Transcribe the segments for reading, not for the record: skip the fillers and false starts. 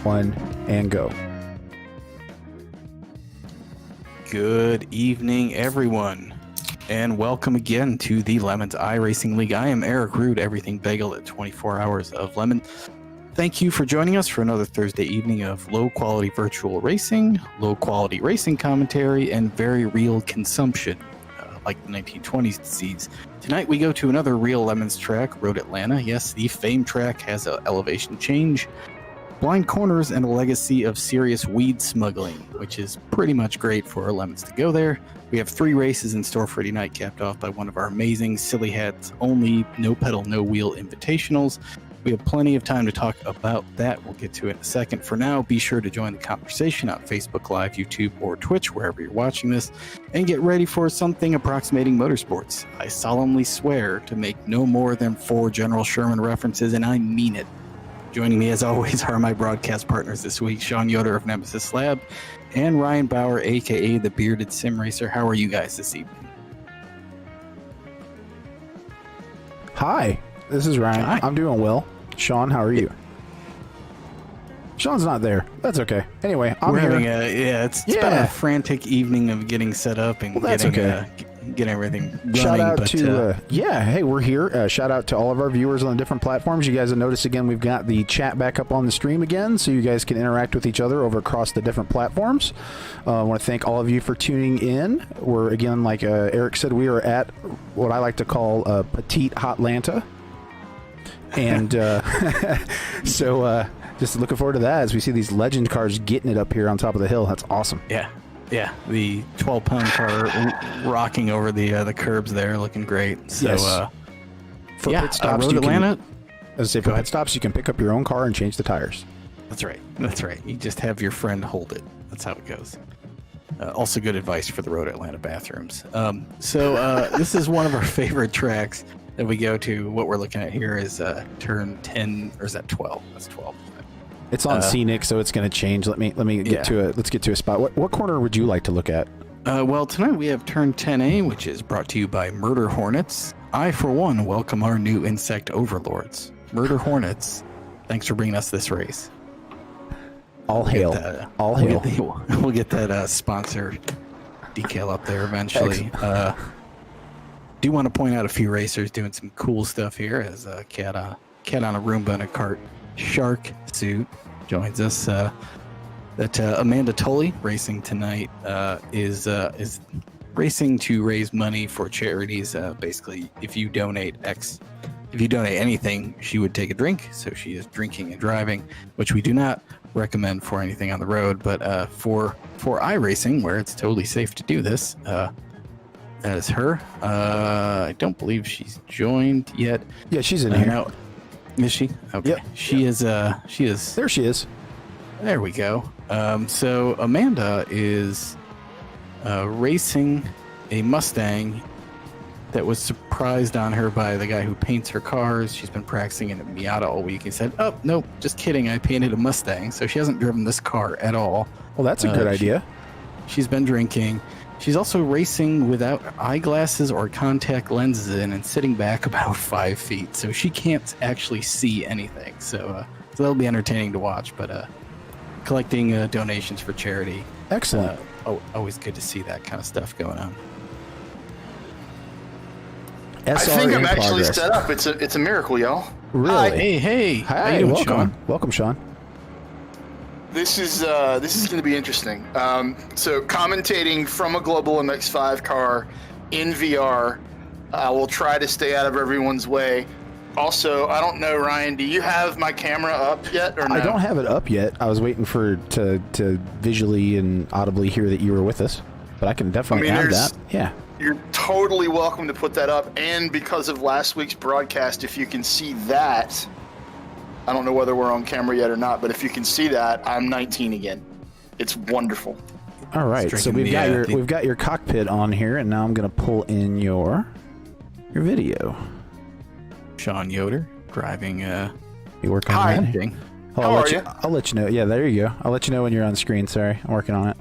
One and go. Good evening, everyone, and welcome again to the Lemons iRacing League. I am Eric Rude, everything bagel at 24 hours of lemon. Thank you for joining us for another Thursday evening of low-quality virtual racing, low-quality racing commentary, and very real consumption, like the 1920s disease. Tonight we go to another real Lemons track, Road Atlanta. Yes, the famed track has an elevation change, blind corners, and a legacy of serious weed smuggling, which is pretty much great for our Lemons to go there. We have 3 races in store for tonight, capped off by one of our amazing silly hats only no pedal no wheel invitationals. We have plenty of time to talk about that. We'll get to it in a second. For now, be sure to join the conversation on Facebook Live, YouTube, or Twitch, wherever you're watching this, and get ready for something approximating motorsports. I solemnly swear to make no more than 4 General Sherman references, and I mean it. Joining me, as always, are my broadcast partners this week, Sean Yoder of Nemesis Lab and Ryan Bauer, a.k.a. the Bearded Sim Racer. How are you guys this evening? Hi, this is Ryan. Hi. I'm doing well. Sean, how are you? Sean's not there. That's okay. Anyway, I'm We're here. having it's been a frantic evening of getting set up and getting everything running. Shout out to, hey, we're here. Shout out to all of our viewers on the different platforms. You guys have noticed, again, we've got the chat back up on the stream again, so you guys can interact with each other over across the different platforms. I want to thank all of you for tuning in. We're, again, like Eric said, we are at what I like to call Petite Hotlanta. And so just looking forward to that as we see these legend cars getting it up here on top of the hill. That's awesome. Yeah, the 12-pound car rocking over the curbs there, looking great. So, yes. For pit stops, Road Atlanta. For pit stops, you can pick up your own car and change the tires. That's right. You just have your friend hold it. That's how it goes. Also good advice for the Road Atlanta bathrooms. This is one of our favorite tracks that we go to. What we're looking at here is turn 10, or is that 12? That's 12. It's on scenic, so it's going to change. Let me get to it. Let's get to a spot. What corner would you like to look at? Well, tonight we have turn 10A, which is brought to you by Murder Hornets. I, for one, welcome our new insect overlords. Murder Hornets, thanks for bringing us this race. All hail. We'll get that sponsor decal up there eventually. Do want to point out a few racers doing some cool stuff here, as a cat on a Roomba in a cart shark suit joins us. That Amanda Tully racing tonight is racing to raise money for charities. Basically, if you donate anything, she would take a drink. So she is drinking and driving, which we do not recommend for anything on the road. But for iRacing, where it's totally safe to do this, that is her. I don't believe she's joined yet. Yeah, she's in here. No. Is she? Okay. Yep. She is. There she is. There we go. So Amanda is racing a Mustang that was surprised on her by the guy who paints her cars. She's been practicing in a Miata all week. He said, "Oh, nope, just kidding. I painted a Mustang." So she hasn't driven this car at all. Well, that's a good idea. She's been drinking. She's also racing without eyeglasses or contact lenses in and sitting back about 5 feet. So she can't actually see anything. So that'll be entertaining to watch. But collecting donations for charity. Excellent. Always good to see that kind of stuff going on. I think I'm actually set up. It's a miracle, y'all. Really? Hi. Hey. Hi, welcome. Sean? Welcome, Sean. This is going to be interesting. So commentating from a Global MX-5 car in VR, I will try to stay out of everyone's way. Also, I don't know, Ryan, do you have my camera up yet or no? I don't have it up yet. I was waiting to visually and audibly hear that you were with us, but I can definitely add that. Yeah. You're totally welcome to put that up. And because of last week's broadcast, if you can see that, I don't know whether we're on camera yet or not, but if you can see that, I'm 19 again. It's wonderful. All right, so we've got your cockpit on here, and now I'm going to pull in your video. Sean Yoder driving. You working Hi. on that? How are you? I'll let you know. Yeah, there you go. I'll let you know when you're on screen. Sorry, I'm working on it.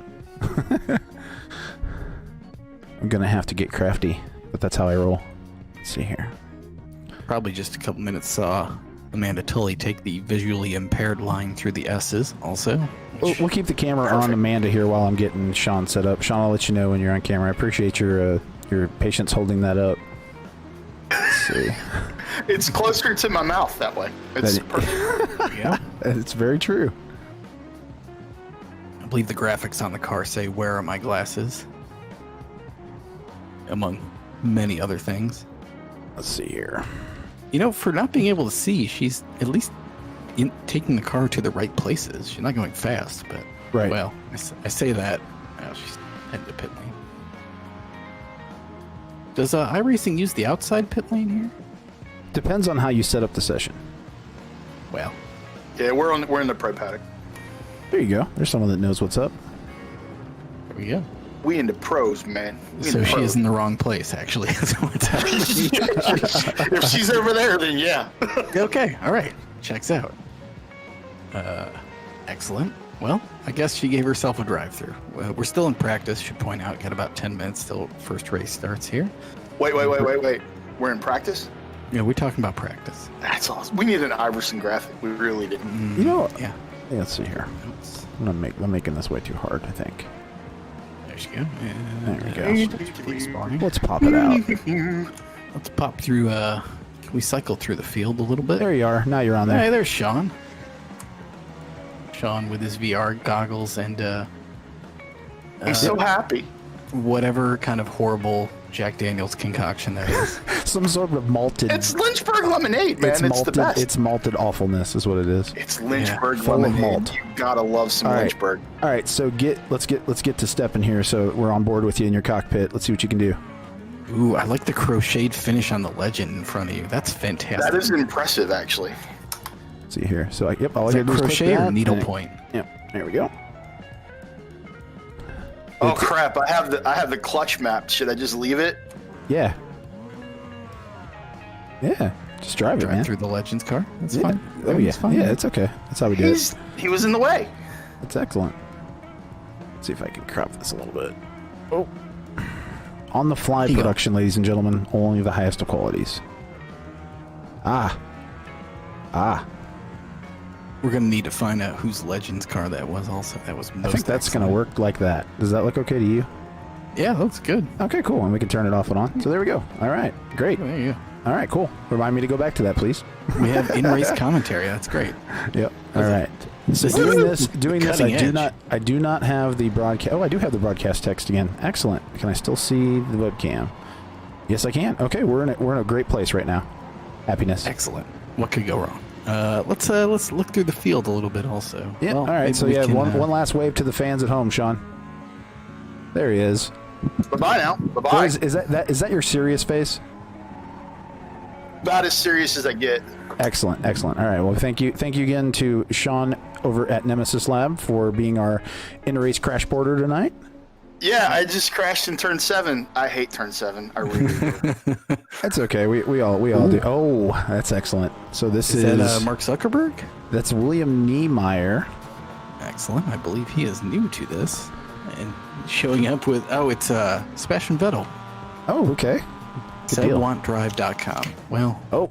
I'm gonna have to get crafty, but that's how I roll. Let's see here. Probably just a couple minutes saw Amanda Tully take the visually impaired line through the S's also. We'll keep the camera on Amanda here while I'm getting Sean set up. Sean, I'll let you know when you're on camera. I appreciate your patience holding that up. Let's see. It's closer to my mouth that way. It's perfect. Yeah, it's very true. I believe the graphics on the car say, "Where are my glasses?" among many other things. Let's see here. You know, for not being able to see, she's at least taking the car to the right places. She's not going fast, but right. Well, I say that. Oh, she's heading to pit lane. Does iRacing use the outside pit lane here? Depends on how you set up the session. Well, Yeah, we're in the pro paddock. There you go. There's someone that knows what's up. there we go. We into pros, man. We So into she pros. is in the wrong place, actually. That's what's happening. If she's over there, then yeah. Okay, all right. Checks out. Excellent. Well, I guess she gave herself a drive-through. We're still in practice, should point out. Got about 10 minutes till first race starts here. Wait. We're in practice? Yeah, we're talking about practice. That's awesome. We need an Iverson graphic. We really didn't. You know, Yeah. let's see here. I'm making this way too hard, I think. There she go. There we go. Respawning. Let's pop it out. Let's pop through. Can we cycle through the field a little bit? There you are. Now you're on Hey, there. there's Sean. Sean with his VR goggles and He's so happy. whatever kind of horrible Jack Daniels concoction that is. Some sort of malted. It's Lynchburg lemonade, man. It's malted, the best. It's malted awfulness, is what it is. It's Lynchburg full of lemonade. malt. You gotta love some All right. Lynchburg. All right, so let's get to stepping here. So we're on board with you in your cockpit. Let's see what you can do. Ooh, I like the crocheted finish on the legend in front of you. That's fantastic. That is impressive, actually. Let's see here. So yep, all I Is gotta that do is click crochet or that, needlepoint? Yep, there we go. Oh crap! I have the clutch map. Should I just leave it? Yeah. Yeah. Just drive it, man. Drive through the Legends car. That's Yeah. fine. Oh yeah. That's fine. Yeah, it's okay. That's how we do it. He was in the way. That's excellent. Let's see if I can crop this a little bit. Oh. On the fly Here you go. production, ladies and gentlemen, only the highest of qualities. Ah. We're gonna need to find out whose Legends car that was. Also, that was most. I think that's going to excellent. work like that. Does that look okay to you? Yeah, that's good. Okay, cool. And we can turn it off and on. So there we go. All right. Great. There you go. All right, cool. Remind me to go back to that, please. We have in-race commentary. That's great. Yep. All right. So This doing is this, cutting I do not have the broadcast. Oh, I do have the broadcast text again. Excellent. Can I still see the webcam? Yes, I can. Okay, we're in a great place right now. Happiness. Excellent. What could go wrong? Let's look through the field a little bit also. Yeah. Well, All right. maybe So we yeah, can, one last wave to the fans at home, Sean. There he is. Bye-bye now. Bye-bye. Is that your serious face? About as serious as I get. Excellent, excellent. All right, well, thank you again to Sean over at Nemesis Lab for being our in-race crash boarder tonight. Yeah, I just crashed in turn 7. I hate turn 7. I really do. That's okay. We all do. Oh, that's excellent. So this is that Mark Zuckerberg? That's William Niemeyer. Excellent. I believe he is new to this and showing up with it's Sebastian Vettel. Oh, okay. Good deal. SebWantDrive.com. Well, Oh,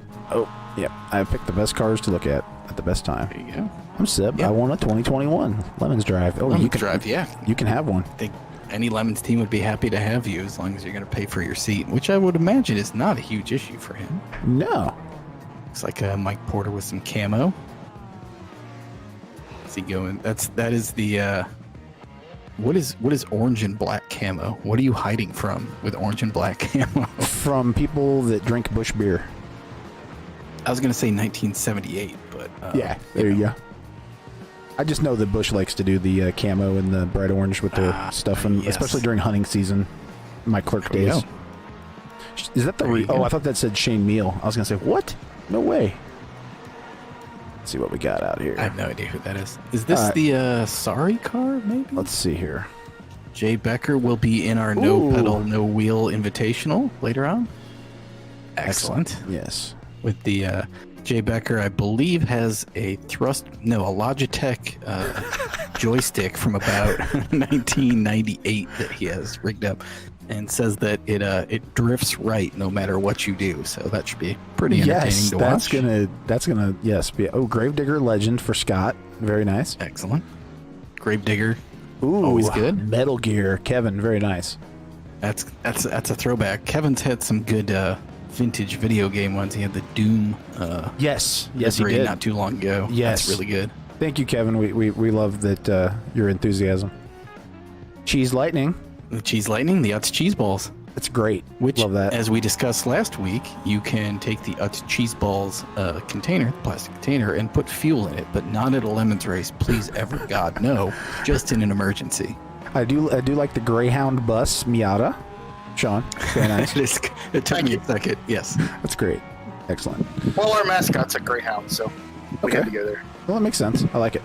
yeah. I picked the best cars to look at the best time. there you go. I'm Seb. Yep. I want a 2021 Lemons Drive. Oh, Lemons you can Drive, yeah. You can have one. I think any Lemons team would be happy to have you as long as you're going to pay for your seat, which I would imagine is not a huge issue for him. No. Looks like Mike Porter with some camo. How's he going? That is the what is orange and black camo? What are you hiding from with orange and black camo? From people that drink Bush beer. I was gonna say 1978, but Yeah, there you go. I just know that Bush likes to do the camo and the bright orange with their stuff, and yes. especially during hunting season. My clerk There we days. go. Is that the? There you go. I thought that said Shane Meal. I was gonna say what? No way. Let's see what we got out here. I have no idea who that is. Is this the Sorry car? Maybe. Let's see here. Jay Becker will be in our no pedal, no wheel invitational later on. Excellent. Yes. With the Jay Becker, I believe, has a Logitech joystick from about 1998 that he has rigged up, and says that it drifts right no matter what you do. So that should be pretty entertaining to watch. That's gonna be. Oh, Gravedigger Legend for Scott. Very nice. Excellent. Gravedigger. Ooh, always good. Metal Gear Kevin. Very nice. That's a throwback. Kevin's had some good vintage video game ones. He had the Doom. Yes, he livery did. not too long ago. Yes, that's really good. Thank you, Kevin. We love that your enthusiasm. Cheese Lightning. The Cheese Lightning, the Utz Cheese Balls. That's great. Which, love that. as we discussed last week, you can take the Utz Cheese Balls container, plastic container, and put fuel in it, but not at a lemons race. Please, ever, God, no. Just in an emergency. I do like the Greyhound bus Miata. Sean, very nice. It took me a second. Yes. That's great. Excellent. Well, our mascot's a greyhound, so we Okay. had to go there. Well, that makes sense. I like it.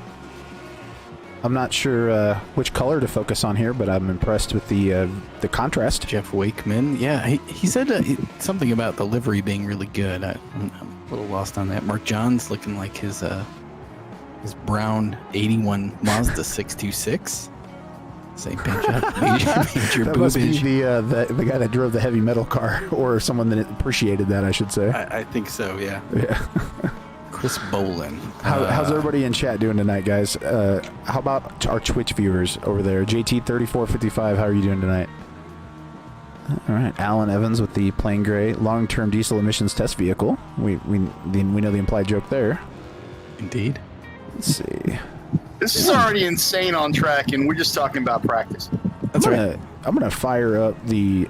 I'm not sure which color to focus on here, but I'm impressed with the contrast. Jeff Wakeman. Yeah, he said something about the livery being really good. I'm a little lost on that. Mark John's looking like his brown 81 Mazda 626. Same paint job. Major That must be boobage. the guy that drove the heavy metal car, or someone that appreciated that, I should say. I think so, yeah. Yeah. Chris Bolin. How's everybody in chat doing tonight, guys? How about our Twitch viewers over there? JT3455, how are you doing tonight? All right, Alan Evans with the plain gray long-term diesel emissions test vehicle. We know the implied joke there. Indeed. Let's see. This is already insane on track, and we're just talking about practice. That's right. I'm gonna fire up the.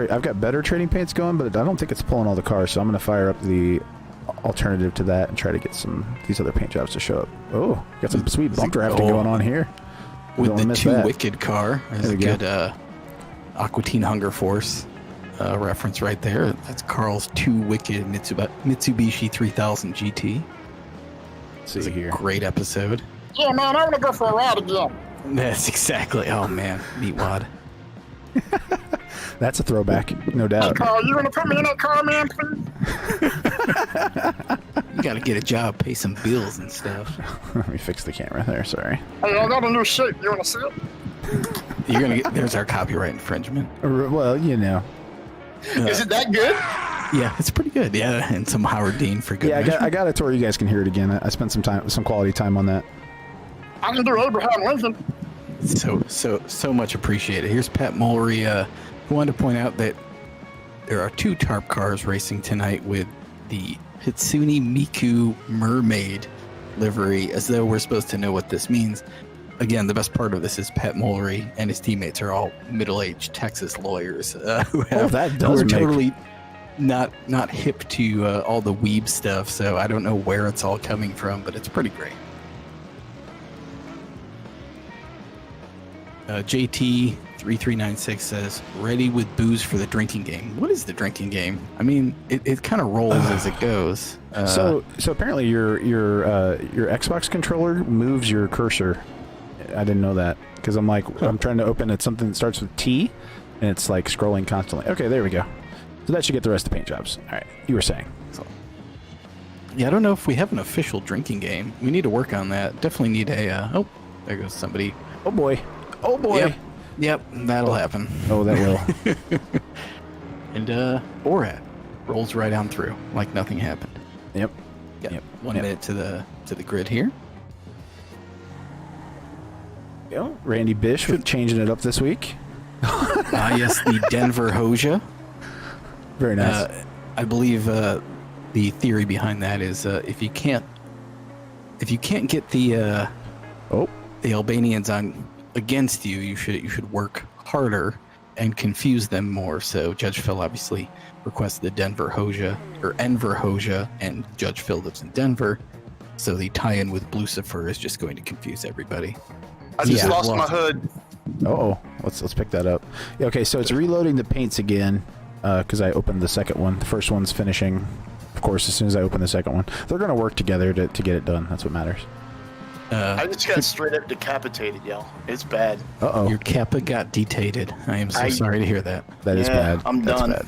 I've got better trading paints going, but I don't think it's pulling all the cars. So I'm gonna fire up the alternative to that and try to get these other paint jobs to show up. Oh, got some sweet bump drafting going on here. With the Too Wicked car, there's a good Aqua Teen Hunger Force reference right there. That's Carl's Too Wicked Mitsubishi 3000 GT. Let's see here. Great episode. Yeah, man, I want to go for a ride again. That's exactly. Oh man, Meatwad. That's a throwback, no doubt. Hey, Carl, you want to put me in that car, man, please? You got to get a job, pay some bills and stuff. Let me fix the camera there. Sorry. Hey, I got a new shape. You want to see it? You're gonna get. There's our copyright infringement. Well, you know. Is it that good? Yeah, it's pretty good. Yeah, and some Howard Dean for good. Yeah, I got it to where you guys can hear it again. I spent some quality time on that. I can do Abraham Lincoln. So much appreciated. Here's Pat Mullery, who wanted to point out that there are 2 tarp cars racing tonight with the Hitsune Miku Mermaid livery, as though we're supposed to know what this means. Again, the best part of this is Pat Mullery and his teammates are all middle-aged Texas lawyers who are totally not hip to all the weeb stuff. So I don't know where it's all coming from, but it's pretty great. JT3396 says, ready with booze for the drinking game. What is the drinking game? I mean, it kind of rolls as it goes. So apparently your Xbox controller moves your cursor. I didn't know that because I'm trying to open something that starts with T, and it's like scrolling constantly. Okay, there we go. So that should get the rest of the paint jobs. All right, you were saying. Yeah, I don't know if we have an official drinking game. We need to work on that. Definitely need a. Oh, there goes somebody. Oh boy. Oh boy. Yep, that'll happen. Oh, that will. And Borat rolls right on through like nothing happened. Yep. Yep. 1 minute to the grid here. Yeah. Randy Bish with changing it up this week. Yes, the Denver Hoja. Very nice. I believe the theory behind that is if you can't get the Oh, the Albanians on against you, you should work harder and confuse them more. So Judge Phil obviously requested Enver Hoja, and Judge Phil lives in Denver. So the tie-in with Lucifer is just going to confuse everybody. I just Yeah. lost my hood. oh, let's pick that up. Yeah, okay, so it's reloading the paints again because I opened the second one. The first one's finishing, of course, as soon as I open the second one. They're going to work together to get it done. That's what matters. I just got straight up decapitated, y'all. It's bad. Uh-oh. Your Kappa got detated. I am so sorry to hear that. That is Yeah, bad. I'm That's done. bad.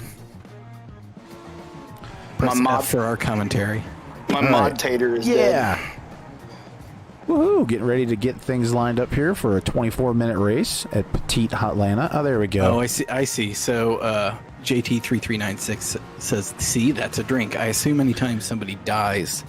Press mod- F for our commentary. My All right. mod-tater is dead. Yeah. Woohoo! Getting ready to get things lined up here for a 24-minute race at Petite Hotlanta. Oh, there we go. Oh, I see. So JT3396 says, see, that's a drink. I assume anytime somebody dies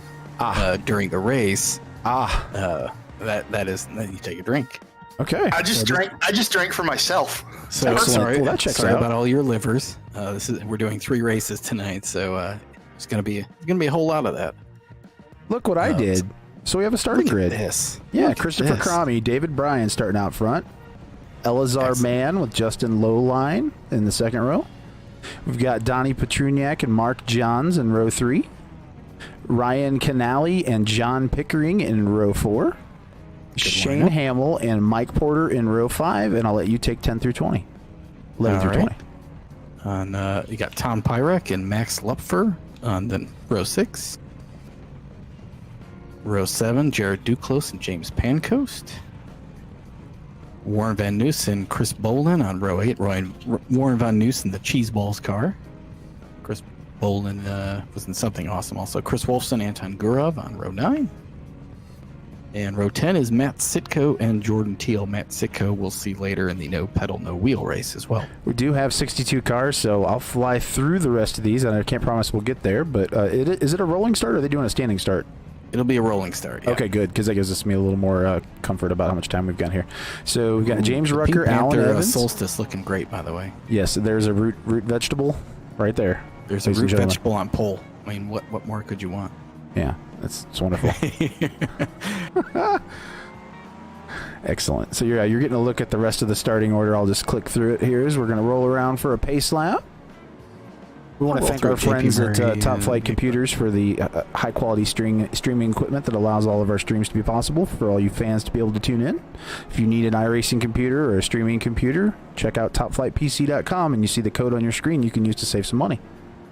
during the race, that is, then you take a drink. Okay. I just drank for myself. So Excellent. sorry, Well, that checks sorry out. about all your livers. We're doing 3 races tonight, so it's gonna be a whole lot of that. Look what I did. So we have a starting Look grid. at this. Yeah, Look at Christopher this. Cromie, David Bryan starting out front. Elazar Excellent. Mann with Justin Lowline in the second row. We've got Donnie Petruniak and Mark Johns in row 3. Ryan Canali and John Pickering in row 4. Shane lineup. Hamill and Mike Porter in row 5, and I'll let you take 10 through 20. 11 through All right. 20. You got Tom Pyrek and Max Lupfer on the row 6. Row 7, Jared Duclos and James Pancoast. Warren Van Nuys and Chris Bolin on row 8. Warren Van Nuys in the Cheese Balls car. Chris Bolin was in something awesome also. Chris Wolfson, Anton Gurov on row 9. And row 10 is Matt Sitko and Jordan Teal. Matt Sitko we'll see later in the no pedal, no wheel race as well. We do have 62 cars, so I'll fly through the rest of these, and I can't promise we'll get there, but is it a rolling start, or are they doing a standing start? It'll be a rolling start. Yeah. Okay, good, because that gives us me a little more comfort about how much time we've got here. So we've got James The Rucker, Pink Alan Panther, Evans. Solstice looking great, by the way. Yes, there's a root vegetable right there. There's a ladies and root gentlemen. vegetable on pole. I mean, what more could you want? Yeah, it's wonderful. Excellent. So you're getting a look at the rest of the starting order. I'll just click through it here as we're going to roll around for a pace lap. We want to Roll thank through our JP friends at Murray Top and Flight Nick Computers for the high-quality streaming equipment that allows all of our streams to be possible for all you fans to be able to tune in. If you need an iRacing computer or a streaming computer, check out topflightpc.com, and you see the code on your screen you can use to save some money.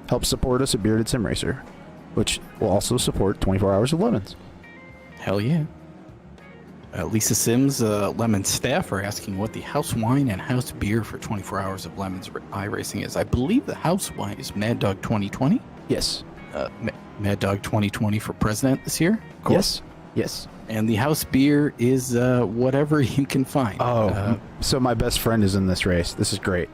Help support us at Bearded Sim Racer, which will also support 24 Hours of Lemons. Hell yeah. Lisa Sims, Lemon staff, are asking what the house wine and house beer for 24 Hours of Lemons iRacing is. I believe the house wine is Mad Dog 2020. Yes. Mad Dog 2020 for president this year. Of course. Yes. And the house beer is whatever you can find. So my best friend is in this race. This is great.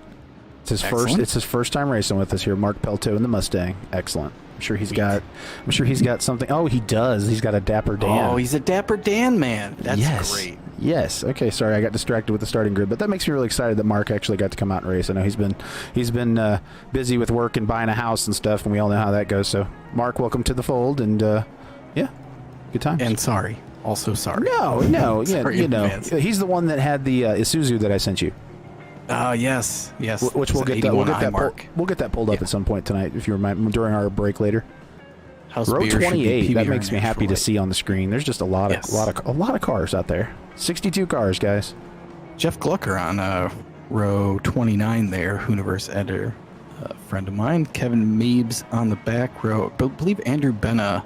It's his Excellent. first. It's his first time racing with us here. Mark Pelto in the Mustang. Excellent. I'm sure he's got something. Oh, he does. He's got a Dapper Dan. Oh, he's a Dapper Dan man. That's yes. great. Yes. Okay. Sorry, I got distracted with the starting grid, but that makes me really excited that Mark actually got to come out and race. I know he's been busy with work and buying a house and stuff, and we all know how that goes. So, Mark, welcome to the fold, and yeah, good times. And sorry. Also sorry. No, yeah, Sorry you in know, advance. he's the one that had the Isuzu that I sent you. Oh, yes. Which we'll get that. We'll get that pulled up Yeah. at some point tonight if you remind during our break later. House Row beer should be 28. That PBR makes me happy to naturally. see on the screen. There's just a lot of cars out there. 62 cars, guys. Jeff Glucker on row 29 there, Hooniverse editor, friend of mine. Kevin Meebs on the back row. I believe Andrew Benna,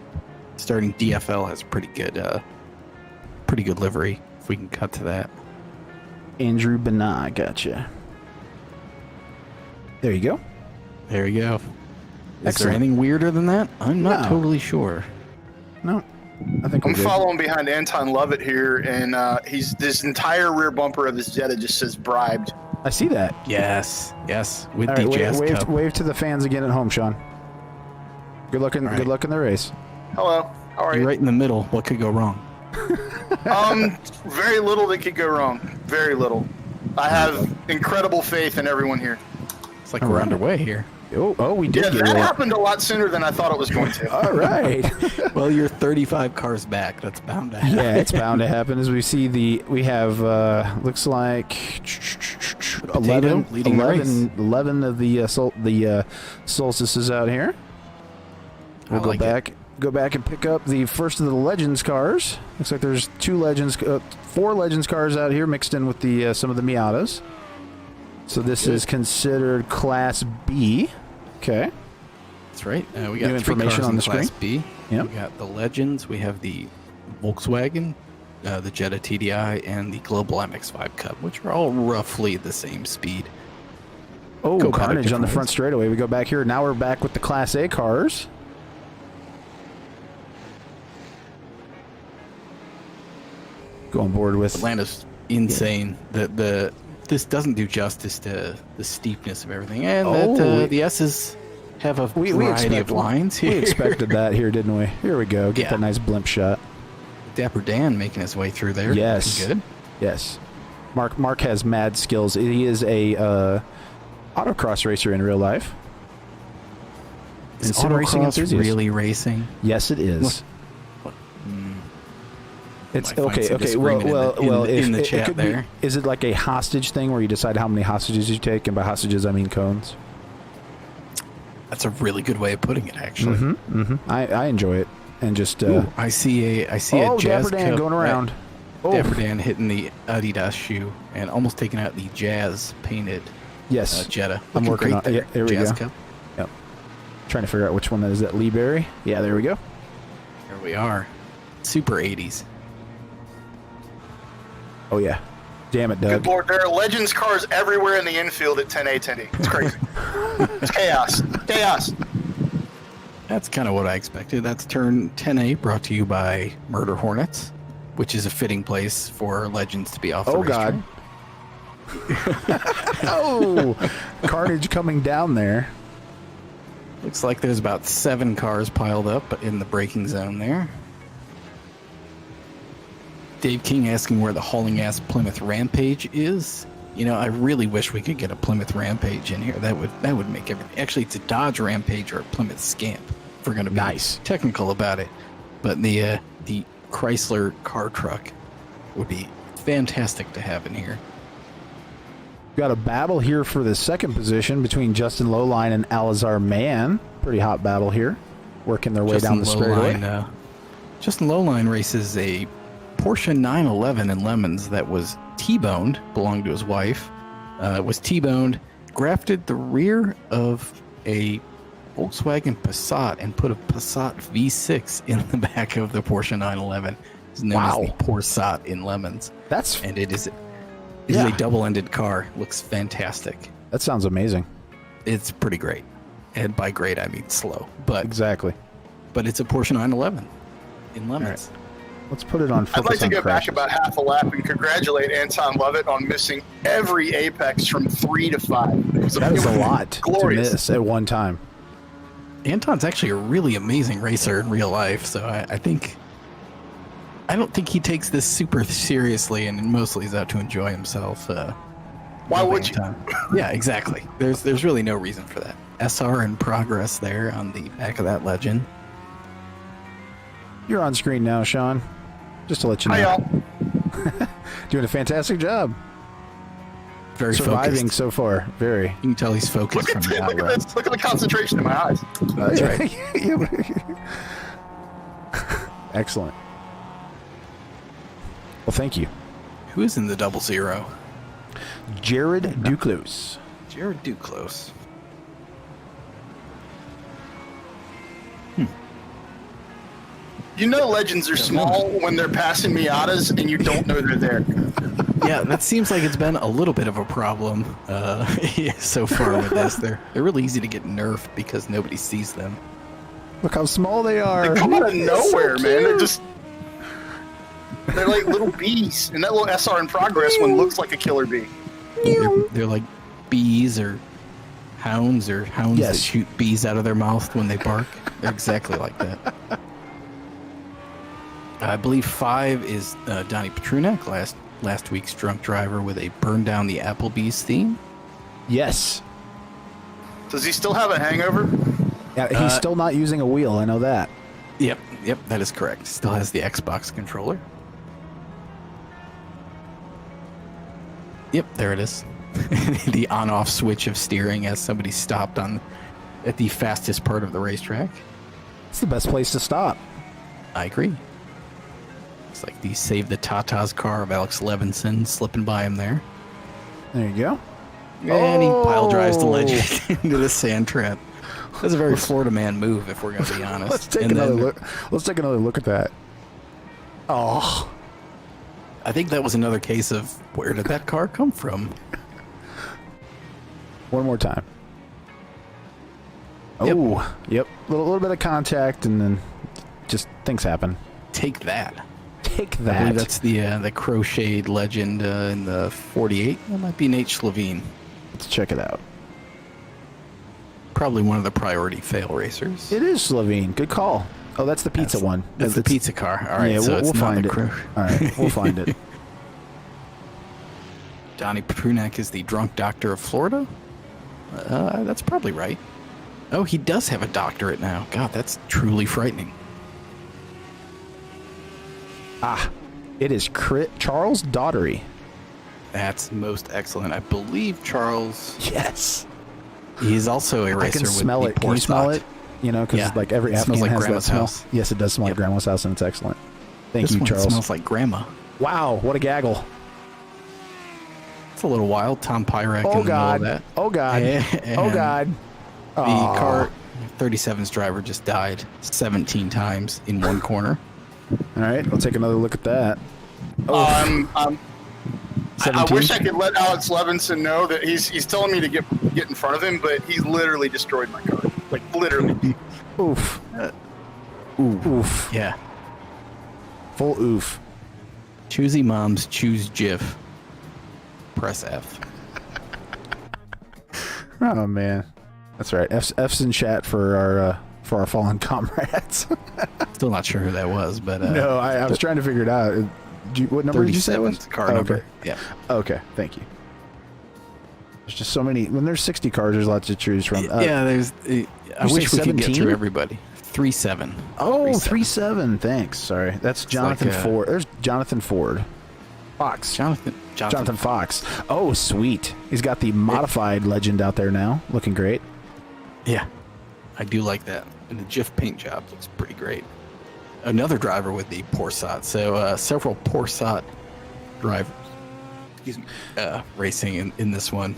starting DFL, has pretty good livery. If we can cut to that. Andrew Benah, gotcha. There you go. There you go. Is Excellent. there anything weirder than that? I'm not No. totally sure. No, I think we're I'm good. following behind Anton Lovett here, and this entire rear bumper of his Jetta just says bribed. I see that. Yes, with All the right, Jazz Cup. wave to the fans again at home, Sean. Good luck in All right. good luck in the race. Hello, how are You're you? right in the middle. What could go wrong? Very little that could go wrong. Very little. I have incredible faith in everyone here. It's like we're underway here. Oh, we did Yeah, get that a happened a lot sooner than I thought it was going to. All right. Well, you're 35 cars back. That's bound to happen. Yeah, it's bound to happen. As we see we have looks like 11 leading the race. 11 of the solstices out here. We'll I like go back and pick up the first of the Legends cars. Looks like there's 4 Legends cars out here mixed in with the some of the Miatas. So this is considered Class B. Okay. That's right. We New got 3 information cars on in the Class screen. B. Yep. We got the Legends. We have the Volkswagen, the Jetta TDI, and the Global MX-5 Cup, which are all roughly the same speed. Oh, Go about it carnage on the different front ways. straightaway. We go back here. Now we're back with the Class A cars. Go on board with Atlanta's insane. This doesn't do justice to the steepness of everything, and the S's have a variety of lines here. We expected that here, didn't we? Here we go. Get Yeah. that nice blimp shot. Dapper Dan making his way through there. Yes. Looking good. Yes. Mark has mad skills. He is a autocross racer in real life. Is And sim racing autocross enthusiast. really racing? Yes, it is. It's Might find okay. some Okay. Well, disagreement in the it chat could there. be, is it like a hostage thing where you decide how many hostages you take, and by hostages I mean cones? That's a really good way of putting it, actually. I enjoy it, and just Ooh, I see a oh, Jazz Dapper Dan Cup, going around. Right. Oh, Dapper Dan hitting the Adidas shoe and almost taking out the Jazz painted yes. Jetta. I'm Looking working great on- there. yeah, there we Jazz go. Cup. Yep. Trying to figure out which one that is. That Lee Berry? Yeah, there we go. There we are. Super 80s. Oh yeah. Damn it, Doug. Good Lord, there are Legends cars everywhere in the infield at 10A, 10D. It's crazy. It's chaos. Chaos. That's kind of what I expected. That's turn 10A, brought to you by Murder Hornets, which is a fitting place for Legends to be off the Oh racetrack. God. Oh, carnage coming down there. Looks like there's about 7 cars piled up in the braking zone there. Dave King asking where the hauling ass Plymouth Rampage is. You know, I really wish we could get a Plymouth Rampage in here. That would make everything. Actually, it's a Dodge Rampage or a Plymouth Scamp. If we're going to be Nice. technical about it. But the Chrysler car truck would be fantastic to have in here. Got a battle here for the second position between Justin Lowline and Alizar Mann. Pretty hot battle here. Working their way down the straightaway. Justin Lowline races a Porsche 911 in Lemons that was T-boned, belonged to his wife, was T-boned, grafted the rear of a Volkswagen Passat and put a Passat V6 in the back of the Porsche 911. It's known as the Porsat in Lemons. And it is a double-ended car. Looks fantastic. That sounds amazing. It's pretty great. And by great, I mean slow. But Exactly. But it's a Porsche 911 in Lemons. Let's put it on focus. I'd like to on go back crashes. about half a lap and congratulate Anton Lovett on missing every apex from 3 to 5. That is a lot to Glorious. miss at one time. Anton's actually a really amazing racer in real life, so I don't think he takes this super seriously, and mostly is out to enjoy himself. Why would you? Yeah, exactly. There's really no reason for that. SR in progress there on the back of that Legend. You're on screen now, Sean. Just to let you know. Hi, y'all. Doing a fantastic job. Very Surviving focused. so far. Very. You can tell he's focused Look at, from the look at outright. this. Look at the concentration in my eyes. That's right. Excellent. Well, thank you. Who is in the 00? Jared Duclos. Jared Duclos. You know Legends are small when they're passing Miatas and you don't know they're there. Yeah, that seems like it's been a little bit of a problem so far with this. They're really easy to get nerfed because nobody sees them. Look how small they are. They come out of nowhere, so man. They're cute. they're like little bees. And that little SR in progress one looks like a killer bee. They're like bees or hounds that Yes. shoot bees out of their mouth when they bark. They're exactly like that. I believe 5 is Donnie Petrunak, last week's drunk driver with a burn down the Applebee's theme. Yes. Does he still have a hangover? Yeah, he's still not using a wheel. I know that. Yep, that is correct. Still has the Xbox controller. Yep, there it is. The on-off switch of steering as somebody stopped at the fastest part of the racetrack. It's the best place to stop. I agree. It's like the Save the Tatas car of Alex Levinson slipping by him there. There you go. And he pile drives the legend into the sand trap. That's a very Florida man move, if we're going to be honest. Let's take another look. Let's take another look at that. Oh, I think that was another case of where did that car come from? one more time. Oh, yep. Little bit of contact, and then just things happen. Take that. Take I that. believe that's the crocheted legend in the 48. That might be Nate Schlavine. Let's check it out. Probably one of the priority fail racers. It is Slovene. Good call. Oh, that's the pizza one. That's the pizza car. All right, yeah, so we'll it's find not it. All right, we'll find it. Donnie Prunak is the drunk doctor of Florida? That's probably right. Oh, he does have a doctorate now. God, that's truly frightening. Ah, it is Charles Daughtery. That's most excellent. I believe Charles. Yes. He's also a racer. I can with smell the it. Can you smell Porsche. it? You know, because Yeah. like every It Afghan smells like has that grandma's smell. house. Yes, it does smell like grandma's house, and it's excellent. Thank This you, one Charles. smells like grandma. Wow, what a gaggle. It's a little wild. Tom Pyrak Oh, in the God. middle of that. Oh, God. And Oh, God. The car 37's driver just died 17 times in one corner. All right, we'll take another look at that. I 17? wish I could let Alex Levinson know that he's telling me to get in front of him, but he literally destroyed my car. Like, literally. Oof. Oof. Yeah. Full oof. Choosy moms choose GIF. Press F. Oh, man. That's right. F's in chat for our fallen comrades. Still not sure who that was, but No, I was trying to figure it out. What number did you say it was? 37's car Oh, number. okay. Yeah. Okay, thank you. There's just so many. When there's 60 cars, there's lots to choose from. Yeah, there's. I you wish say we could get 17? through everybody. 3-7. Oh, 3-7. 3-7. Thanks. Sorry. That's Jonathan like, Ford. There's Jonathan Ford. Fox. Jonathan Fox. Oh, sweet. He's got the modified legend out there now. Looking great. Yeah, I do like that. And the GIF paint job looks pretty great. Another driver with the Porsche. So several Porsche drivers, racing in this one.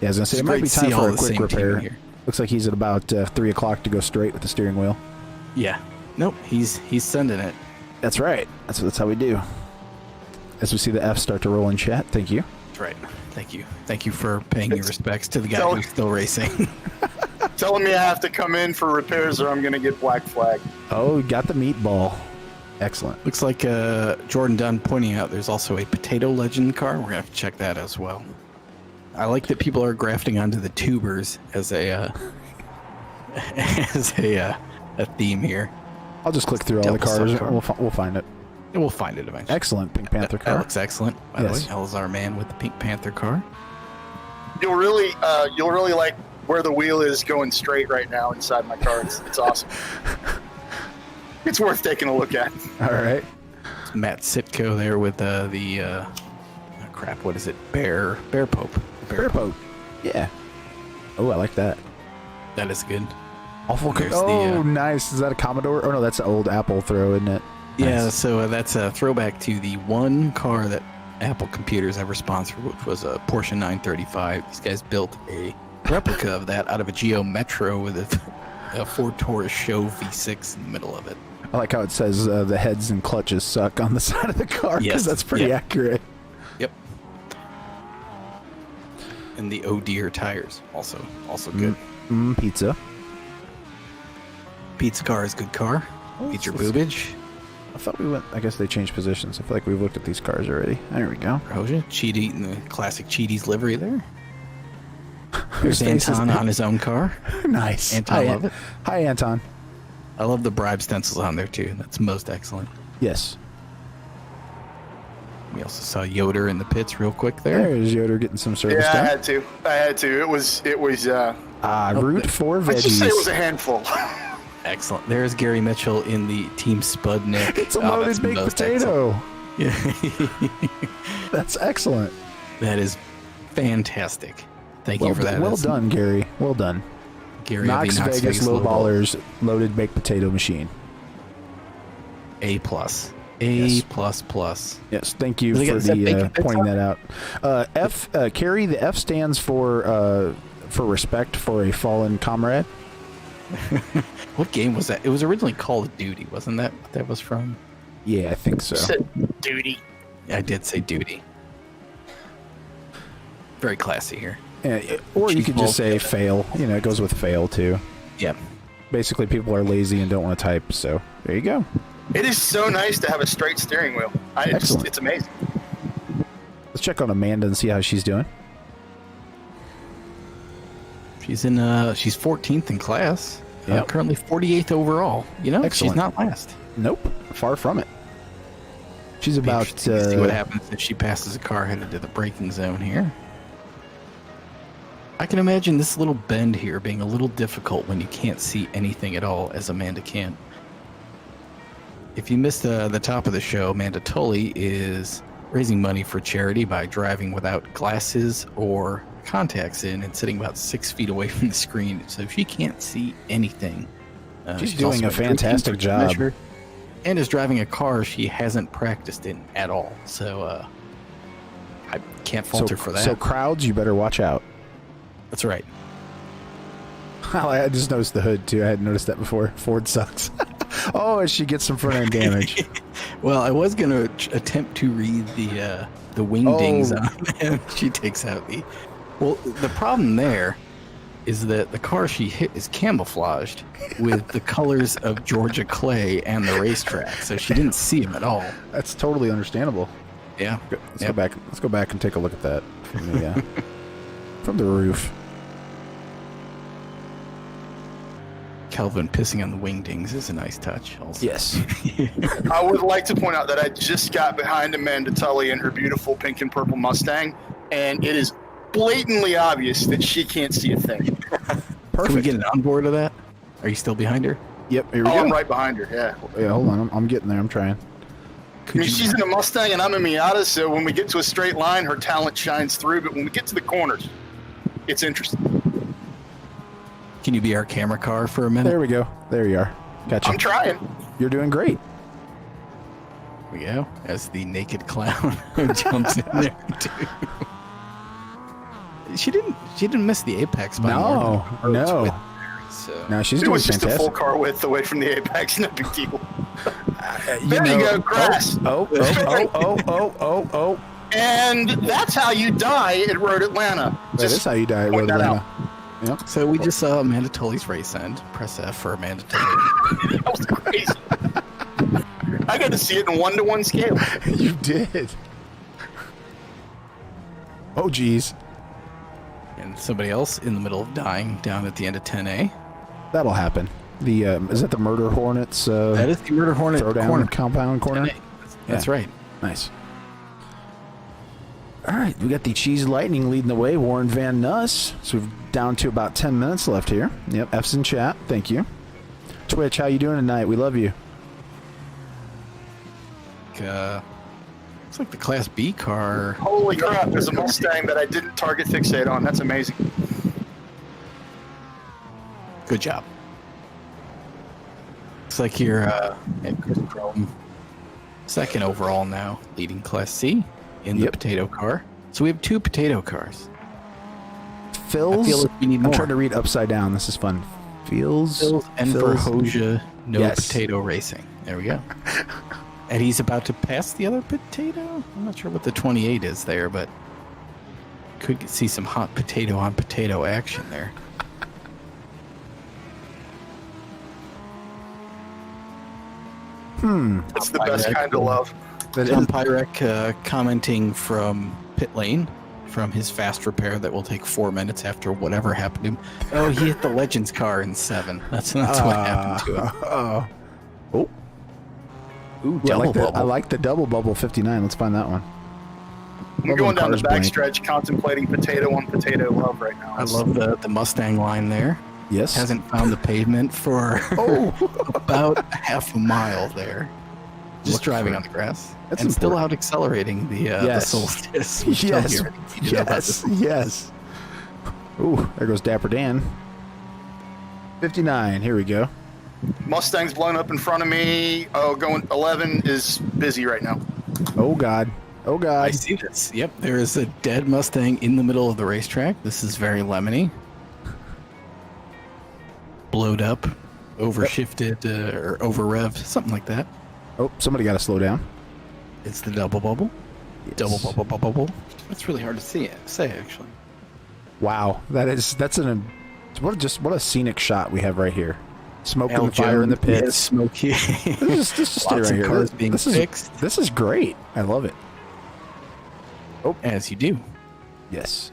Yeah, I was going to say, It's it might great be to time see all for a the quick same team repair. here. Looks like he's at about 3 o'clock to go straight with the steering wheel. Yeah. Nope. He's sending it. That's right. That's how we do. As we see the F start to roll in chat. Thank you. That's right. Thank you. Thank you for paying your respects to the guy Tell- who's still racing. Telling me I have to come in for repairs or I'm going to get black flag. Oh, got the meatball. Excellent. Looks like Jordan Dunn pointing out there's also a Potato Legend car. We're going to have to check that as well. I like that people are grafting onto the tubers as a a theme here. I'll just click through all the Double cars. subcar. We'll find it. And we'll find it eventually. Excellent Pink Panther That car. looks excellent. By Yes. the way, hell is our man with the Pink Panther car. You'll really like where the wheel is going straight right now inside my car. It's awesome. It's worth taking a look at. All right. It's Matt Sitko there with crap. What is it? Bear Pope. Bear Pope. Yeah. Oh, I like that. That is good. Awful. There's Oh, the, nice. Is that a Commodore? Oh, no, that's an old Apple throw, isn't it? Yeah, Nice. so that's a throwback to the one car that Apple Computers ever sponsored, which was a Porsche 935. These guys built a replica of that out of a Geo Metro with a Ford Taurus show V6 in the middle of it. I like how it says the heads and clutches suck on the side of the car, because Yes. that's pretty Yeah. accurate. Yep. And the Oh Deer tires, also good. Pizza. Pizza car is good car. Get your let's- boobage. I thought we went. I guess they changed positions. I feel like we've looked at these cars already. There we go. Roja, Cheaty in the classic Cheaty's livery there. There's face is- Anton on his own car. Nice. Anton, Hi, love it. Hi, Anton. I love the bribe stencils on there too. That's most excellent. Yes. We also saw Yoder in the pits real quick there. There's Yoder getting some service Yeah, done. I had to. It was. Root for veggies. Let's just say it was a handful. Excellent. There's Gary Mitchell in the Team Spudnik. It's a loaded baked potato. Yeah. That's excellent. That is fantastic. Thank you for that. Well done, Gary. Well done. Gary Knox of the Vegas Low Ballers loaded baked potato machine. A+. Yes. plus. Yes, thank you Does it for get that bacon the bits pointing on that out. F, Carrie, the F stands for respect for a fallen comrade. What game was that? It was originally Call of Duty, wasn't that what that was from? Yeah, I think so. Said duty. I did say duty. Very classy here. Yeah, or you could just say fail. You know, it goes with fail too. Yeah. Basically, people are lazy and don't want to type, so there you go. It is so nice to have a straight steering wheel. Excellent. It's amazing. Let's check on Amanda and see how she's doing. She's in she's 14th in class. Yep. Currently 48th overall. You know, Excellent. she's not last. Nope, far from it. She's about Interesting to see what happens if she passes a car headed to the braking zone here. I can imagine this little bend here being a little difficult when you can't see anything at all, as Amanda can. If you missed the top of the show, Amanda Tully is raising money for charity by driving without glasses or contacts in and sitting about 6 feet away from the screen, so she can't see anything. she's doing also a fantastic job. measure and is driving a car she hasn't practiced in at all. So I can't fault her for that. So crowds, you better watch out. That's right. I just noticed the hood too. I hadn't noticed that before. Ford sucks. Oh, and she gets some front end damage. Well, I was going to attempt to read the wing dings on him. She takes out the... Well, the problem there is that the car she hit is camouflaged with the colors of Georgia Clay and the racetrack, so she didn't see him at all. That's totally understandable. Yeah. Let's go back. Let's go back and take a look at that from the roof. Kelvin pissing on the wingdings is a nice touch also. Yes. I would like to point out that I just got behind Amanda Tully in her beautiful pink and purple Mustang, and it is blatantly obvious that she can't see a thing. Perfect. Can we get an onboard of that? Are you still behind her? Yep, here we Oh, go. I'm right behind her, yeah. Yeah, hold on. I'm getting there. I'm trying. I mean, she's in a Mustang and I'm a Miata, so when we get to a straight line, her talent shines through, but when we get to the corners, it's interesting. Can you be our camera car for a minute? There we go. There you are. Gotcha. I'm trying. You're doing great. There we go. As the naked clown jumps in there too. She didn't miss the apex by more than No. with her, so. No, she's It doing was just a fantastic. full car width away from the apex, no big deal. You There you know- go, grass. Oh. And that's how you die at Road Atlanta. That is how you die at point Road that Atlanta. Yep. So we just saw Amanda Tully's race end. Press F for Amanda Tully. That was crazy. I got to see it in 1-to-1 scale. You did. Oh, geez. And somebody else in the middle of dying down at the end of 10A. That'll happen. The is that the Murder Hornets? That is the Murder Hornet throwdown corner. compound corner. 10A. That's Yeah. right. Nice. All right, we got the Cheese Lightning leading the way, Warren Van Nuss. So we're down to about 10 minutes left here. Yep, F's in chat. Thank you. Twitch, how you doing tonight? We love you. Looks like the Class B car. Holy crap, there's a Mustang that I didn't target fixate on. That's amazing. Good job. Looks like you're at Chris Chrome, second overall now, leading Class C in the Yep. potato car. So we have 2 potato cars. Phil's. I feel like we need I'm more. trying to read upside down. This is fun. Phil's and Verhoja, no Yes. potato racing. There we go. And he's about to pass the other potato. I'm not sure what the 28 is there, but could see some hot potato on potato action there. It's the best kind of love. John Pyrek commenting from pit lane from his fast repair that will take 4 minutes after whatever happened to him. Oh, he hit the Legends car in 7. That's what happened to him. Oh. Ooh, I double like, bubble. I like the double bubble 59. Let's find that one. I'm going down the backstretch, contemplating potato on potato love right now. I love the Mustang line there. Yes. Hasn't found the pavement for about half a mile there. Just driving on the grass. That's and still out accelerating the Solstice. Yes. Ooh, there goes Dapper Dan. 59. Here we go. Mustang's blown up in front of me. Oh, going 11 is busy right now. Oh God. Oh God. I see this. Yep, there is a dead Mustang in the middle of the racetrack. This is very lemony. Blowed up, overshifted, or over-revved, something like that. Oh, somebody got to slow down. It's the double bubble. Yes. Double bubble. That's really hard to say actually. Wow, that's what a scenic shot we have right here. Smoke Al and fire in the Jones, pits. yes, smoky. This is stay Lots right of here. cars being fixed. This is great. I love it. As you do. Yes,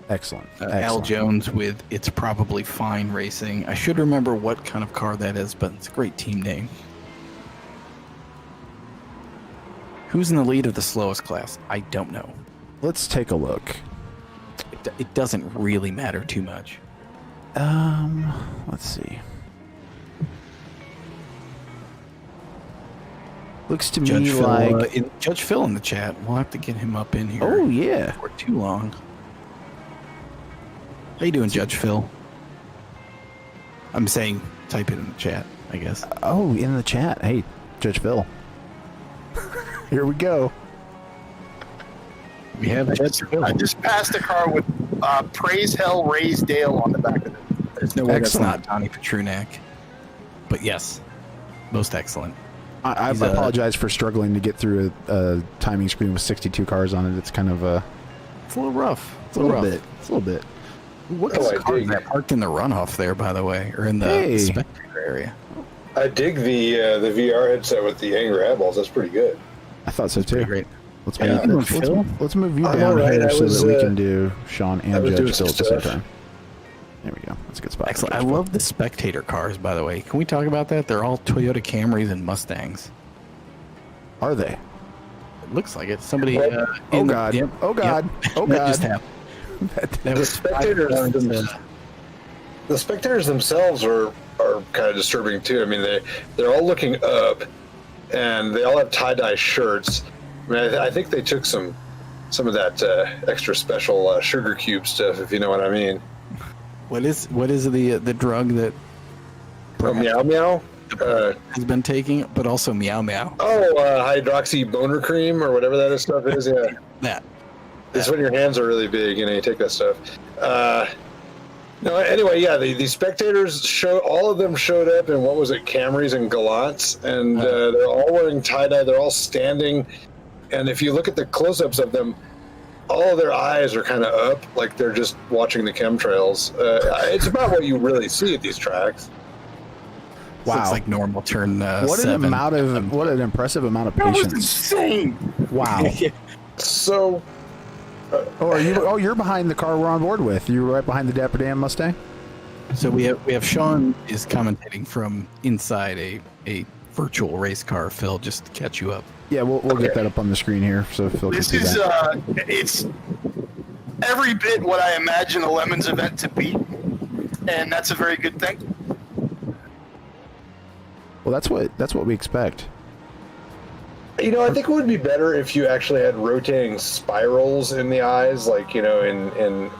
excellent. Al Excellent. Jones with It's Probably Fine Racing. I should remember what kind of car that is, but it's a great team name. Who's in the lead of the slowest class? I don't know. Let's take a look. It doesn't really matter too much. Let's see. Looks to me like Judge Phil in the chat. We'll have to get him up in here. Oh yeah. For too long. How you doing, Judge Phil? I'm saying type it in the chat, I guess. Oh, in the chat. Hey, Judge Phil. Here we go. We have Judge Phil. I just passed a car with Praise Hell Raise Dale on the back of it. There's no way that's Excellent. not Donnie Petrunak. But yes, most excellent. I apologize for struggling to get through a timing screen with 62 cars on it. It's kind of It's a little rough. It's a little bit. It's a little bit. What kind of car is that parked in the runoff there, by the way, or in the spectator area? I dig the VR headset with the angry eyeballs. That's pretty good. I thought so too. Pretty great. Let's Yeah. let's move you I'm down alright. here I so was, that we can do Sean I and was doing Judge Phil some at the same stuff. time. There we go. That's a good spot. Excellent. I love the spectator cars, by the way. Can we talk about that? They're all Toyota Camrys and Mustangs. Are they? It looks like it. Somebody. Well, Oh God. Yep, Oh God. yep. Oh That God. just happened. That was The spectators themselves are kind of disturbing too. I mean, they're all looking up, and they all have tie-dye shirts. I mean, I think they took some of that extra special sugar cube stuff, if you know what I mean. What is the drug that Oh, meow meow. has been taking, but also meow meow. Hydroxy boner cream or whatever that stuff is. Yeah, That. it's when your hands are really big. You take that stuff. No, anyway, yeah, the spectators all of them showed up in, what was it, Camrys and Gallants, and they're all wearing tie-dye, they're all standing, and if you look at the close-ups of them, all of their eyes are kind of up, like they're just watching the chemtrails. It's about what you really see at these tracks. Wow. Looks like normal turn What 7. what an impressive amount of That was patience. insane. Wow. So, You're behind the car we're on board with. You're right behind the Dapper Dan Mustang. So we have Sean is commentating from inside a virtual race car, Phil, just to catch you up. Yeah, we'll get that up on the screen here so Phil can This see is that. it's every bit what I imagine a Lemons event to be, and that's a very good thing. Well, that's what we expect. I think it would be better if you actually had rotating spirals in the eyes, like, in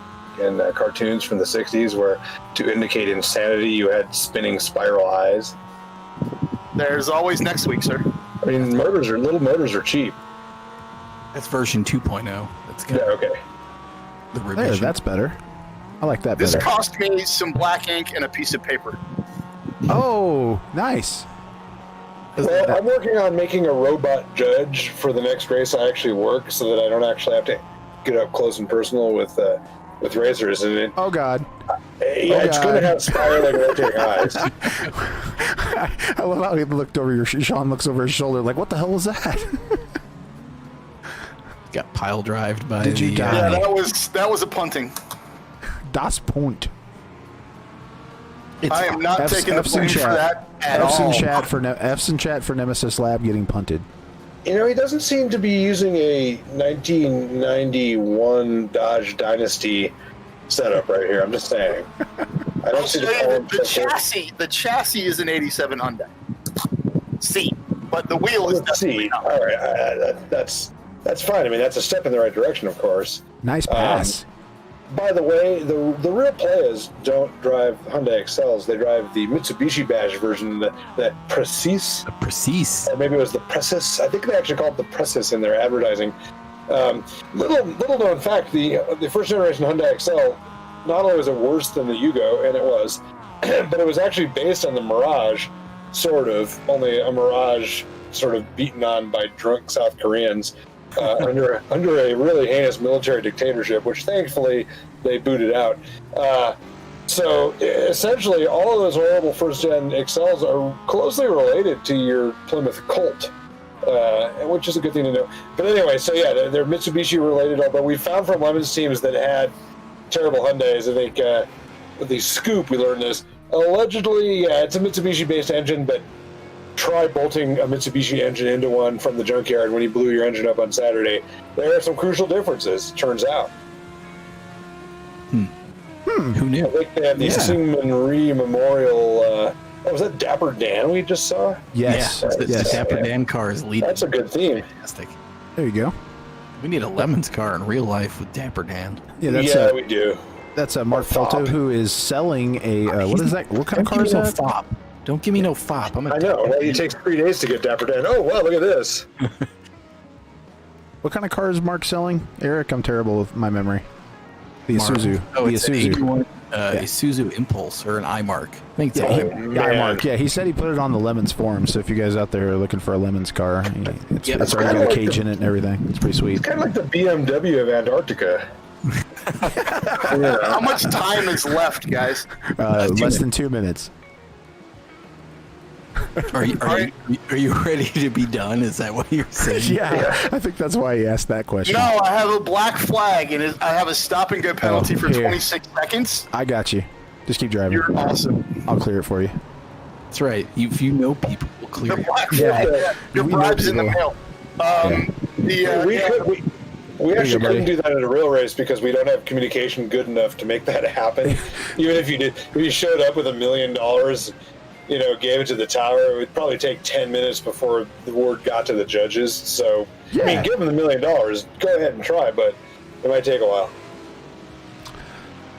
cartoons from the 60s, where to indicate insanity you had spinning spiral eyes. There's always next week, sir. I mean, little motors are cheap. That's version 2.0. That's Yeah, good. okay. The There, revision. that's better. I like that This better. cost me some black ink and a piece of paper. Oh, nice. Well, I'm working on making a robot judge for the next race I actually work, so that I don't actually have to get up close and personal with racers. And Oh God. it's going to have spiraling rotating eyes. I love how he looked over Sean looks over his shoulder like, what the hell was that? Got pile drived by Did you the, die? Yeah, that was a punting. Das Point. I am not taking the F's in blame for chat. that at F's all. in chat for F's in chat for Nemesis Lab getting punted. he doesn't seem to be using a 1991 Dodge Dynasty setup right here. I'm just saying. I don't see the chassis is an 87 Hyundai. C, but the wheel is C. All right, that's fine. I mean, that's a step in the right direction, of course. Nice pass. By the way, the real players don't drive Hyundai Excels. They drive the Mitsubishi badge version, the Precis. The Precis. Or maybe it was the Precis. I think they actually call it the Precis in their advertising. Little known fact, the first generation Hyundai Excel, not only was it worse than the Yugo, and it was, but it was actually based on the Mirage, sort of, only a Mirage sort of beaten on by drunk South Koreans. Under a really heinous military dictatorship, which thankfully they booted out. So essentially, all of those horrible first-gen Excels are closely related to your Plymouth Colt, which is a good thing to know. But anyway, so yeah, they're Mitsubishi related, although we found from Lemon's teams that had terrible Hyundais. I think with the Scoop, we learned this. Allegedly, yeah, it's a Mitsubishi-based engine, but try bolting a Mitsubishi engine into one from the junkyard when you blew your engine up on Saturday. There are some crucial differences, turns out. Who knew? I think they have the Syngman Rhee Memorial. Was that Dapper Dan we just saw? Yes. Yeah, the Dapper Dan car is leading. That's a good theme. Fantastic. There you go. We need a Lemons car in real life with Dapper Dan. Yeah, we do. That's Mark Felto, who is selling a what is that? What kind of car is that? Fop. Don't give me no fop. I know. Well, it takes 3 days to get Dapper Dan. Oh, wow, look at this. What kind of car is Mark selling? Eric, I'm terrible with my memory. The Isuzu. Oh, the it's Isuzu. an 81 Isuzu Impulse or an iMark. I think it's iMark. Yeah, he said he put it on the Lemons forum, so if you guys out there are looking for a Lemons car, it's already got a cage in it and everything. It's pretty sweet. It's kind of like the BMW of Antarctica. How much time is left, guys? Less than 2 minutes. Are you ready to be done? Is that what you're saying? Yeah, I think that's why he asked that question. No, I have a black flag, and I have a stop and go penalty for 26 seconds. I got you. Just keep driving. You're awesome. I'll clear it for you. That's right. If you know people, will clear The it. black flag. Your bribe's in the mail. We actually couldn't do that at a real race because we don't have communication good enough to make that happen. Even if you showed up with $1 million, gave it to the tower, it would probably take 10 minutes before the word got to the judges. So, I mean, give them the $1 million. Go ahead and try, but it might take a while.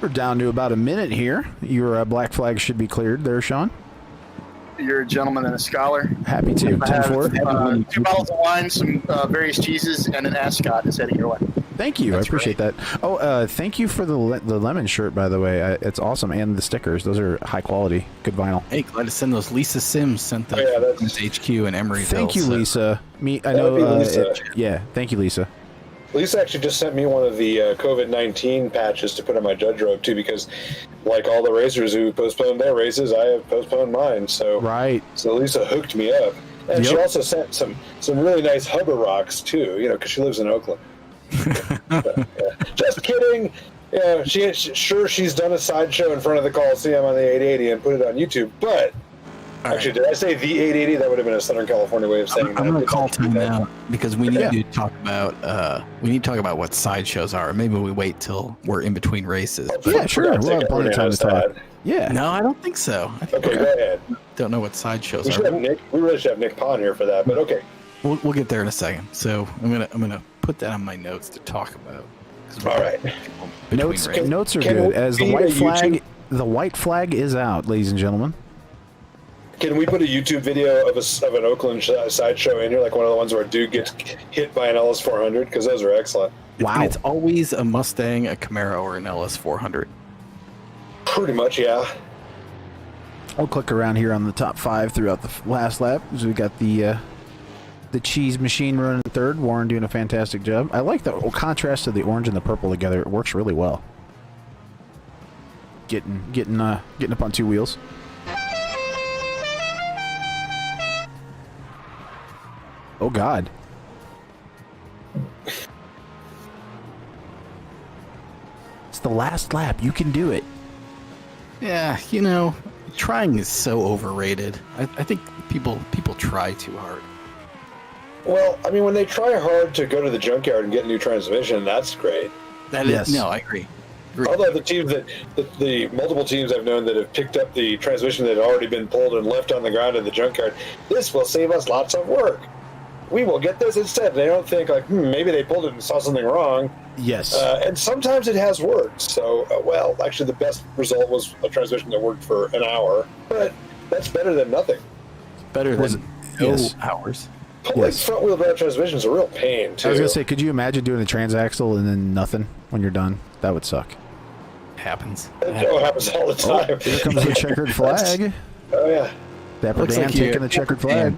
We're down to about a minute here. Your black flag should be cleared there, Sean. You're a gentleman and a scholar. Happy to. I have 10-4. 2 bottles of wine, some various cheeses, and an ascot is heading your way. Thank you. I appreciate that. Oh, thank you for the lemon shirt, by the way. It's awesome. And the stickers. Those are high quality. Good vinyl. Hey, glad to send those. Lisa Sims sent the HQ in Emeryville. Thank you, Lisa. I know. Lisa. Thank you, Lisa. Lisa actually just sent me one of the COVID-19 patches to put on my judge robe, too, because like all the racers who postponed their races, I have postponed mine. So So Lisa hooked me up. And she also sent some really nice Hubba rocks, too, because she lives in Oakland. Just kidding. She's done a sideshow in front of the Coliseum on the 880 and put it on YouTube, but actually, did I say the 880? That would have been a Southern California way of saying that. I'm going to call time out because we need to talk about what sideshows are. Maybe we wait till we're in between races. Yeah, sure. We'll have plenty of time to talk. Yeah. No, I don't think so. Okay, go ahead. Don't know what sideshows are. We really should have Nick Pond here for that, but okay. We'll get there in a second. So I'm gonna put that on my notes to talk about. All right. Notes are good. As the white flag is out, ladies and gentlemen. Can we put a YouTube video of an Oakland sideshow in here, like one of the ones where a dude gets hit by an LS400? Because those are excellent. Wow. And it's always a Mustang, a Camaro, or an LS400. Pretty much, yeah. I'll click around here on the top 5 throughout the last lap. So we got the cheese machine running third. Warren doing a fantastic job. I like the contrast of the orange and the purple together. It works really well. Getting up on 2 wheels. Oh God. It's the last lap. You can do it. Yeah, trying is so overrated. I think people try too hard. Well, I mean, when they try hard to go to the junkyard and get a new transmission, that's great. No, I agree. Although the teams the multiple teams I've known that have picked up the transmission that had already been pulled and left on the ground in the junkyard, this will save us lots of work. We will get this instead. They don't think like, maybe they pulled it and saw something wrong. Yes. And sometimes it has worked. So, well, actually, the best result was a transmission that worked for an hour, but that's better than nothing. Better than hours. Pulling front-wheel drive transmission is a real pain, too. I was going to say, could you imagine doing a transaxle and then nothing when you're done? That would suck. Happens. It happens all the time. Here comes the checkered flag. Oh, yeah. Dapper Looks Dan like taking the checkered flag.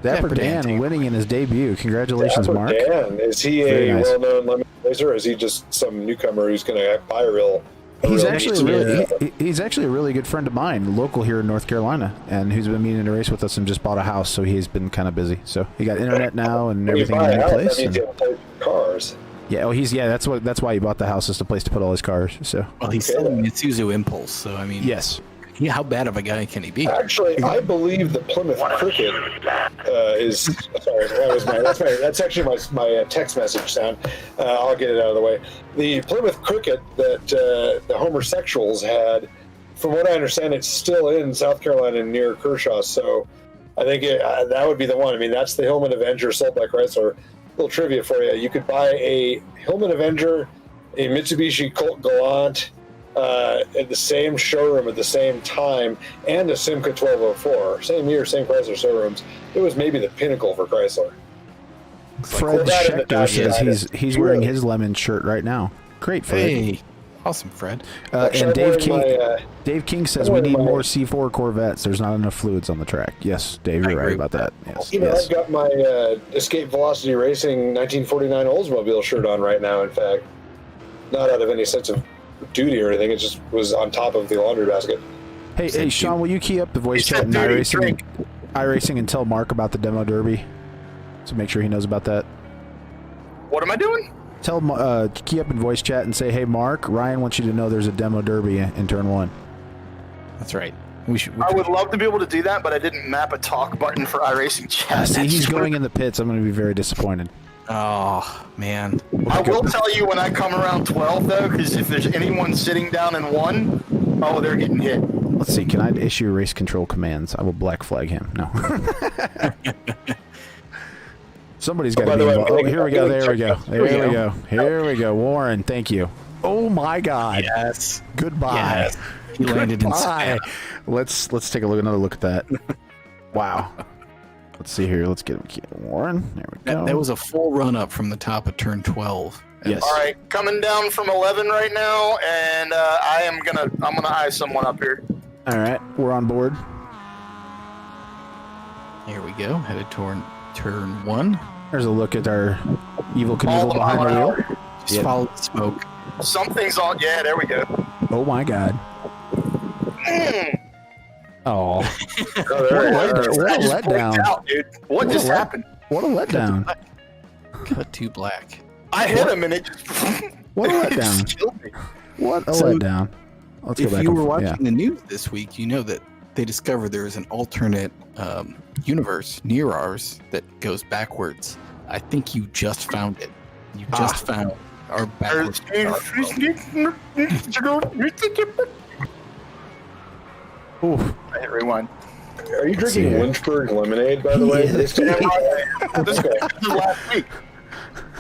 Dapper Dan winning in his debut. Congratulations, Mark. Dan. Is he Very nice. well-known lemon racer, or is he just some newcomer who's going to buy a real... He's actually a really good friend of mine, local here in North Carolina, and who's been meaning to race with us and just bought a house, so he's been kind of busy. So he got internet now and everything in place. That means you have a place for cars. Yeah, that's why he bought the house, is the place to put all his cars. So Well, he's selling Isuzu Impulse, so I mean, yes. Yeah, how bad of a guy can he be? Actually, I believe the Plymouth Cricket is. Sorry, that's actually my text message sound. I'll get it out of the way. The Plymouth Cricket that the homosexuals had, from what I understand, it's still in South Carolina near Kershaw. So I think that would be the one. I mean, that's the Hillman Avenger sold by Chrysler. Little trivia for you: you could buy a Hillman Avenger, a Mitsubishi Colt Galant. At the same showroom at the same time, and a Simca 1204. Same year, same Chrysler showrooms. It was maybe the pinnacle for Chrysler. Fred Schechter says he's wearing his lemon shirt right now. Great, Fred. Hey, awesome, Fred. And Dave King says we need more C4 Corvettes. There's not enough fluids on the track. Yes, Dave, you're right about that. Yes. I've got my Escape Velocity Racing 1949 Oldsmobile shirt on right now, in fact. Not out of any sense of duty or anything. It just was on top of the laundry basket. Hey, Sean, will you key up the voice chat in iRacing and tell Mark about the demo derby? So make sure he knows about that. What am I doing? Tell key up in voice chat and say, hey, Mark, Ryan wants you to know there's a demo derby in turn 1. That's right. I would love to be able to do that, but I didn't map a talk button for iRacing chat. See, he's going in the pits. I'm going to be very disappointed. Oh, man. I will tell you when I come around 12, though, because if there's anyone sitting down in 1, they're getting hit. Let's see. Can I issue race control commands? I will black flag him. No. Somebody's got to be involved. Oh, here we go. There we go. There we go. Here we go. Warren, thank you. Oh, my God. Yes. Goodbye. Yes. He landed in spam. Let's take another look at that. Wow. Let's see here. Let's get Warren. There we go. That was a full run up from the top of turn 12. Yes. All right, coming down from 11 right now, and I'm gonna eye someone up here. All right, we're on board. Here we go. Headed toward turn 1. There's a look at our Evil Knievel behind the wheel. Just follow the smoke. Something's on. Yeah, there we go. Oh my God. Oh. What a letdown. Out, dude. What just happened? What a letdown. Cut to black. I hit him and it What a letdown. just killed me. What a letdown. Let's go back. If you were watching the news this week, you know that they discovered there is an alternate universe near ours that goes backwards. I think you just found it. You just found our backwards. Oof. I hit rewind. Are you drinking Lynchburg lemonade, by the way? This was last week.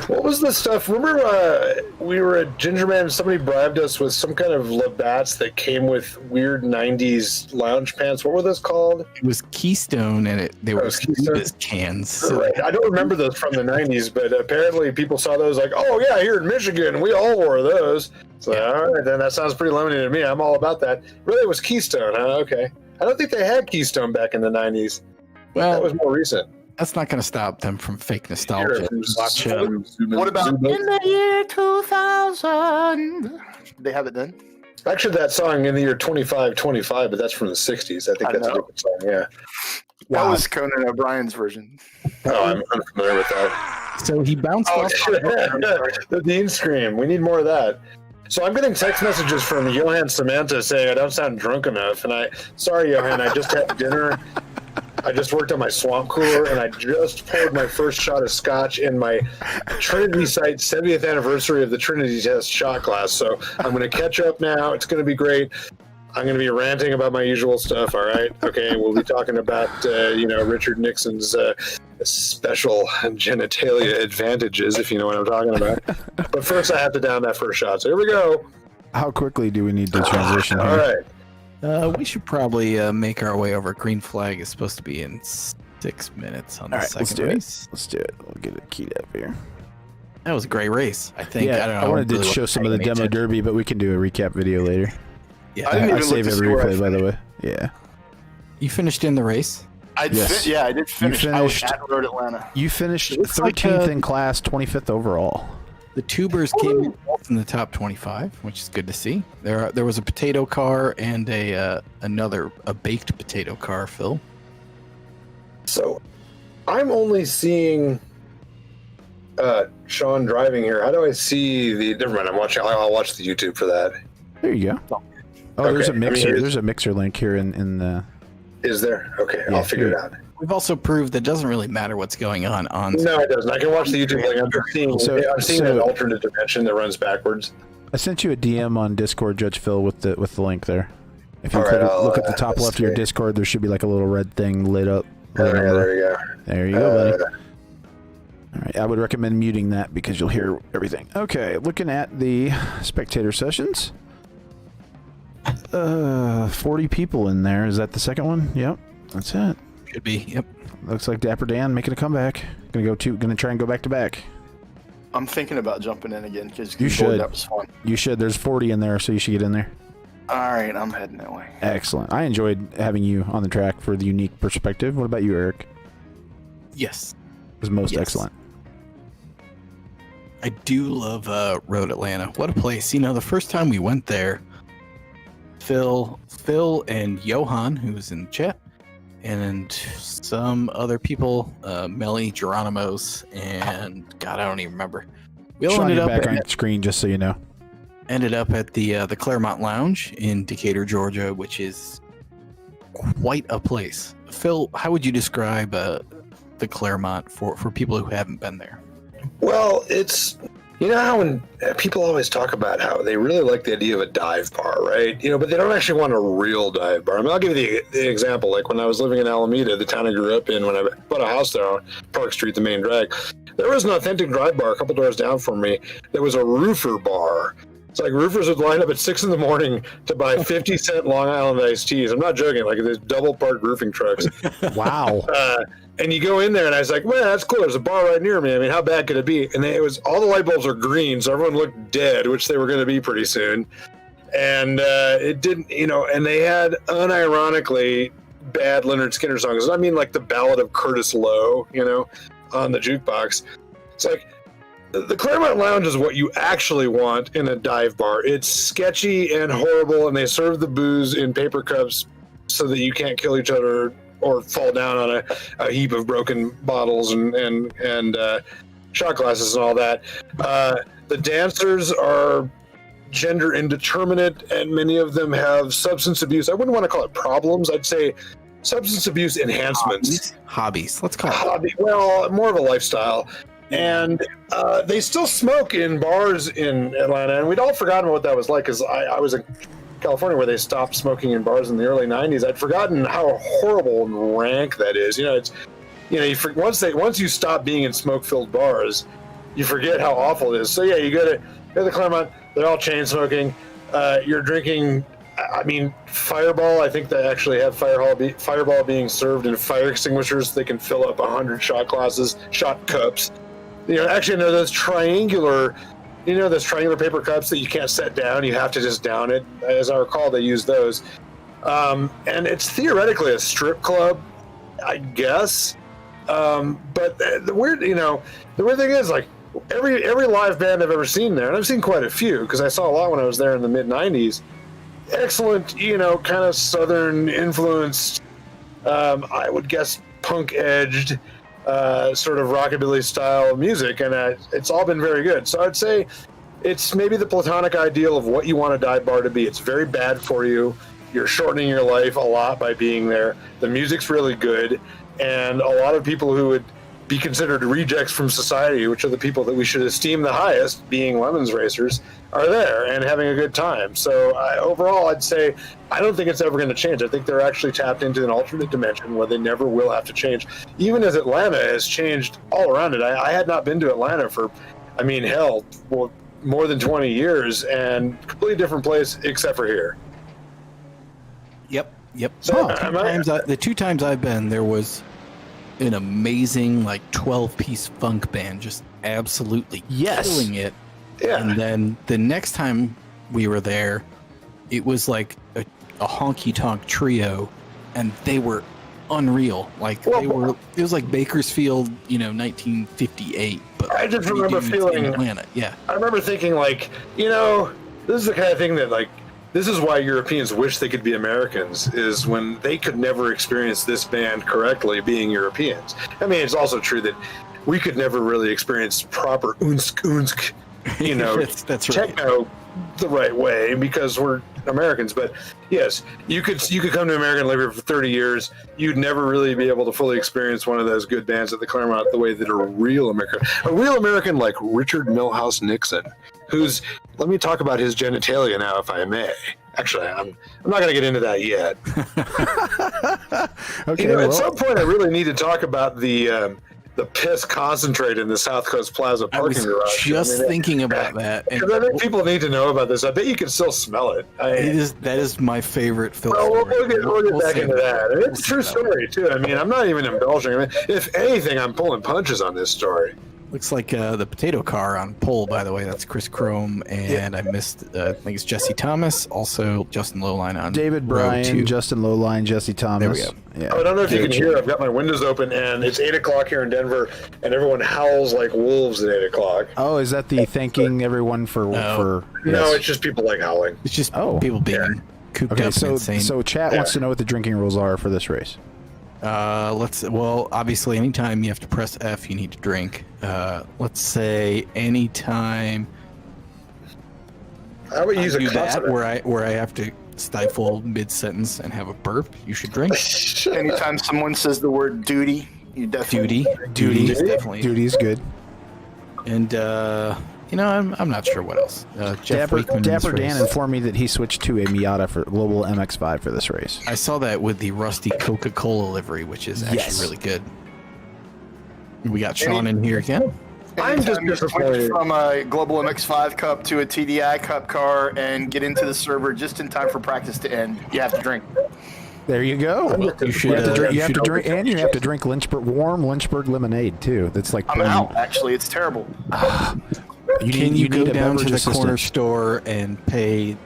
What was the stuff? Remember we were at Gingerman, somebody bribed us with some kind of Labatt's that came with weird 90s lounge pants. What were those called? It was Keystone, and they were as cans. So. Right. I don't remember those from the 90s, but apparently people saw those like, oh yeah, here in Michigan, we all wore those. So, all right, then that sounds pretty limited to me. I'm all about that. Really, it was Keystone, huh? Okay. I don't think they had Keystone back in the 90s. Well, that was more recent. That's not going to stop them from fake nostalgia. Watch what about in the year 2000? They have it done? Actually, that song in the year 2525, but that's from the 60s. I think that's a different song, yeah. Wow. That was Conan O'Brien's version. Oh, I'm unfamiliar with that. So he bounced off. The Dean Scream. We need more of that. So I'm getting text messages from Johan Samantha saying I don't sound drunk enough. And sorry, Johan, I just had dinner. I just worked on my swamp cooler, and I just poured my first shot of scotch in my Trinity site 70th anniversary of the Trinity test shot glass. So I'm going to catch up now. It's going to be great. I'm going to be ranting about my usual stuff. All right. Okay. We'll be talking about, Richard Nixon's special genitalia advantages, if you know what I'm talking about. But first, I have to down that first shot. So here we go. How quickly do we need to transition All here? right. We should probably make our way over. Green flag is supposed to be in 6 minutes on the All right, let's second do race. it. Let's do it. We'll get it keyed up here. That was a great race, I think. Yeah, I don't know. I wanted to really show some of the wasn't paying demo attention. derby, but we can do a recap video later. Yeah, I didn't I even save look to every see where I replay, by the way. Yeah. you finished in the race. Yes. I did finish. I was finished- at Road Atlanta. You finished It looks like, 13th in class, 25th overall. The tubers came in both in the top 25, which is good to see. There was a potato car and a baked potato car, Phil. So I'm only seeing Sean driving here. How do I see the? Never mind. I'll watch the YouTube for that. There you go. Oh, there's a Okay, I mean, mixer. it's- There's a mixer link here in the. Is there? Okay, Yeah, I'll figure it here. out. We've also proved that it doesn't really matter what's going on. No, it doesn't. I can watch the YouTube link. I'm seeing an alternate dimension that runs backwards. I sent you a DM on Discord, Judge Phil, with the link there. If you All right, look at the top let's left of your see. Discord, there should be like a little red thing lit up. There we go. There you go, buddy. All right, I would recommend muting that because you'll hear everything. Okay, looking at the spectator sessions. 40 people in there. Is that the second one? Yep, that's it. Should be. Yep. Looks like Dapper Dan making a comeback. Gonna try and go back to back. I'm thinking about jumping in again because You should. That was fun. You should. There's 40 in there, so you should get in there. All right, I'm heading that way. Excellent. I enjoyed having you on the track for the unique perspective. What about you, Eric? Yes. It was most Yes. excellent. I do love Road Atlanta. What a place. You know, the first time we went there, Phil and Johan, who's in chat, and some other people, Melly, Geronimos, and God, I don't even remember. We all Sean, ended you're up back on screen, just so you know. at the Claremont Lounge in Decatur, Georgia, which is quite a place. Phil, how would you describe the Claremont for people who haven't been there? Well, it's, you know how when people always talk about how they really like the idea of a dive bar, right? You know, but they don't actually want a real dive bar. I mean, I'll give you the example. Like when I was living in Alameda, the town I grew up in, when I bought a house there on Park Street, the main drag, there was an authentic dive bar a couple doors down from me. There was a roofer bar. It's like roofers would line up at 6 a.m. to buy 50-cent Long Island iced teas. I'm not joking. Like there's double parked roofing trucks. Wow. And you go in there, and I was like, "Man, that's cool. There's a bar right near me. I mean, how bad could it be?" And it was all the light bulbs are green, so everyone looked dead, which they were going to be pretty soon. And it didn't, you know. And they had unironically bad Leonard Skinner songs. I mean, like the Ballad of Curtis Lowe, you know, on the jukebox. It's like the Claremont Lounge is what you actually want in a dive bar. It's sketchy and horrible, and they serve the booze in paper cups so that you can't kill each other or fall down on a heap of broken bottles and shot glasses and all that. The dancers are gender indeterminate, and many of them have substance abuse. I wouldn't want to call it problems. I'd say substance abuse enhancements. Hobbies. Let's call it. Hobby. Well, more of a lifestyle. And they still smoke in bars in Atlanta, and we'd all forgotten what that was like because I was in California where they stopped smoking in bars in the early 90s. I'd forgotten how horrible and rank that is. You know, it's, you know, once you stop being in smoke-filled bars, you forget how awful it is. So yeah, you go to the Claremont, they're all chain smoking. You're drinking, I mean, Fireball. I think they actually have Fireball being served in fire extinguishers. They can fill up 100 shot glasses, shot cups. You know, actually, no, those triangular paper cups that you can't set down. You have to just down it. As I recall, they use those. And it's theoretically a strip club, I guess. But the weird thing is, like, every live band I've ever seen there, and I've seen quite a few because I saw a lot when I was there in the mid 90s. Excellent, you know, kind of Southern influenced, I would guess punk edged, sort of rockabilly style music, and it's all been very good. So I'd say it's maybe the platonic ideal of what you want a dive bar to be. It's very bad for you. You're shortening your life a lot by being there. The music's really good, and a lot of people who would be considered rejects from society, which are the people that we should esteem the highest, being Lemons racers, are there and having a good time. So overall, I'd say I don't think it's ever going to change. I think they're actually tapped into an alternate dimension where they never will have to change. Even as Atlanta has changed all around it. I had not been to Atlanta for, more than 20 years, and completely different place except for here. Yep. So, The 2 times I've been, there was an amazing 12-piece funk band just absolutely killing it. Yeah. And then the next time we were there, it was like a honky-tonk trio, and they were unreal. It was like Bakersfield, 1958. But I just remember feeling in Atlanta. Yeah. I remember thinking this is the kind of thing that this is why Europeans wish they could be Americans, is when they could never experience this band correctly being Europeans. I mean, it's also true that we could never really experience proper unsk, that's right. techno the right way because we're Americans. But yes, you could come to America and live here for 30 years. You'd never really be able to fully experience one of those good bands at the Claremont the way that a real American like Richard Milhouse Nixon, who's, let me talk about his genitalia now, if I may. Actually, I'm not going to get into that yet. Okay. At some point, I really need to talk about the piss concentrate in the South Coast Plaza parking garage. I was just thinking about that. Because I think people need to know about this. I bet you can still smell it. That is my favorite film. We'll get back into that. It's a true story, too. I mean, I'm not even embellishing. I mean, if anything, I'm pulling punches on this story. Looks like the potato car on pole, by the way. That's Chris Crome, and I missed, I think it's Jesse Thomas, also Justin Lowline on David row Bryan, 2. Justin Lowline, Jesse Thomas. There we go. Yeah. I don't know if you can hear. I've got my windows open, and it's 8 o'clock here in Denver, and everyone howls like wolves at 8 o'clock. Oh, is that the thanking everyone for? No, it's just people howling. It's just people being cooped Okay, up and insane. so chat wants to know what the drinking rules are for this race. Obviously, anytime you have to press F, you need to drink. Let's say anytime How about use a do that consonant? where I have to stifle mid-sentence and have a burp, you should drink. Anytime someone says the word duty, you definitely Duty is definitely. Duty is good. And I'm not sure what else. Jeff Dapper Wakeman in this Dan race. informed me that he switched to a Miata for Global MX-5 for this race. I saw that with the rusty Coca-Cola livery, which is actually Yes. really good. We got Sean in here again. I'm just Anytime you switch disappointed. from a Global MX-5 Cup to a TDI Cup car and get into the server just in time for practice to end, you have to drink. There you go. You should, You have to drink, you should and you have to drink warm Lynchburg lemonade too. That's like I'm out, actually. It's terrible. Can you go need a down to beverage the corner assistant. store and pay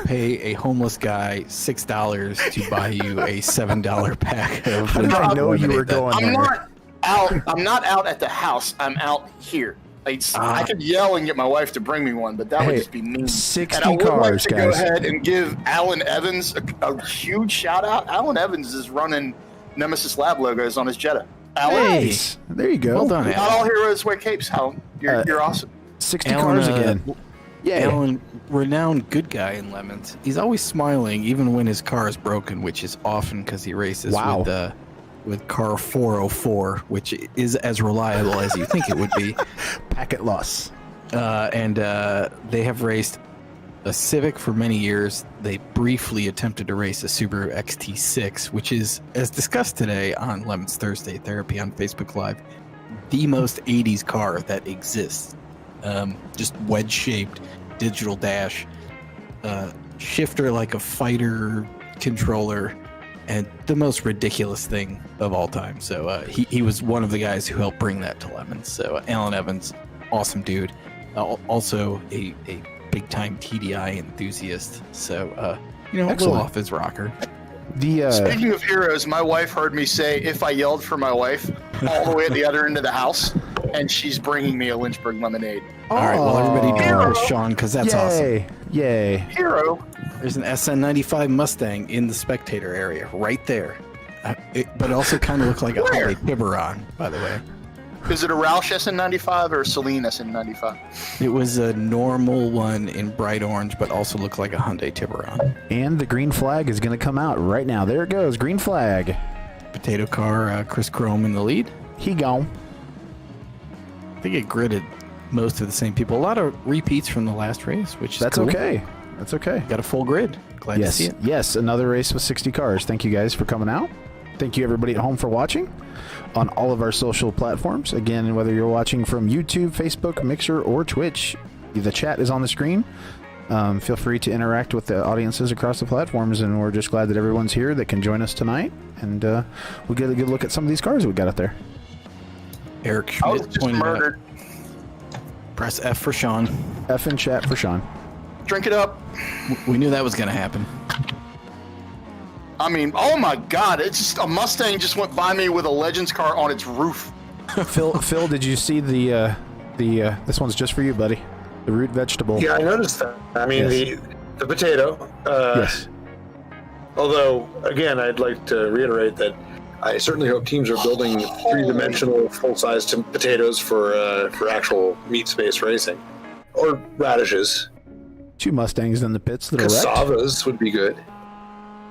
a homeless guy $6 to buy you a $7 pack of? How did I know you were lemonade? going I'm there? not out. I'm not out at the house. I'm out here. I could yell and get my wife to bring me one, but that would Hey, just be mean. 60 and I would like cars, to guys. go ahead and give Alan Evans a huge shout out. Alan Evans is running Nemesis Lab logos on his Jetta. Alan, Nice. There you go. Well done, not Alan. all heroes wear capes, Alan. You're awesome. 60 Alan, cars again. Yeah. Alan, renowned good guy in Lemons. He's always smiling, even when his car is broken, which is often because he races Wow. with car 404, which is as reliable as you think it would be. Packet loss. And they have raced a Civic for many years. They briefly attempted to race a Subaru XT6, which is, as discussed today on Lemons Thursday Therapy on Facebook Live, the most 80s car that exists. Just wedge-shaped digital dash, shifter like a fighter controller, and the most ridiculous thing of all time. So he was one of the guys who helped bring that to Lemons. So Alan Evans, awesome dude. Also a big-time TDI enthusiast. So, a little Excellent. off his rocker. The Speaking of heroes, my wife heard me say if I yelled for my wife all the way at the other end of the house, and she's bringing me a Lynchburg lemonade. All right, well, everybody do Hero. this, Sean, because that's awesome. Yay. Yay. Hero. There's an SN95 Mustang in the spectator area, right there. But it also kind of looked like a Harley Tiburon, by the way. Is it a Roush SN95 or a Celine SN95? It was a normal one in bright orange, but also looked like a Hyundai Tiburon. And the green flag is going to come out right now. There it goes. Green flag. Potato car, Chris Chrome in the lead. He gone. I think it gridded most of the same people. A lot of repeats from the last race, which is That's cool. okay. That's okay. Got a full grid. Glad to see it. Yes, another race with 60 cars. Thank you guys for coming out. Thank you everybody at home for watching on all of our social platforms. Again, whether you're watching from YouTube, Facebook, Mixer, or Twitch, the chat is on the screen. Feel free to interact with the audiences across the platforms, and we're just glad that everyone's here that can join us tonight, and we'll get a good look at some of these cars we got out there. Eric I was Schmidt just pointed out. murdered. Press F for Sean. F in chat for Sean. Drink it up. We knew that was going to happen. I mean, oh my God! It's just a Mustang just went by me with a Legends car on its roof. Phil, did you see the this one's just for you, buddy? The root vegetable. Yeah, I noticed that. I mean, Yes. the potato. Yes. Although, again, I'd like to reiterate that I certainly hope teams are building three-dimensional, full-sized potatoes for actual meat space racing, or radishes. 2 Mustangs in the pits that are wrecked. Cassavas would be good.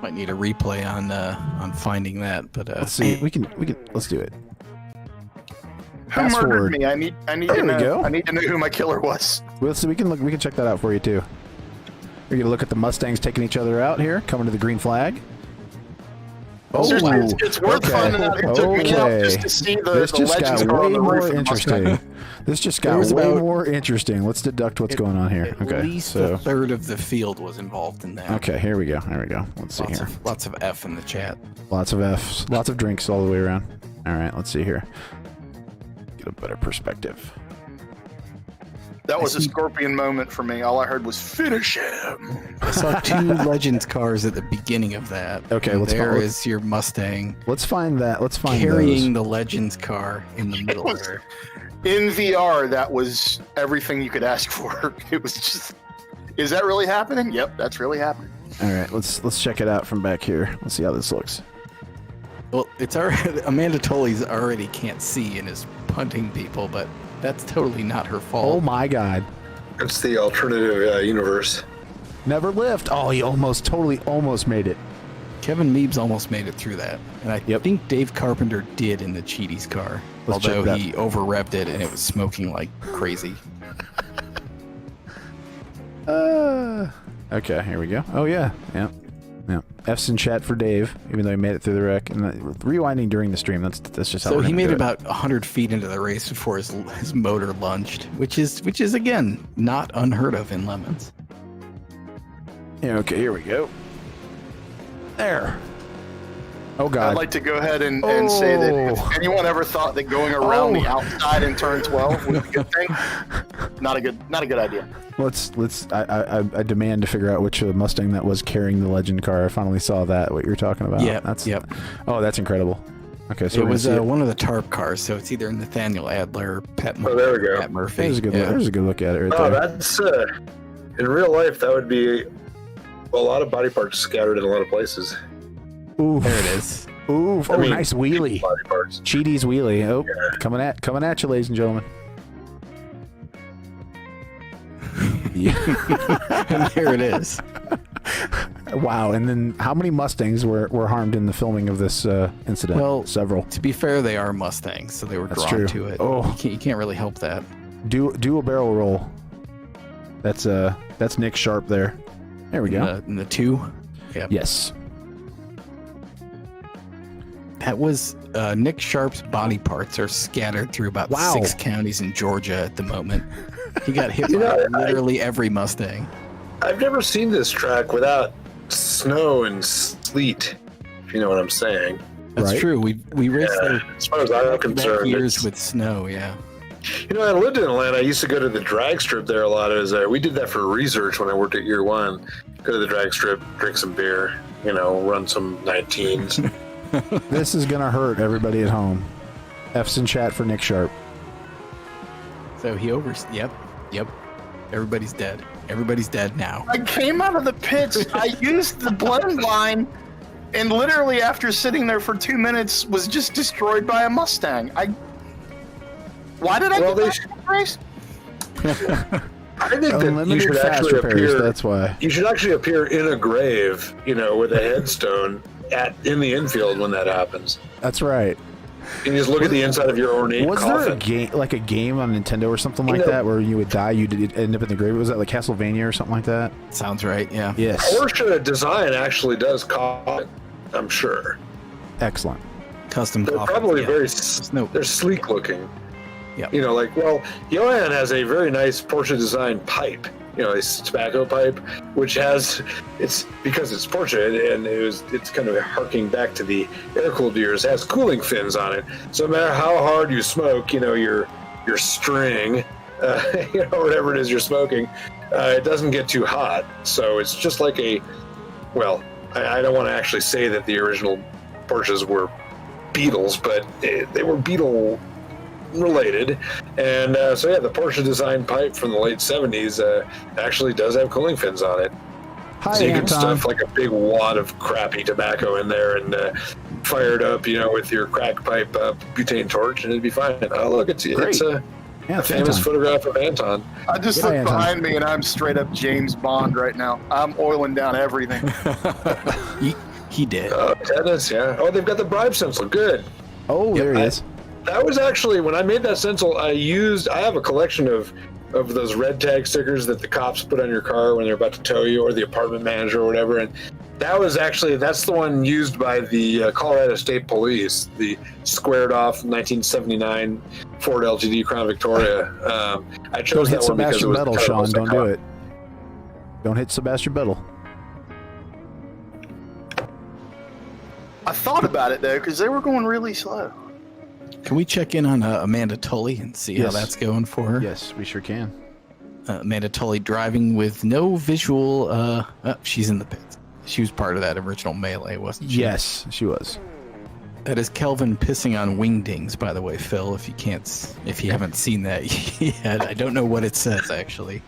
Might need a replay on finding that, but Let's see. We can. Let's do it. Who Fast murdered forward. me? I need There to we know. go. I need to know who my killer was. Well, so we can check that out for you too. We're gonna look at the Mustangs taking each other out here, coming to the green flag. Seriously, it's worth finding out who took me out just to see This the just Legends got car on way the more roof of the interesting. Mustang. This just There got was way about- more interesting. Let's deduct what's going on here. at Okay, least so a third of the field was involved in that. okay, here we go. Let's see here. Lots of F in the chat. Lots of Fs, lots of drinks all the way around. All right, let's see here. Get a better perspective. That was a Scorpion moment for me. All I heard was finish him. I saw 2 Legends cars at the beginning of that. Okay, and let's there follow- is your Mustang Let's find that. Let's find carrying those. the Legends car in the middle was- there. In VR, that was everything you could ask for. It was just, is that really happening? Yep, that's really happening. All right, let's check it out from back here. Let's see how this looks. Well, it's already Amanda Tolley's already can't see and is punting people, but that's totally not her Oh fault. my God! It's the alternative universe. Never lift. Oh, he totally almost made it. Kevin Meebs almost made it through that, and I think Dave Carpenter did in the Cheaties car, Let's check although that. he over-revved it and it was smoking like crazy. Okay, here we go. Oh yeah, yeah. F's in chat for Dave, even though he made it through the wreck. And rewinding during the stream. That's just how. So we're he gonna made do it. about 100 feet into the race before his motor lunged, which is again not unheard of in Lemons. Yeah, okay, here we go. There. Oh God. I'd like to go ahead and say that if anyone ever thought that going around the outside in turn 12 was a good thing, not a good idea. I demand to figure out which Mustang that was carrying the Legend car. I finally saw that. What you're talking about? Yeah, That's. yep. Oh, that's incredible. Okay, so It we're was gonna see one of the TARP cars, so it's either Nathaniel Adler, Pat Murphy, there we go. Pat Murphy. There's a good. Yeah. There's a good look at it right Oh, there. that's in real life that would be a lot of body parts scattered in a lot of places. Oof. There it is. Oof. I Oh, mean, nice wheelie. Body parts. Cheaties wheelie. Oh, coming at you, ladies and gentlemen. Yeah. And there it is. Wow. And then how many Mustangs were harmed in the filming of this incident? Well, several. To be fair, they are Mustangs, so they were That's drawn true. to it. Oh. You can't really help that. Do a barrel roll. That's Nick Sharp there. There we go. In the 2. Yep. Yes. That was Nick Sharp's body parts are scattered through about Wow. 6 counties in Georgia at the moment. He got hit You by know, literally every Mustang. I've never seen this track without snow and sleet, if you know what I'm saying. That's Right. true. We raced there As far as I'm back concerned, years it's- with snow. Yeah. You know, I lived in Atlanta. I used to go to the drag strip there a lot. We did that for research when I worked at Year One. Go to the drag strip, drink some beer, run some 19s. This is gonna hurt everybody at home. F's in chat for Nick Sharp. So he Yep. Everybody's dead. Everybody's dead now. I came out of the pits. I used the blend line, and literally after sitting there for 2 minutes, was just destroyed by a Mustang. Why did I Well, get they that race? I think that you Unlimited should fast actually repairs. appear. That's why. You should actually appear in a grave, with a headstone in the infield when that happens. That's right. And you just look at the inside of your ornate Was coffin. there a game on Nintendo or something like that where you would die, you'd end up in the grave? Was that like Castlevania or something like that? Sounds right. Yeah. Yes. Porsche design actually does coffin, I'm sure. Excellent. Custom They're coffins, probably yeah. they're sleek looking. Yeah. Johan has a very nice Porsche design pipe, a tobacco pipe, which it's because it's Porsche and it's kind of harking back to the air-cooled years, has cooling fins on it. So no matter how hard you smoke, your string, whatever it is you're smoking, it doesn't get too hot. So it's just like I don't want to actually say that the original Porsches were Beetles, but they were Beetle related, and the Porsche design pipe from the late 70s actually does have cooling fins on it. Hi, So you can Anton. stuff like a big wad of crappy tobacco in there and fire it up, with your crack pipe butane torch, and it'd be fine. Oh, look, it's a Yeah, it's famous Anton. photograph of Anton. I just Yeah, look Anton. behind me and I'm straight up James Bond right now. I'm oiling down everything. He did. Oh, tennis, yeah. Oh, they've got the bribe stencil. Good. Oh, there he is. That was actually, when I made that stencil, I have a collection of those red tag stickers that the cops put on your car when they're about to tow you, or the apartment manager or whatever. And that's the one used by the Colorado State Police, the squared off 1979 Ford LTD Crown Victoria. I Don't chose hit that one because it Sebastian was Vettel, kind of Sean. most Don't do iconic. it. Don't hit Sebastian Vettel. I thought about it though, because they were going really slow. Can we check in on Amanda Tully and see how Yes. that's going for her? Yes, we sure can. Amanda Tully driving with no visual. She's in the pits. She was part of that original melee, wasn't she? Yes, she was. That is Kelvin pissing on wingdings, by the way, Phil. If you haven't seen that yet, I don't know what it says actually.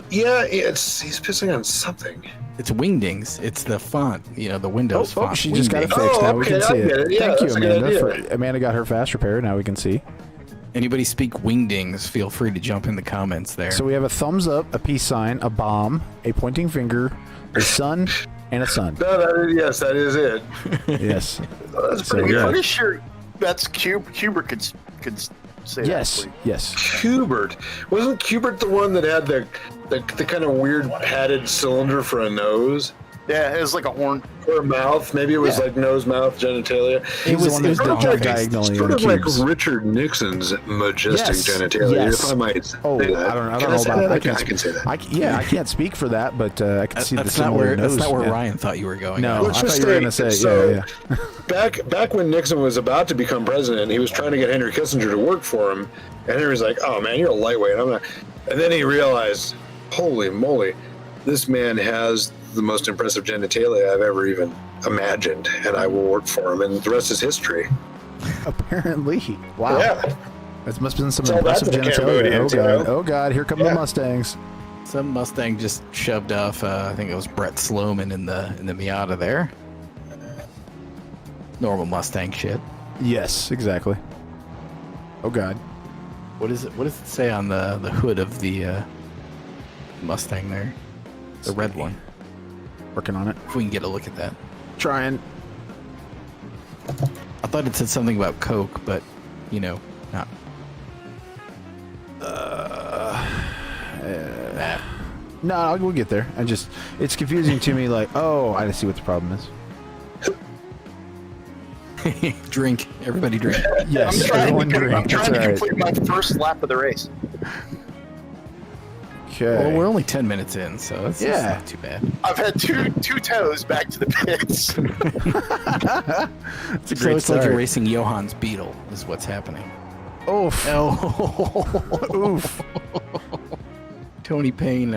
Yeah, he's pissing on something. It's wingdings. It's the font. The Windows font. She just got it Wingdings. fixed. Now we okay, can see I get it. it. Yeah, Thank you, that's a good Amanda. idea. Amanda got her fast repair. Now we can see. Anybody speak wingdings? Feel free to jump in the comments there. So we have a thumbs up, a peace sign, a bomb, a pointing finger, a sun, and a sun. No, that is it. Yes. That's So, pretty yeah. I'm good. pretty sure that's Hubert could say Yes. that. Yes. Kubert. Wasn't Kubert the one that had the kind of weird padded cylinder for a nose Yeah, it was like a horn. or a mouth? Maybe it was Yeah. like nose, mouth, genitalia. He was the one that was did Donkey jump Kong. diagonally Sort in of the like cubes. Richard Nixon's majestic Yes, genitalia, yes. if I might Oh, say that. I don't Can know say about that? that. I can say that. I can't speak for that, but I can see the That's not similar where nose. that's not where yeah. Ryan thought you were going. No, Let's I just thought you were going to say, so- yeah. Back when Nixon was about to become president, he was trying to get Henry Kissinger to work for him, and Henry was like, "Oh man, you're a lightweight." And then he realized, "Holy moly, this man has the most impressive genitalia I've ever even imagined, and I will work for him." And the rest is history. Apparently. Wow. Yeah, That must have been some Tell that impressive to the genitalia. Cambodians, Oh, God. you know? Oh, God. Here come Yeah. the Mustangs. Some Mustang just shoved off. I think it was Brett Sloman in the Miata there. Normal Mustang shit. Yes, exactly. Oh, God. What is it? What does it say on the hood of the Mustang there? The red one. Working on it. If we can get a look at that. Trying. I thought it said something about Coke, but not. No, we'll get there. It's confusing to me, like, oh, I see what the problem is. Drink. Everybody drink. Yes, everyone drink. I'm That's trying to right. complete my first lap of the race. Okay. Well, we're only 10 minutes in, so it's not too bad. I've had two toes back to the pits. It's a So great it's like start. you're racing Johan's Beetle, is what's happening. Oof. Oh, Oof. Tony Payne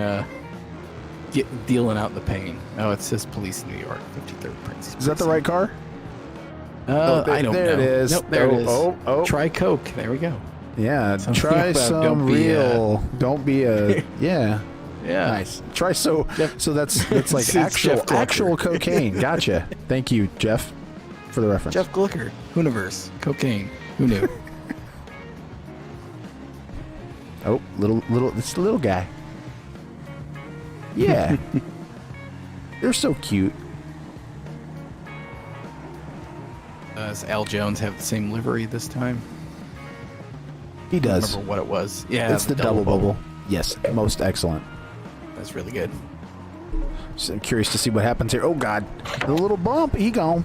dealing out the pain. Oh, it says Police New York, 53rd Prince. Is that the right car? I don't there know. it is. Nope, there it is. Oh. Try Coke. There we go. Yeah, Something try about some don't be a- real. Don't be a. Yeah. Yeah. Nice. Try so. Jeff- So that's like It's Jeff Glucker. actual cocaine. Gotcha. Thank you, Jeff, for the reference. Jeff Glucker, Hooniverse, cocaine. Who knew? Oh, it's the little guy. Yeah. They're so cute. Does Al Jones have the same livery this time? He I does. don't remember what it was. Yeah, It's the double bubble. Yes, most excellent. That's really good. So I'm curious to see what happens here. Oh, God. The little bump. He gone.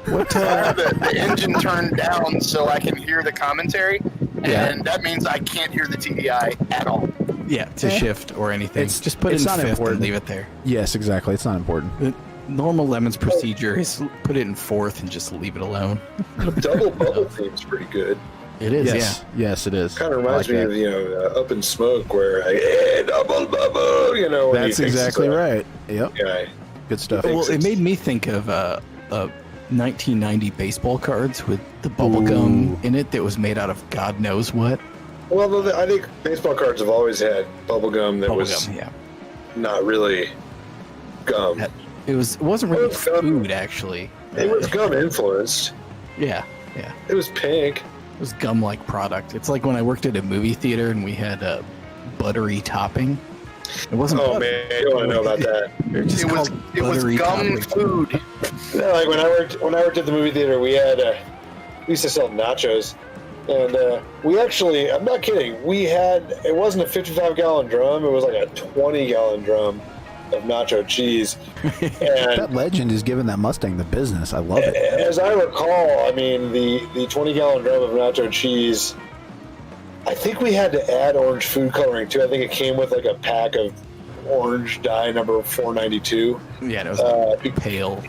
What? I have the engine turned down so I can hear the commentary, Yeah. and that means I can't hear the TDI at all. Yeah, to shift or anything. It's- Just put it it's in not fifth important. and leave it there. Yes, exactly. It's not important. The normal Lemon's procedure is put it in fourth and just leave it alone. Double bubble theme's pretty good. It is, Yes. Yes, it is. Kind of reminds I like me that. of Up in Smoke, where hey, double bubble, when That's he thinks exactly it's a right. Yep. Guy. Good stuff. Well, it made me think of 1990 baseball cards with the bubble gum in it that was made out of God knows what. Well, I think baseball cards have always had bubble gum that Bubble was gum, yeah. not really gum. It wasn't really Well, gum- food, actually. It was gum influenced. Yeah. It was pink. It was gum-like product. It's like when I worked at a movie theater and we had a buttery topping. It wasn't. Oh butter. man, I don't want to know about that. They're just It was called gum buttery topping. food. No, like when I worked at the movie theater, we used to sell nachos, and we actually, I'm not kidding, it wasn't a 55-gallon drum, it was like a 20-gallon drum of nacho cheese. That And legend is giving that Mustang the business. I love it. as I recall, I mean, the 20-gallon drum of nacho cheese, I think we had to add orange food coloring too. I think it came with like a pack of orange dye number 492. Yeah, it was pale.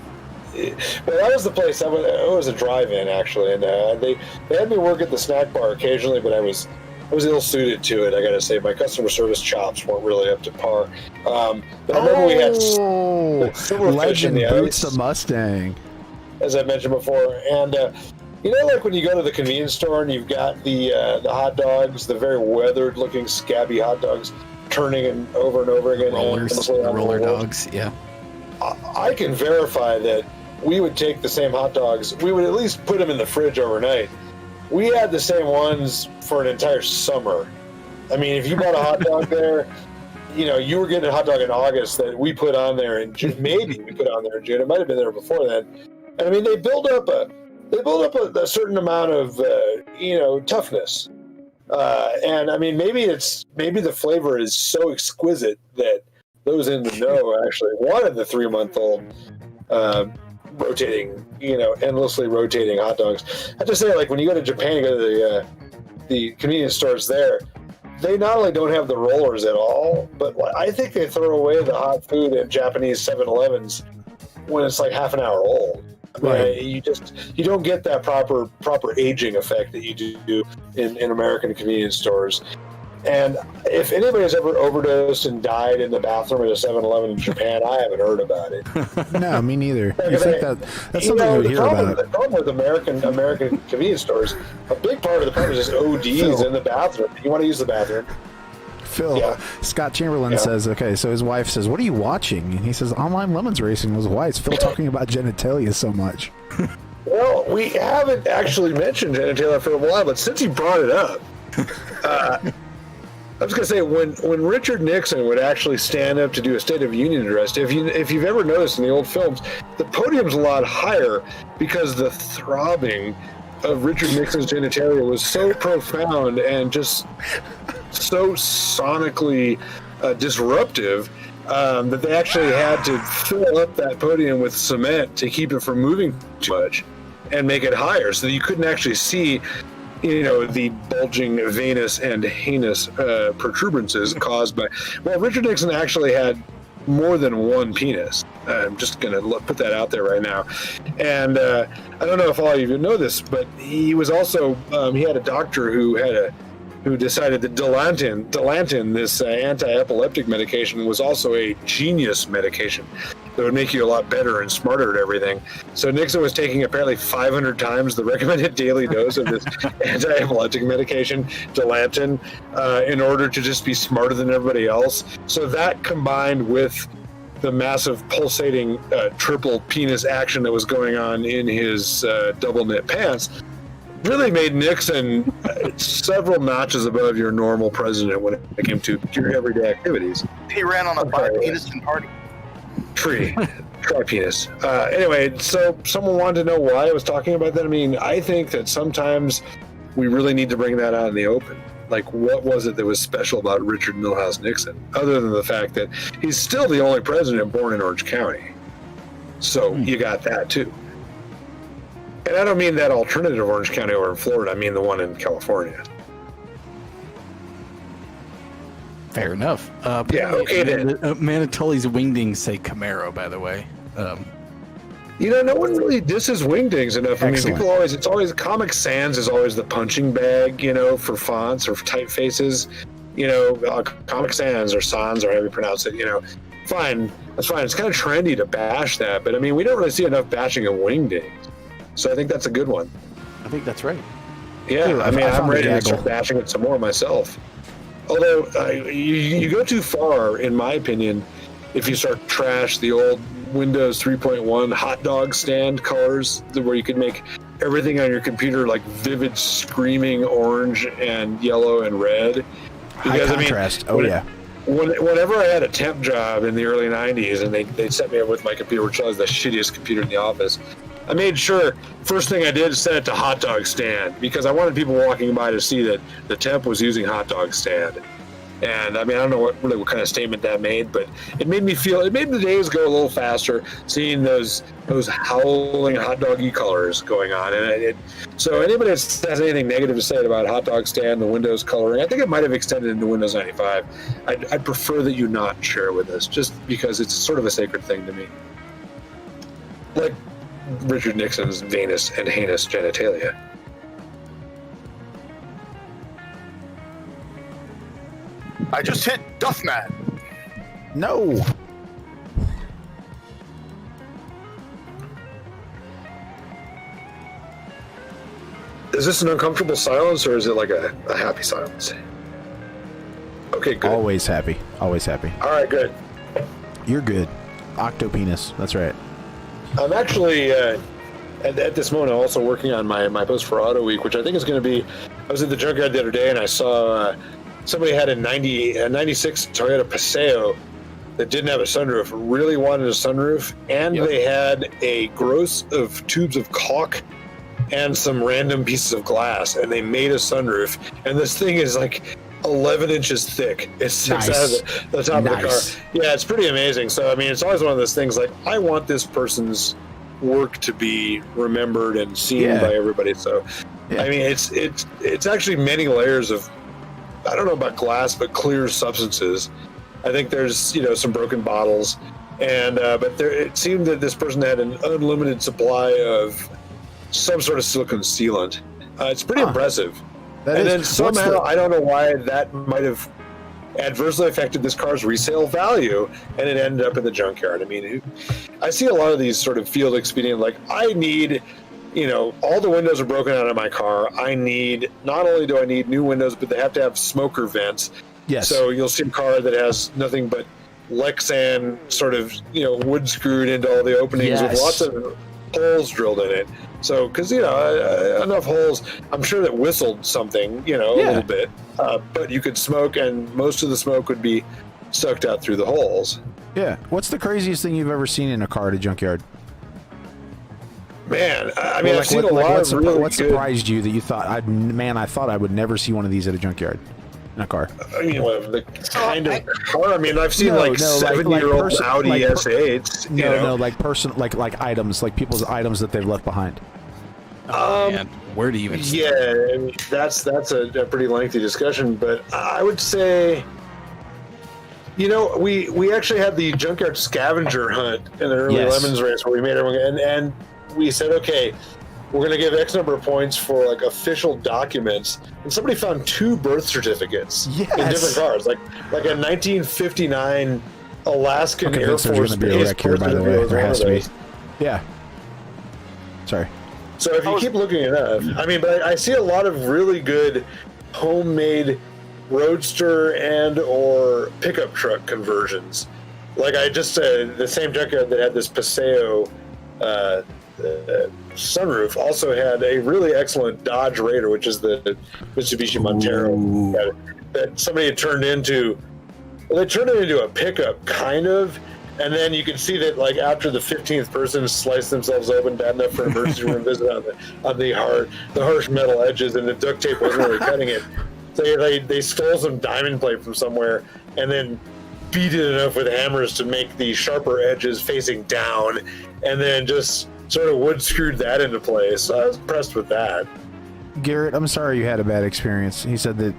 Well, that was the place. It was a drive-in actually, and they had me work at the snack bar occasionally, but I was ill-suited to it. I got to say, my customer service chops weren't really up to par. But I remember we had silverfish in Legend the boots ice, the Mustang. as I mentioned before, and like when you go to the convenience store and you've got the hot dogs, the very weathered-looking, scabby hot dogs, turning and over again. Rollers, endlessly on roller the wall. dogs, yeah. I can verify that we would take the same hot dogs. We would at least put them in the fridge overnight. We had the same ones for an entire summer. I mean, if you bought a hot dog there, you were getting a hot dog in August that we put on there in June. Maybe we put on there in June. It might have been there before then. And I mean, they build up a certain amount of toughness. And I mean, maybe the flavor is so exquisite that those in the know actually wanted the 3-month-old endlessly rotating hot dogs. I have to say, like when you go to Japan, you go to the convenience stores there, they not only don't have the rollers at all, but I think they throw away the hot food at Japanese 7-Elevens when it's like half an hour old. I mean, Right. you don't get that proper aging effect that you do in American convenience stores. And if anybody's ever overdosed and died in the bathroom at a 7-Eleven in Japan, I haven't heard about it. No, me neither. You think that's something you would hear about? The problem with American convenience stores, a big part of the problem is just ODs Phil. in the bathroom. You want to use the bathroom. Phil, Yeah. Scott Chamberlain Yeah. says, okay, so his wife says, what are you watching? And he says, Online Lemons Racing was why. It's Phil talking about genitalia so much. Well, we haven't actually mentioned genitalia for a while, but since he brought it up, I was going to say, when Richard Nixon would actually stand up to do a State of the Union address, if you've ever noticed in the old films, the podium's a lot higher because the throbbing of Richard Nixon's genitalia was so profound and just so sonically disruptive that they actually had to fill up that podium with cement to keep it from moving too much and make it higher so that you couldn't actually see the bulging venous and heinous protuberances caused by... Well, Richard Nixon actually had more than one penis. I'm just going to put that out there right now. And I don't know if all of you know this, but he was also... he had a doctor who decided that Dilantin, this anti-epileptic medication, was also a genius medication that would make you a lot better and smarter at everything. So Nixon was taking apparently 500 times the recommended daily dose of this anti-epileptic medication, Dilantin, in order to just be smarter than everybody else. So that combined with the massive pulsating triple penis action that was going on in his double knit pants really made Nixon several notches above your normal president when it came to your everyday activities. He ran on a bi-penis party. Tri-penis. Anyway, so someone wanted to know why I was talking about that. I mean, I think that sometimes we really need to bring that out in the open. Like, what was it that was special about Richard Milhouse Nixon, other than the fact that he's still the only president born in Orange County? So you got that too. And I don't mean that alternative Orange County over in Florida. I mean the one in California. Fair enough. Yeah, okay then. Manitoli's wingdings say Camaro, by the way. No one really disses wingdings enough. I mean, Excellent. people always, it's always, Comic Sans is always the punching bag, for fonts or for typefaces. Comic Sans or Sans or however you pronounce it, fine. That's fine. It's kind of trendy to bash that, but I mean, we don't really see enough bashing of wingdings. So I think that's a good one. I think that's right. Yeah, Dude, I'm found ready the to start gaggle. bashing it some more myself. Although you go too far, in my opinion, if you start to trash the old Windows 3.1 hot dog stand colors, where you could make everything on your computer like vivid, screaming orange and yellow and red. High contrast. Whenever I had a temp job in the early 90s and they'd set me up with my computer, which was the shittiest computer in the office, I made sure, first thing I did is set it to hot dog stand, because I wanted people walking by to see that the temp was using hot dog stand. And I mean, I don't know what kind of statement that made, but it made the days go a little faster seeing those howling hot doggy colors going on. And so anybody that has anything negative to say about hot dog stand, the Windows coloring, I think it might have extended into Windows 95. I'd prefer that you not share with us, just because it's sort of a sacred thing to me. Like Richard Nixon's venous and heinous genitalia. I just hit Duffman. No. Is this an uncomfortable silence, or is it like a happy silence? Okay, good. Always happy. Always happy. All right, good. You're good. Octopenis. That's right. I'm actually, at this moment, I'm also working on my post for Auto Week, which I think is going to be, I was at the Junkyard the other day, and I saw somebody had a 96 Toyota Paseo that didn't have a sunroof, really wanted a sunroof, and they had a gross of tubes of caulk and some random pieces of glass, and they made a sunroof, and this thing is like 11 inches thick. It sticks out of the top of the car. Yeah, it's pretty amazing. So, I mean, it's always one of those things like, I want this person's work to be remembered and seen by everybody. So, I mean, it's actually many layers of, I don't know about glass, but clear substances. I think there's, some broken bottles, and but it seemed that this person had an unlimited supply of some sort of silicone sealant. It's pretty impressive. And then somehow, I don't know why that might have adversely affected this car's resale value, and it ended up in the junkyard. I mean, I see a lot of these sort of field expedient, like, I need, all the windows are broken out of my car. Not only do I need new windows, but they have to have smoker vents. Yes. So you'll see a car that has nothing but Lexan sort of, wood screwed into all the openings with lots of holes drilled in it. So, because, enough holes, I'm sure that whistled something, a little bit. But you could smoke, and most of the smoke would be sucked out through the holes. Yeah. What's the craziest thing you've ever seen in a car at a junkyard? Man, I mean, I've seen a lot of really What surprised you that you thought, I thought I would never see one of these at a junkyard in a car? I mean, the kind of car. I mean, I've seen 7-year-old Audi S8s. Like items, like people's items that they've left behind. Man, where do you even start? Yeah, I mean, that's a pretty lengthy discussion, but I would say, we actually had the junkyard scavenger hunt in the early Lemons race where we made everyone, and we said, okay, we're going to give X number of points for like official documents, and somebody found 2 birth certificates in different cars, like a 1959 Alaskan Air Force There's going to be a wreck here, by the way. There has to be. Yeah. Sorry. So if you keep looking it up, I mean, but I see a lot of really good homemade roadster and or pickup truck conversions. Like I just the same junkyard that had this Paseo sunroof also had a really excellent Dodge Raider, which is the Mitsubishi Montero that somebody had turned into. Well, they turned it into a pickup, kind of, and then you can see that, like, after the 15th person sliced themselves open bad enough for an emergency room visit on the harsh metal edges, and the duct tape wasn't really cutting it. So they stole some diamond plate from somewhere and then beat it enough with hammers to make the sharper edges facing down, and then just sort of wood screwed that into place. So I was impressed with that. Garrett, I'm sorry you had a bad experience. He said that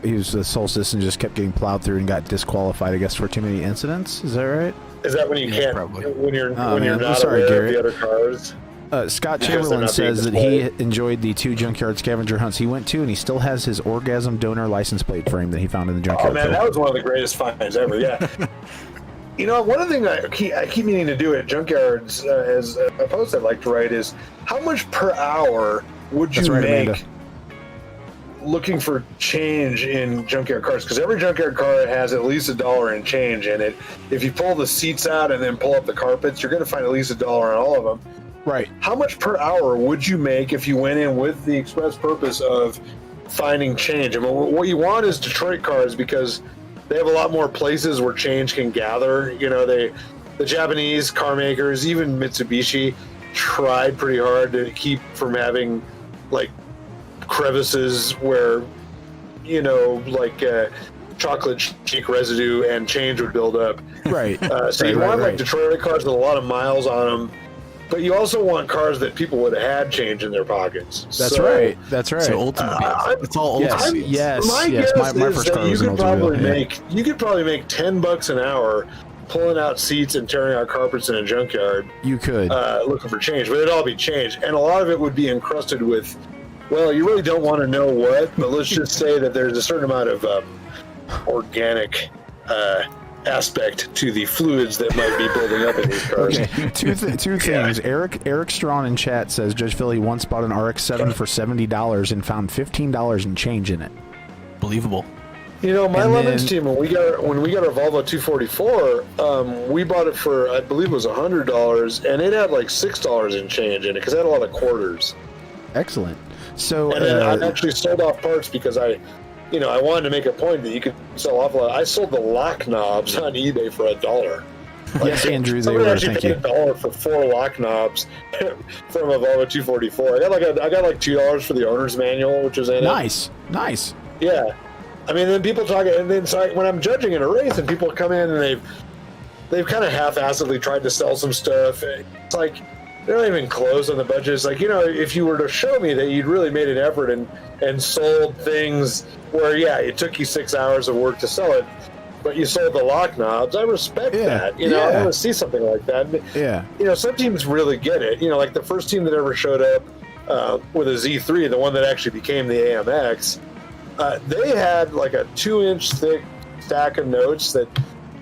he was the Solstice and just kept getting plowed through and got disqualified, I guess, for too many incidents. Is that right? Is that when you can't, probably. when you're man, not sorry, aware Garrett. of the other cars? Scott Because Chamberlain they're not being says that he displayed. enjoyed the 2 Junkyard scavenger hunts he went to, and he still has his orgasm donor license plate frame that he found in the Junkyard. Oh man, Phil. that was one of the greatest finds ever. Yeah. You know, one of the things I keep meaning to do at Junkyards, as a post I'd like to write, is how much per hour would you That's right, make Amanda. looking for change in junkyard cars? Because every junkyard car has at least $1 in change in it. If you pull the seats out and then pull up the carpets, you're going to find at least $1 on all of them. Right. How much per hour would you make if you went in with the express purpose of finding change? I mean, what you want is Detroit cars because they have a lot more places where change can gather. You know, the Japanese car makers, even Mitsubishi, tried pretty hard to keep from having like crevices where, you know, like chocolate cheek residue and change would build up. Right. So you want like Detroit cars with a lot of miles on them, but you also want cars that people would have had change in their pockets. That's right. That's right. So Oldsmobiles. It's all Yes. Oldsmobiles. Yes. My yes. guess My is first that car you was an could probably Oldsmobile. Yeah. make $10 an hour pulling out seats and tearing out carpets in a junkyard, You could. looking for change. But it'd all be change, and a lot of it would be encrusted with, well, you really don't want to know what, but let's just say that there's a certain amount of organic aspect to the fluids that might be building up in these cars. Okay, two things. Eric Strawn in chat says Judge Philly once bought an RX-7 for $70 and found $15 in change in it. Believable. You know, my And Lemons then- team, when we got our Volvo 244, we bought it for, I believe it was $100, and it had like $6 in change in it because it had a lot of quarters. Excellent. So, And then I actually sold off parts because I wanted to make a point that you could sell off a lot. I sold the lock knobs on eBay for $1. yes, Andrew, they Somebody were. actually Thank paid you. $1 for 4 lock knobs from a Volvo 244. I got like $2 for the owner's manual, which was in it. Nice. Yeah. I mean, then people talk, and then so when I'm judging in a race, and people come in and they've kind of half-assedly tried to sell some stuff. It's like they're not even close on the budget. It's like, you know, if you were to show me that you'd really made an effort and sold things where, yeah, it took you 6 hours of work to sell it, but you sold the lock knobs, I respect that. You know, I want to see something like that. Yeah. You know, some teams really get it. You know, like the first team that ever showed up with a Z3, the one that actually became the AMX, they had like a 2-inch thick stack of notes that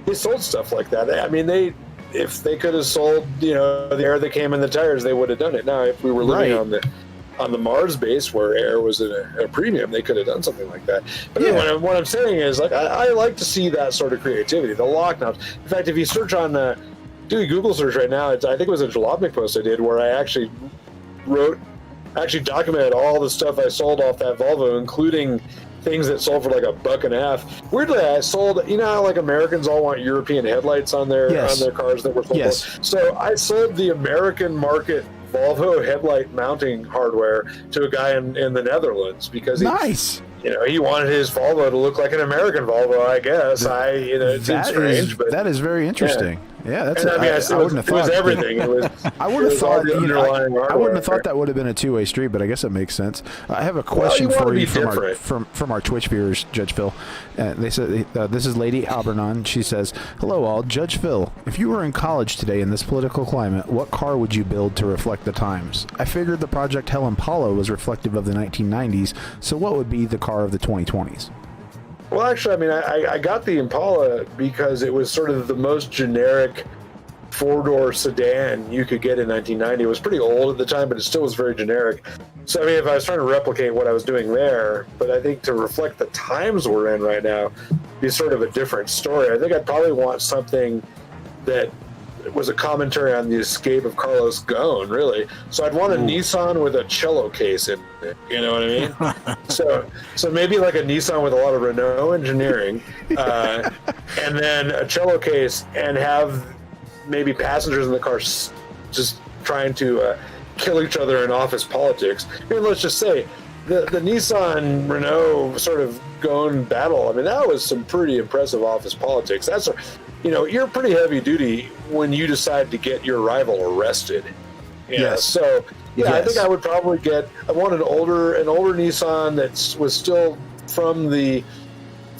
they sold stuff like that. I mean, if they could have sold, you know, the air that came in the tires, they would have done it. Now, if we were living on the Mars base where air was at a premium, they could have done something like that. But anyway, what I'm saying is, like, I like to see that sort of creativity, the lock knobs. In fact, if you search on, do a Google search right now, I think it was a Jalopnik post I did where I actually documented all the stuff I sold off that Volvo, including things that sold for like $1.50. Weirdly, I sold, you know how like Americans all want European headlights on their cars that were sold? Yes. So I sold the American market Volvo headlight mounting hardware to a guy in the Netherlands because he wanted his Volvo to look like an American Volvo, I guess. It seems strange, but that is very interesting. Yeah, that's. and I wouldn't have thought. it was everything. It was. I would have thought. the underlying I wouldn't have hardware. thought that would have been a two-way street, but I guess it makes sense. I have a question you wanna for be you different. from our Twitch viewers, Judge Phil. They said this is Lady Albernon. She says, "Hello, all. Judge Phil, if you were in college today in this political climate, what car would you build to reflect the times? I figured the Project Hell Impala was reflective of the 1990s. So, what would be the car of the 2020s?" Well, actually, I mean, I got the Impala because it was sort of the most generic four-door sedan you could get in 1990. It was pretty old at the time, but it still was very generic. So, I mean, if I was trying to replicate what I was doing there, but I think to reflect the times we're in right now, be sort of a different story. I think I'd probably want something that was a commentary on the escape of Carlos Ghosn, really. So I'd want a Nissan with a cello case in it. You know what I mean? so maybe like a Nissan with a lot of Renault engineering, and then a cello case, and have maybe passengers in the car just trying to kill each other in office politics. I mean, let's just say the Nissan Renault sort of Ghosn battle. I mean, that was some pretty impressive office politics. That's you're pretty heavy duty when you decide to get your rival arrested. Yeah. Yes. So Yes. I think I would probably I want an older Nissan that was still from the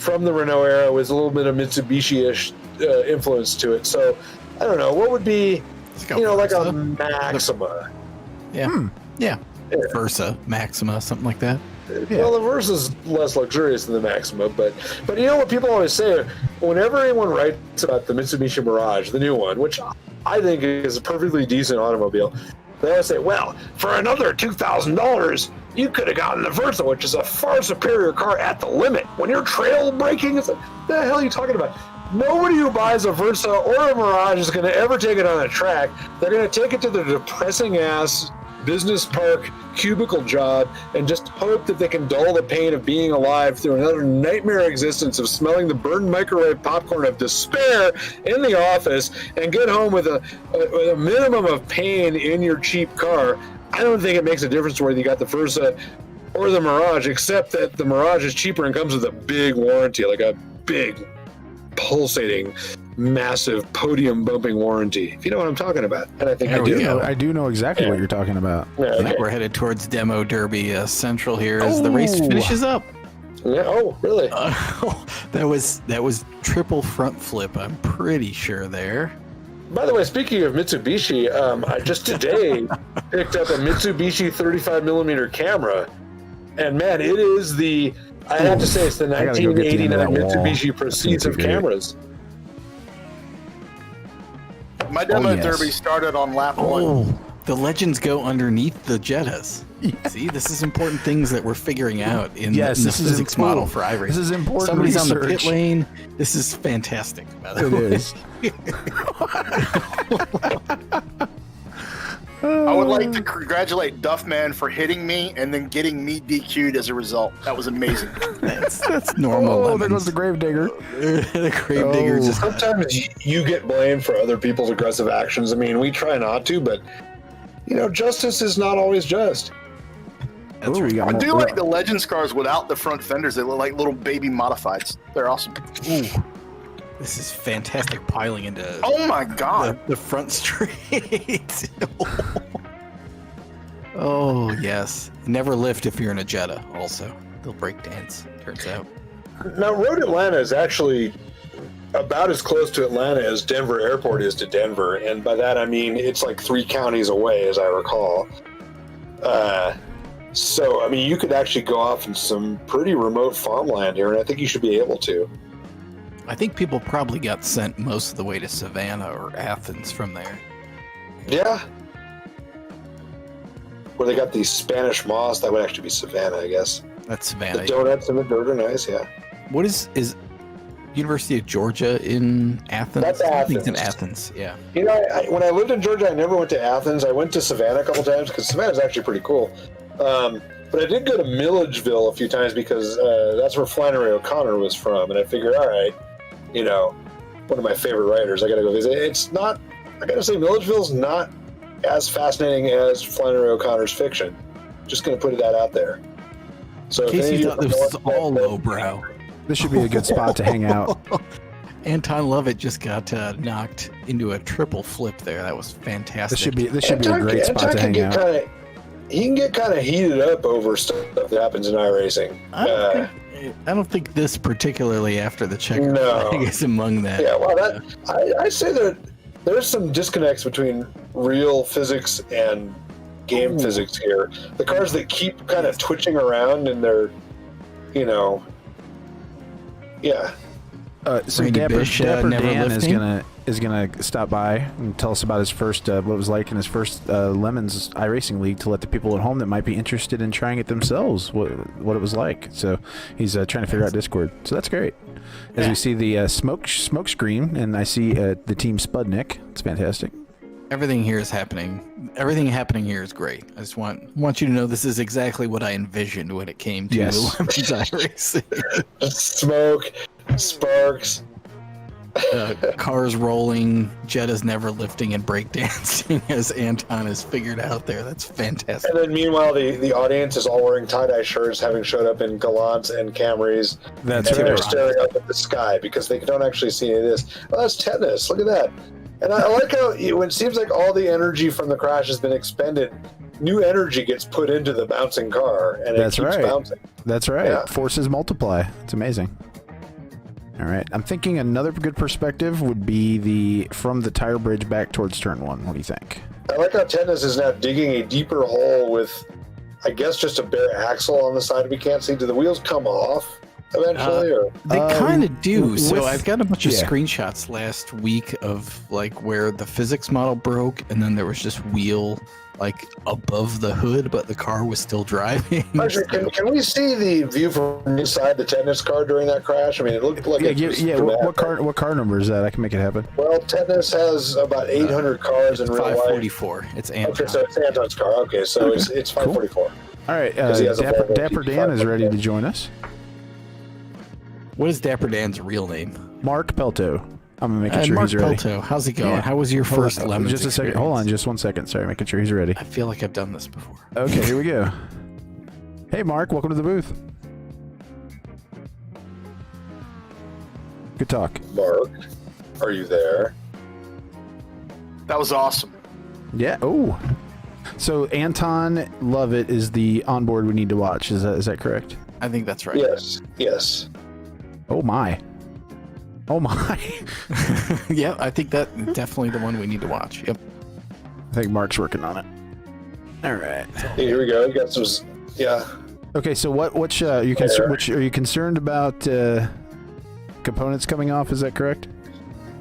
Renault era, with a little bit of Mitsubishi-ish influence to it. So I don't know, what would be like a Maxima. Yeah. Yeah. Versa, Maxima, something like that. Yeah. Well, the Versa's less luxurious than the Maxima, but you know what people always say, whenever anyone writes about the Mitsubishi Mirage, the new one, which I think is a perfectly decent automobile, they always say, well, for another $2,000, you could have gotten the Versa, which is a far superior car at the limit. When you're trail braking, it's like, what the hell are you talking about? Nobody who buys a Versa or a Mirage is going to ever take it on a track. They're going to take it to their depressing-ass business park cubicle job and just hope that they can dull the pain of being alive through another nightmare existence of smelling the burned microwave popcorn of despair in the office and get home with a minimum of pain in your cheap car. I don't think it makes a difference whether you got the Versa or the Mirage, except that the Mirage is cheaper and comes with a big warranty, like a big, pulsating, massive podium bumping warranty, if you know what I'm talking about. And I think I do know exactly what you're talking about. Yeah, I think we're headed towards Demo Derby Central here as the race finishes up. Yeah, oh, really? That was triple front flip, I'm pretty sure there. By the way, speaking of Mitsubishi, I just today picked up a Mitsubishi 35mm camera, and man, it is I have to say, it's the 1989 Mitsubishi Prestige of cameras. My demo derby started on lap one. The legends go underneath the Jettas. Yeah. See, this is important things that we're figuring out in the this is physics model for iRacing. This is important Somebody's research. on the pit lane. This is fantastic, by the way. It is. I would like to congratulate Duffman for hitting me and then getting me DQ'd as a result. That was amazing. That's normal. Oh, there goes the gravedigger. The gravedigger just. Sometimes you get blamed for other people's aggressive actions. I mean, we try not to, but justice is not always just. Ooh, we got I more- do like the Legends cars without the front fenders. They look like little baby modifieds. They're awesome. Ooh, this is fantastic piling into Oh my god. the front straight. Oh, yes. Never lift if you're in a Jetta, also. They'll break dance, turns out. Now, Road Atlanta is actually about as close to Atlanta as Denver Airport is to Denver, and by that I mean it's like 3 counties away, as I recall. So, I mean, you could actually go off in some pretty remote farmland here, and I think you should be able to. I think people probably got sent most of the way to Savannah or Athens from there. Yeah. Where they got the Spanish moss, that would actually be Savannah, I guess. That's The Savannah. donuts and the dirt are nice, yeah. What is University of Georgia in Athens? That's I think it's in Athens. Athens, yeah. When I lived in Georgia, I never went to Athens. I went to Savannah a couple times because Savannah's actually pretty cool. But I did go to Milledgeville a few times because that's where Flannery O'Connor was from. And I figured, all right, one of my favorite writers, I got to go visit. It's not, I got to say, Milledgeville's not as fascinating as Flannery O'Connor's fiction. Just going to put that out there. So Casey thought this was all lowbrow. This should be a good spot to hang out. Anton Lovett just got knocked into a triple flip there. That was fantastic. This should be a great spot to hang out. He can get kind of heated up over stuff that happens in iRacing. I don't think this particularly after the checker flag is among that. Yeah, well, I say that there's some disconnects between real physics and game physics here. The cars that keep kind of twitching around and they're, yeah. So Randy Dapper Bish, Dan never is lifting? gonna is going to stop by and tell us about his first, what it was like in his first Lemons iRacing League, to let the people at home that might be interested in trying it themselves what it was like. So he's trying to figure out Discord. So that's great. As we see the smoke screen, and I see the team Spudnik. It's fantastic. Everything here is happening. Everything happening here is great. I just want you to know this is exactly what I envisioned when it came to Yes. Lemons iRacing. Smoke, sparks. Cars rolling, Jetta's never lifting and breakdancing as Anton has figured out there. That's fantastic. And then meanwhile, the audience is all wearing tie-dye shirts, having showed up in Gallants and Camrys. That's and they're right. staring up at the sky because they don't actually see any of this. Oh, that's tetanus. Look at that. And I like how when it seems like all the energy from the crash has been expended, new energy gets put into the bouncing car, and That's it keeps right. bouncing. That's right. Yeah. Forces multiply. It's amazing. All right. I'm thinking another good perspective would be from the tire bridge back towards turn 1. What do you think? I like how Tetanus is now digging a deeper hole with, I guess, just a bare axle on the side we can't see. Do the wheels come off eventually? Or They kind of do. So with- I've got a bunch of yeah. screenshots last week of like where the physics model broke, and then there was just wheel like above the hood, but the car was still driving. Actually, can we see the view from inside the Tetanus car during that crash? I mean, it looked like it was What dramatic. car number is that? I can make it happen. Well, Tetanus has about 800 cars in real life. 544. It's Anton. Okay, so it's Anton's car. Okay, so it's 544. All right. 'Cause he has a Volvo Dapper Dan is ready to join us. What is Dapper Dan's real name? Mark Pelto. I'm making sure Mark he's ready. Pelto. How's it going? Yeah. How was your Hold first on, Lemons just a second. experience? Hold on, just 1 second. Sorry, making sure he's ready. I feel like I've done this before. Okay, here we go. Hey, Mark, welcome to the booth. Good talk. Mark, are you there? That was awesome. Yeah. Oh. So Anton Lovett is the onboard we need to watch. Is that correct? I think that's right. Yes. Oh my. Oh my. Yeah, I think that definitely the one we need to watch. Yep. I think Mark's working on it. All right. Here we go. We got some. Yeah. Okay. So which are you concerned about components coming off? Is that correct?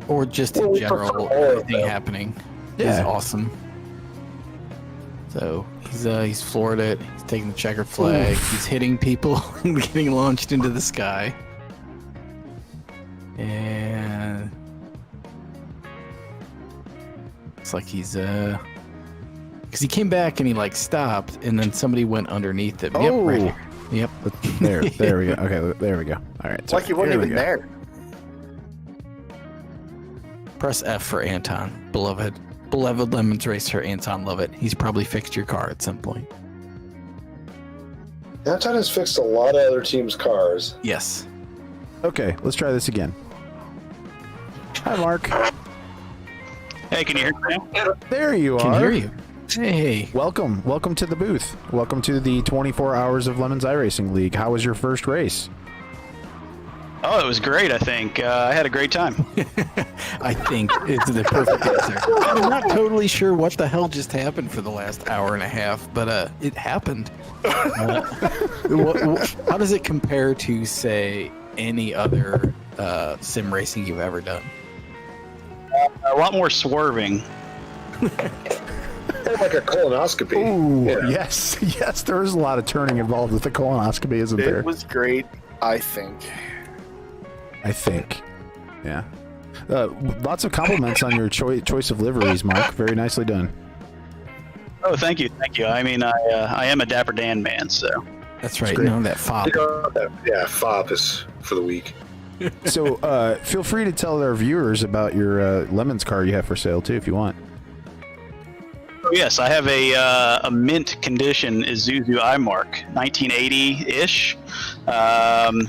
Or just in Well, we general, prefer all of everything them. happening Yeah. is awesome. So he's floored it. He's taking the checkered flag. Oof. He's hitting people and getting launched into the sky. And it's like he's because he came back and he like stopped, and then somebody went underneath him. Yep, right here. Yep. There we go. Okay, there we go. All right. It's like he wasn't here we even go. there. Press F for Anton, beloved Lemons racer Anton Lovett. He's probably fixed your car at some point. Anton has fixed a lot of other teams' cars. Yes. Okay, let's try this again. Hi, Mark. Hey, can you hear me now? There you Can are. hear you. Hey. Welcome to the booth. Welcome to the 24 Hours of Lemons iRacing League. How was your first race? Oh, it was great, I think. I had a great time. I think it's the perfect answer. I'm not totally sure what the hell just happened for the last hour and a half, but it happened. How does it compare to, say, any other sim racing you've ever done? A lot more swerving. Like a colonoscopy. Ooh, Yeah. yes, there is a lot of turning involved with the colonoscopy, isn't there? It was great, I think. I think. Yeah. Lots of compliments on your choice of liveries, Mark. Very nicely done. Oh, thank you. I mean, I am a Dapper Dan man, so. That's right. great. No, that fob. Yeah, FOP is for the week. So feel free to tell our viewers about your Lemons car you have for sale, too, if you want. Oh, yes, I have a mint condition Isuzu iMark, 1980-ish.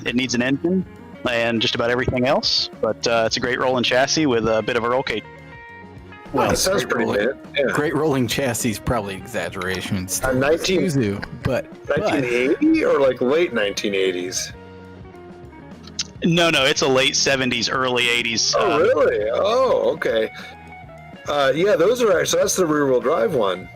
It needs an engine and just about everything else, but it's a great rolling chassis with a bit of a roll cage. Well, That sounds pretty good. Yeah. Great rolling chassis is probably exaggeration. It's A 19 Isuzu, but 1980 or like late 1980s? No, it's a late 70s, early 80s. Oh, really? Oh, okay. Yeah, those are actually, so that's the rear wheel drive one.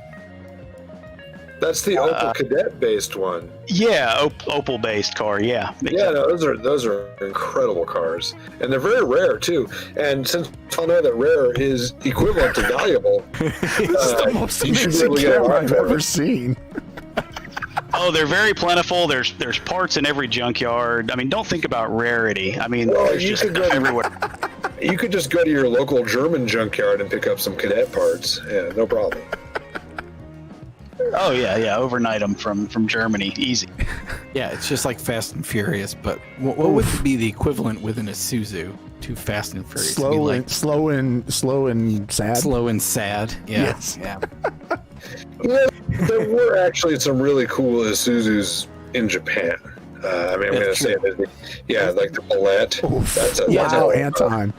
That's the Opel Cadet based one. Yeah, Opel based car. Yeah. Yeah, no, those are incredible cars, and they're very rare too. And since I know that rare is equivalent to valuable, It's the most you should be amazing able to get camera one I've for ever it. seen. Oh, they're very plentiful. There's parts in every junkyard. I mean, don't think about rarity. I mean, Well, there's you just could go everywhere. You could just go to your local German junkyard and pick up some Cadet parts. Yeah, no problem. Oh yeah, overnight them from Germany, easy. Yeah, it's just like Fast and Furious, but what would be the equivalent within a Isuzu to Fast and Furious? It'd be like Slow and sad. slow and sad. Yeah. Yes. Yeah. There were actually some really cool Isuzus in Japan. I mean, I'm going to say it. Yeah, like the Bullet. Oof. That's Wow, a- Anton.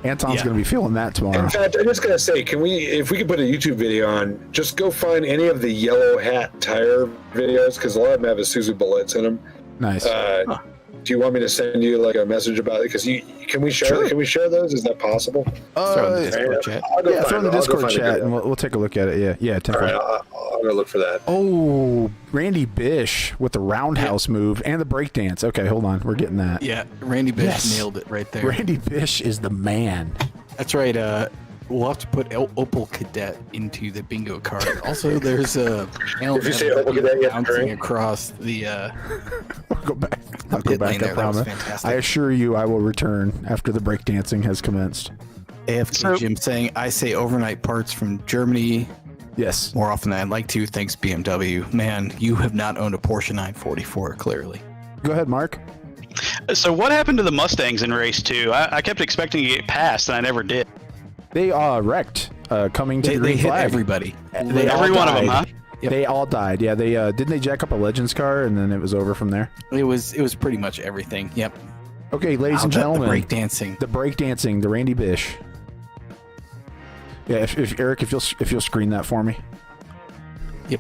Anton's Yeah. going to be feeling that tomorrow. In fact, I'm just going to say, if we could put a YouTube video on, just go find any of the yellow hat tire videos, because a lot of them have Isuzu Bullets in them. Nice. Do you want me to send you like a message about it? Because can we share? Sure. Can we share those? Is that possible? Throw in the Discord chat. I'll go Yeah, find throw in the it. I'll go Discord find a chat good and one. we'll take a look at it. Yeah, All take a right, look. I'll go look for that. Oh, Randy Bish with the roundhouse move and the breakdance. Okay, hold on. We're getting that. Yeah, Randy Bish Yes. nailed it right there. Randy Bish is the man. That's right. We'll have to put Opel Cadet into the bingo card. Also, there's a If you say Opel Cadet, you have to bouncing drink. across the. I'll go back. I'll go pit back, lane I there. That was promise. fantastic. I assure you I will return after the breakdancing has commenced. AFK So- Jim saying, I say overnight parts from Germany Yes. more often than I'd like to. Thanks, BMW. Man, you have not owned a Porsche 944, clearly. Go ahead, Mark. So what happened to the Mustangs in race 2? I kept expecting to get passed, and I never did. They wrecked coming to They the green hit flag. everybody. They all Every one of them, died. huh? Yep. They all died. Yeah, they didn't they jack up a Legends car and then it was over from there. It was pretty much everything. Yep. Okay, ladies and The gentlemen, breakdancing. the breakdancing, the Randy Bish. Yeah, if Eric, if you'll screen that for me.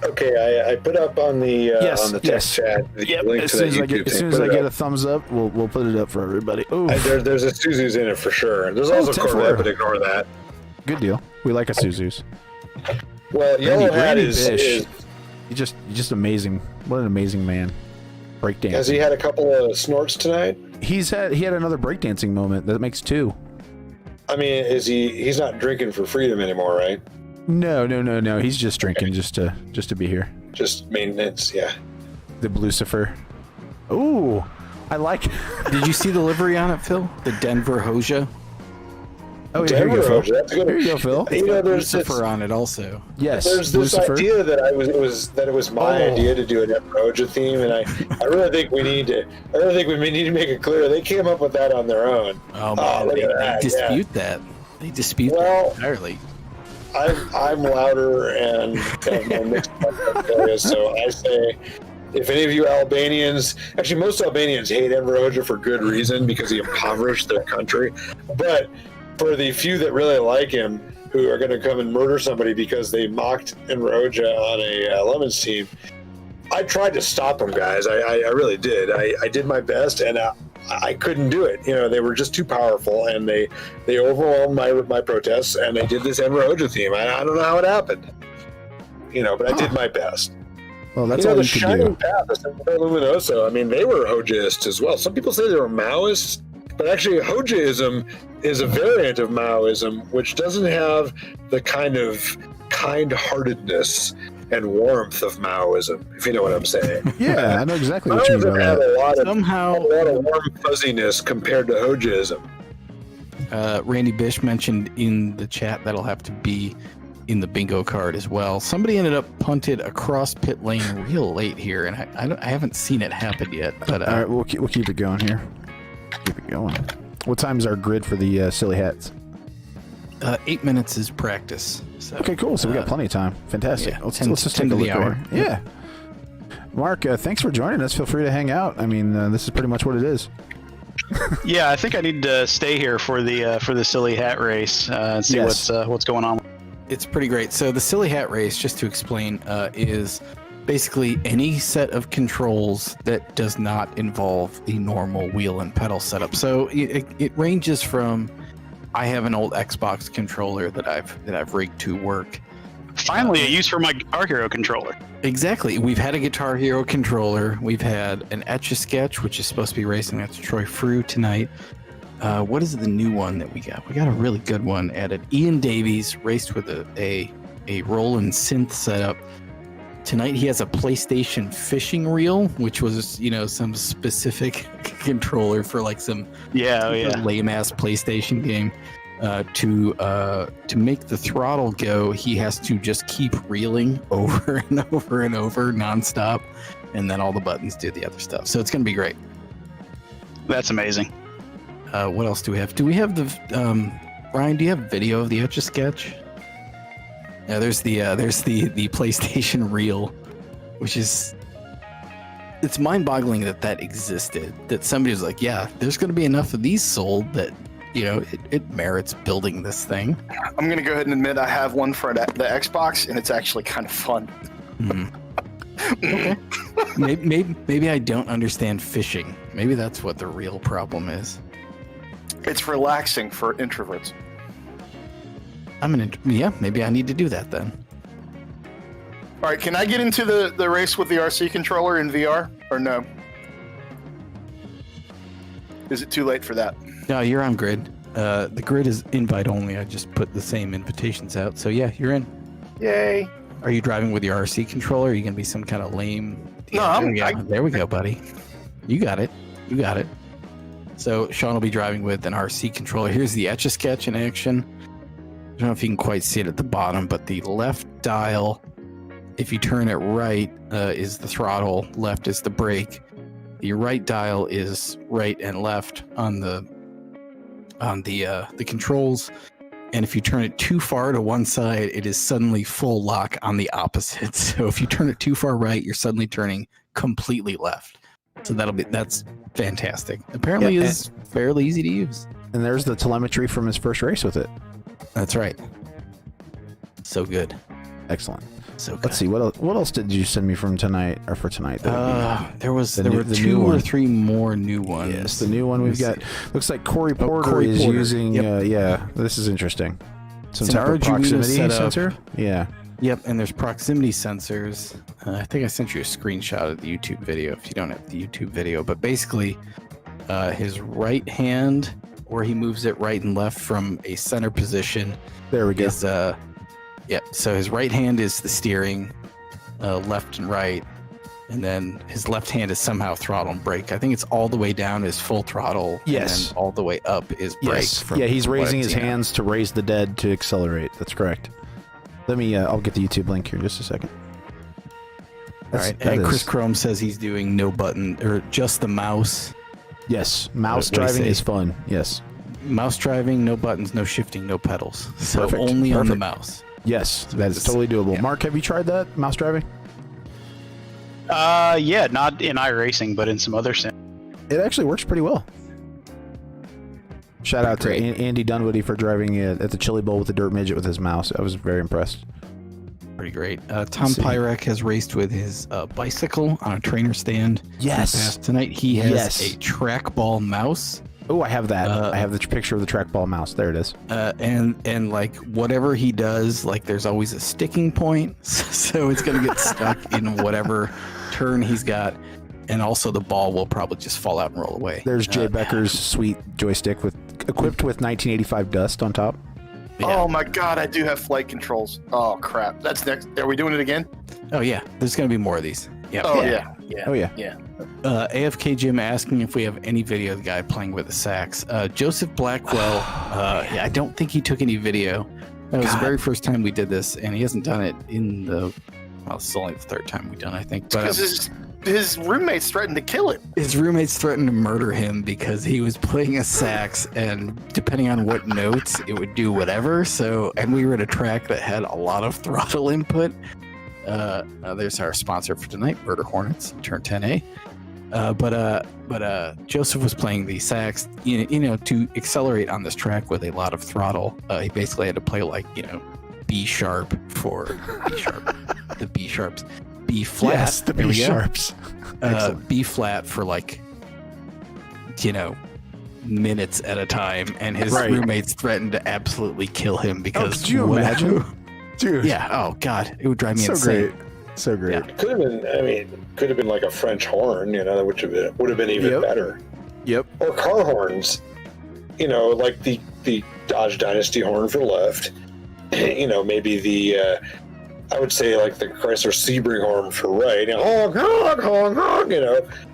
Okay, I put up on the Yes, on the text chat the link As to soon that as I YouTube get thing. as soon as Put I it get a up. thumbs up, we'll put it up for everybody. Ooh, There's a Suzu's in it for sure. There's also 10-4. Corvette, but ignore that. good deal. We like a Suzu's. Well, Yellow Hat Randy is Bish. He's just amazing. What an amazing man. Breakdancing. has he had a couple of snorts tonight? He had another breakdancing moment that makes 2. I mean, he's not drinking for freedom anymore, right? No. He's just drinking just to be here. Just maintenance, yeah. The Lucifer. Ooh, I like. Did you see the livery on it, Phil? The Denver Hoja? Oh, yeah, here you go, Denver, Phil. that's good. Here you go, Phil. You know, there's Lucifer on it also. Yes, There's this Lucifer. idea that it was my idea to do an Roja theme, and I really think we need to make it clear they came up with that on their own. Oh, man, look they at that, dispute that. They dispute Well, that entirely. I'm louder and have more mixed areas, so I say, if any of you Albanians, actually most Albanians hate Enver Hoxha for good reason because he impoverished their country, but for the few that really like him, who are going to come and murder somebody because they mocked Enver Hoxha on a Lemons team, I tried to stop them, guys. I really did. I did my best, and I couldn't do it. You know, they were just too powerful, and they overwhelmed my protests, and they did this Enver Hoxha theme. I don't know how it happened, you know, but I did my best. Well, that's you know, all the you can Shining do. Path, the Semper Luminoso, I mean, they were Hoxhaists as well. Some people say they were Maoists, but actually Hoxhaism is a variant of Maoism, which doesn't have the kind of kind-heartedness and warmth of Maoism, if you know what I'm saying. Yeah, I know exactly what you mean Maoism by had that. a lot of Somehow, warm fuzziness compared to Hoxhaism. Randy Bish mentioned in the chat that'll have to be in the bingo card as well. Somebody ended up punted across pit lane real late here, and I haven't seen it happen yet. But All right, we'll keep it going here. Keep it going. What time is our grid for the silly hats? 8 minutes is practice. So, Okay, cool. So we got plenty of time. Fantastic. yeah, let's 10 just 10 take a to look the hour. here. Yeah. Mark, thanks for joining us. Feel free to hang out. I mean, this is pretty much what it is. Yeah, I think I need to stay here for the silly hat race and see Yes. what's going on. It's pretty great. So the silly hat race, just to explain, is basically any set of controls that does not involve the normal wheel and pedal setup. So it ranges from, I have an old Xbox controller that I've rigged to work, Finally, a use for my Guitar Hero controller. Exactly. We've had a Guitar Hero controller. We've had an Etch-a-Sketch, which is supposed to be racing at Troy Frew tonight. What is the new one that we got? We got a really good one added. Ian Davies raced with a Roland synth setup. Tonight he has a PlayStation fishing reel, which was, some specific controller for like some lame ass PlayStation game. To make the throttle go, he has to just keep reeling over and over and over nonstop, and then all the buttons do the other stuff. So it's gonna be great. That's amazing. What else do we have? Do we have the Ryan? Do you have video of the Etch-a-Sketch? Yeah, there's the PlayStation reel, which is it's mind-boggling that existed. That somebody was like, yeah, there's going to be enough of these sold that it merits building this thing. I'm going to go ahead and admit I have one for the Xbox, and it's actually kind of fun. Okay. maybe I don't understand fishing. Maybe that's what the real problem is. It's relaxing for introverts. Maybe I need to do that then. All right, can I get into the race with the RC controller in VR or no? Is it too late for that? No, you're on grid. The grid is invite only. I just put the same invitations out. So yeah, you're in. Yay. Are you driving with your RC controller? Are you going to be some kind of lame? No, there we go, buddy. You got it. So Sean will be driving with an RC controller. Here's the Etch-a-Sketch in action. I don't know if you can quite see it at the bottom, but the left dial, if you turn it right, is the throttle, left is the brake. The right dial is right and left on the controls, and if you turn it too far to one side, it is suddenly full lock on the opposite. So if you turn it too far right, you're suddenly turning completely left. So that's fantastic. Apparently, is fairly easy to use. And there's the telemetry from his first race with it. That's right. So good. Excellent. So good. Let's see what else did you send me from tonight or for tonight? There were two or three more new ones. Yes, the new one we've got. Looks like Corey Porter is using. Yep. This is interesting. Some It's type an of Arduino proximity setup. sensor. Yeah. Yep, and there's proximity sensors. I think I sent you a screenshot of the YouTube video if you don't have the YouTube video. But basically, his right hand, where he moves it right and left from a center position, There we go. is so his right hand is the steering, left and right, and then his left hand is somehow throttle and brake. I think it's all the way down is full throttle. Yes. And then all the way up is brake. Yes. from Yeah, he's what raising I've his seen. hands to raise the dead to accelerate. That's correct. Let me. I'll get the YouTube link here in just a second. All right. And Chris Chrome says he's doing no button or just the mouse. Yes, mouse What do you driving say? is fun. Yes. Mouse driving, no buttons, no shifting, no pedals. So Perfect. only on the Perfect. mouse. Yes, that is totally doable. Yeah. Mark, have you tried that mouse driving? Yeah, not in iRacing, but in some other sim. It actually works pretty well. Shout out to Great. Andy Dunwoody for driving at the Chili Bowl with the dirt midget with his mouse. I was very impressed. Pretty great. Tom Pyrek has raced with his bicycle on a trainer stand. Yes. Tonight he has Yes. a trackball mouse. Oh, I have that. I have the picture of the trackball mouse. There it is. And like whatever he does, like there's always a sticking point. So it's going to get stuck in whatever turn he's got. And also the ball will probably just fall out and roll away. There's Jay Becker's sweet joystick equipped with 1985 dust on top. Yeah. Oh my god, I do have flight controls. Oh crap. That's next. Are we doing it again? Oh yeah, there's going to be more of these. Yeah. Oh Yeah. yeah. Oh yeah. Yeah. AFK Jim asking if we have any video of the guy playing with the sax. Joseph Blackwell, I don't think he took any video. That was the very first time we did this, and he hasn't done it in the. Well, it's only the third time we've done it, I think. But Because his roommates threatened to kill him. his roommates threatened to murder him because he was playing a sax, and depending on what notes, it would do whatever. So, and we were at a track that had a lot of throttle input. There's our sponsor for tonight, Murder Hornets, turn 10A. But Joseph was playing the sax, to accelerate on this track with a lot of throttle. He basically had to play like, B sharp for B sharp, the B sharps, B flat. Yes, the there we B go. sharps. B flat for like, minutes at a time, and his Right. roommates threatened to absolutely kill him because could you imagine? Dude. Yeah. Oh God, it would drive me So insane. great. So great. Yeah. Could have been. I mean, could have been like a French horn. That would have been even Yep. better. Yep. Or car horns. Like the Dodge Dynasty horn for left. Maybe the I would say like the Chrysler Sebring horn for right. Honk, honk, honk, honk.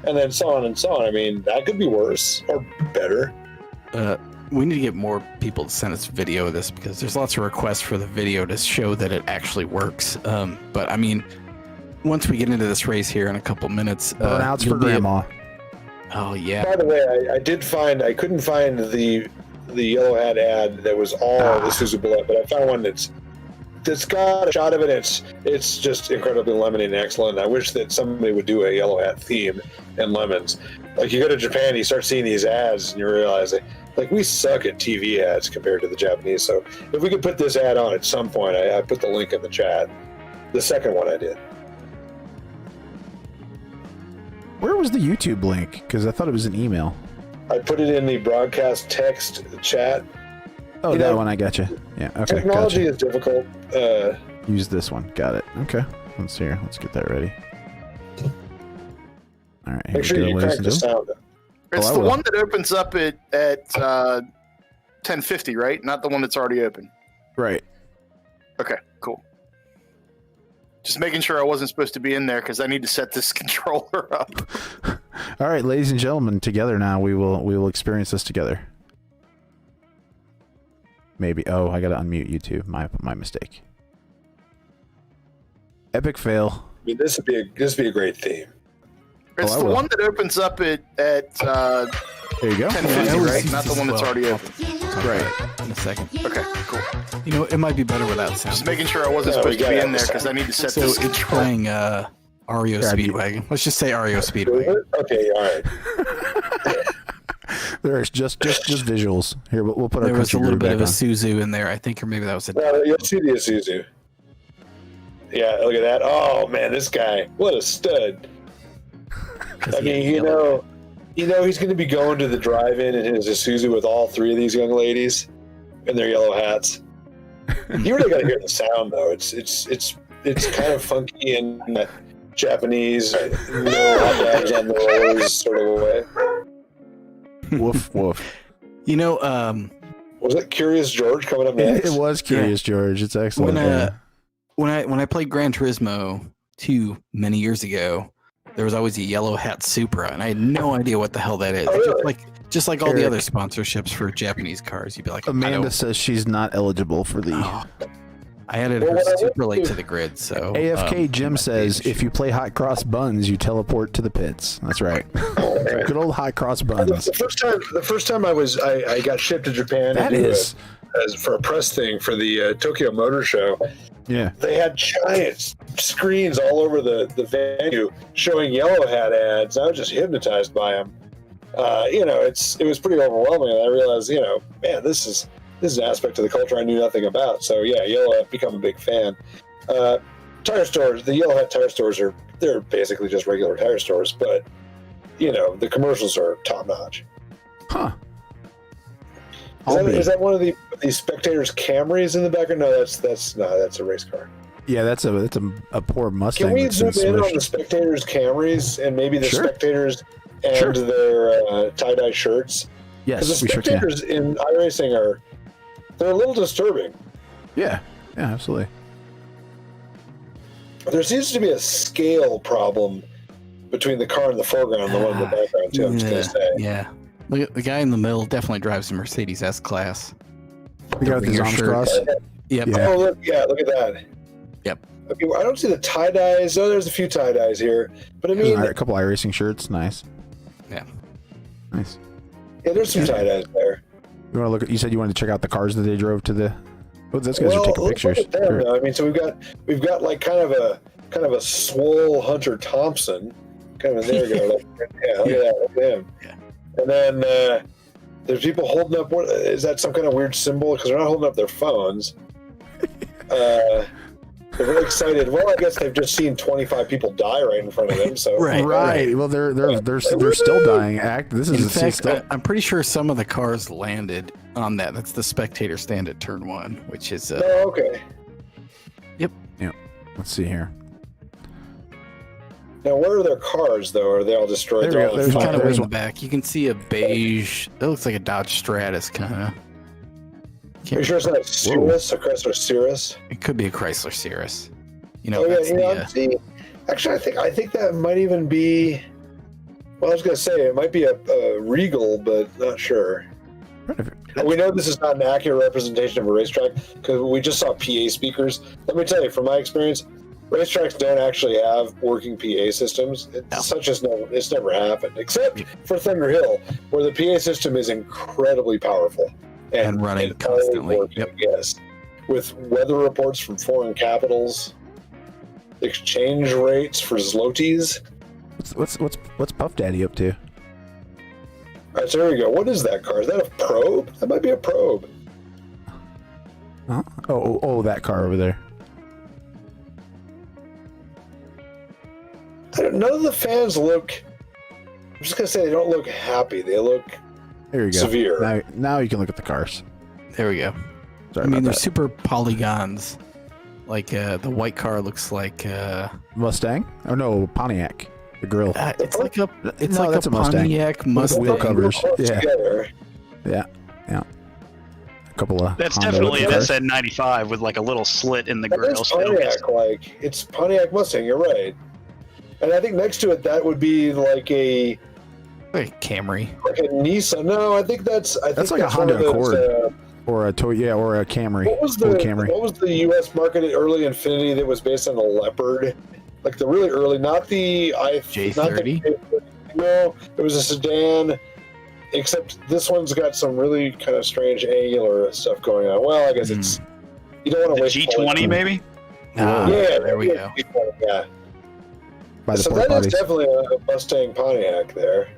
And then so on and so on. I mean, that could be worse or better. We need to get more people to send us video of this because there's lots of requests for the video to show that it actually works. But I mean, once we get into this race here in a couple minutes, Burnouts for you'll be grandma. Oh yeah. By the way, I couldn't find the yellow hat ad that was all the Suzuki Bullet, but I found one that's got a shot of it. It's just incredibly lemony and excellent. I wish that somebody would do a yellow hat theme and lemons. Like you go to Japan, you start seeing these ads, and you realize that like we suck at TV ads compared to the Japanese. So if we could put this ad on at some point, I put the link in the chat. The second one I did. Where was the YouTube link? Because I thought it was an email. I put it in the broadcast text chat. Oh, that one. I got you. Yeah. Okay. Technology Gotcha. is difficult. Use this one. Got it. Okay. Let's see here. Let's get that ready. All right. Here Make sure we go, you ladies crack and the gentlemen. sound up. It's I the will. one that opens up at 10:50, right? Not the one that's already open. Right. Okay, cool. Just making sure I wasn't supposed to be in there because I need to set this controller up. All right, ladies and gentlemen, together now we will experience this together. Maybe. Oh, I gotta unmute you too. My mistake. Epic fail. I mean, this would be a great theme. It's I the will. one that opens up at There you go. 10:50, will right? see Not the this one as that's well. already open. Right. In a second. Okay, cool. You know, it might be better without sound. Just making sure I wasn't No, we supposed to be gotta in there have the because I need to set So this it's controller. playing REO Yeah, Speedwagon. Let's just say REO Speedwagon. Okay, all right. There's just visuals. Here, we'll put our There was a country little groove bit of back a on. Suzu in there, I think, or maybe that was a. Well, you'll see the Isuzu. Yeah, look at that. Oh man, this guy, what a stud! I mean, he's going to be going to the drive-in in his Isuzu with all three of these young ladies in their yellow hats. You really got to hear the sound, though. It's kind of funky in that Japanese, hot dogs on the rollers sort of way. Woof woof. You know, Was it Curious George coming up next? It was Curious George. It's excellent. when I played Gran Turismo 2 many years ago, there was always a yellow hat Supra, and I had no idea what the hell that is. Oh, really? Just like all the Eric. other sponsorships for Japanese cars, you'd be like, Amanda says she's not eligible for the I added Well, her what I super would late do- to the grid. So AFK Jim my says page. if you play hot cross buns, you teleport to the pits. That's right. Oh, man. Good old hot cross buns. The first time I got shipped to Japan That to do is. for a press thing for the Tokyo Motor Show, Yeah. they had giant screens all over the venue showing yellow hat ads. I was just hypnotized by them. It was pretty overwhelming, and I realized, man, this is an aspect of the culture I knew nothing about. So yeah, yellow hat, become a big fan. Tire stores, the yellow hat tire stores they're basically just regular tire stores, but the commercials are top notch. Huh. Is that one of the spectators' Camrys in the background? No, that's a race car. Yeah, that's a poor Mustang. Can we that's zoom been in on smushed. the spectators' Camrys and maybe the Sure. spectators and Sure. their tie-dye shirts? Because Yes, the we sure can. spectators in iRacing they're a little disturbing. Yeah, absolutely. There seems to be a scale problem between the car in the foreground and the one in the background too. I'm just gonna say. Yeah. Look at the guy in the middle definitely drives a Mercedes S class. We got the Your Zoms shirt. cross. Yep. Yeah. Oh look at that. Yep. Okay, well, I don't see the tie dyes. Oh, there's a few tie dyes here, but I mean, A couple iRacing shirts. Nice. Yeah. Nice. yeah, there's some tie dyes there. You want to look at? You said you wanted to check out the cars that they drove to the. Oh, those guys are taking let's look pictures. at them, Sure. though. I mean, so we've got like kind of a swole Hunter Thompson, kind of in there. Look at him. Yeah. And then there's people holding up. What is that? Some kind of weird symbol? Because they're not holding up their phones. They're very excited. Well, I guess they've just seen 25 people die right in front of them. So Right. Well, they're still dying. This In is fact, I'm pretty sure some of the cars landed on that. That's the spectator stand at turn 1, which is Oh, okay. Yep. Let's see here. Now, where are their cars, though? Are they all destroyed? There we They're go. all There's fire? Kind of way there's in the back. You can see a beige. That looks like a Dodge Stratus, kind of. Are you sure it's not a Cirrus, a Chrysler Cirrus? It could be a Chrysler Cirrus. You know, Oh yeah, that's you the, know. See, actually, I think that might even be. Well, I was gonna say it might be a Regal, but not sure. We know this is not an accurate representation of a racetrack because we just saw PA speakers. Let me tell you, from my experience, racetracks don't actually have working PA systems. It's never happened, except for Thunder Hill, where the PA system is incredibly powerful And running constantly. Working, yes, with weather reports from foreign capitals, exchange rates for zlotys. What's Puff Daddy up to? All right, so there we go. What is that car? Is that a probe? That might be a probe. Huh? Oh, that car over there. None of the fans look. I'm just gonna say they don't look happy. They look There you go. severe. Now you can look at the cars. There we go. Sorry I mean, about they're that. super polygons. Like the white car looks like Mustang? Oh no, Pontiac. The grill. it's like a No, that's a Mustang. Pontiac Mustang. Wheel covers. Close Yeah. together. Yeah. A couple of. That's Honda definitely an cars. SN95 with like a little slit in the That grill. is So it'll get- Pontiac, it's Pontiac Mustang. You're right. And I think next to it, that would be like a Camry. Nissan. No, I think that's like a one Honda of those, Accord. Or a Toyota, or a Camry. What was the Camry. What was the U.S. marketed early Infiniti that was based on a Leopard? Like the really early, not the J30? No, it was a sedan. Except this one's got some really kind of strange angular stuff going on. Well, I guess it's you don't want to the waste G20 maybe? Ah, Yeah, there we go. Yeah. By the So port that is bodies. definitely a Mustang Pontiac there.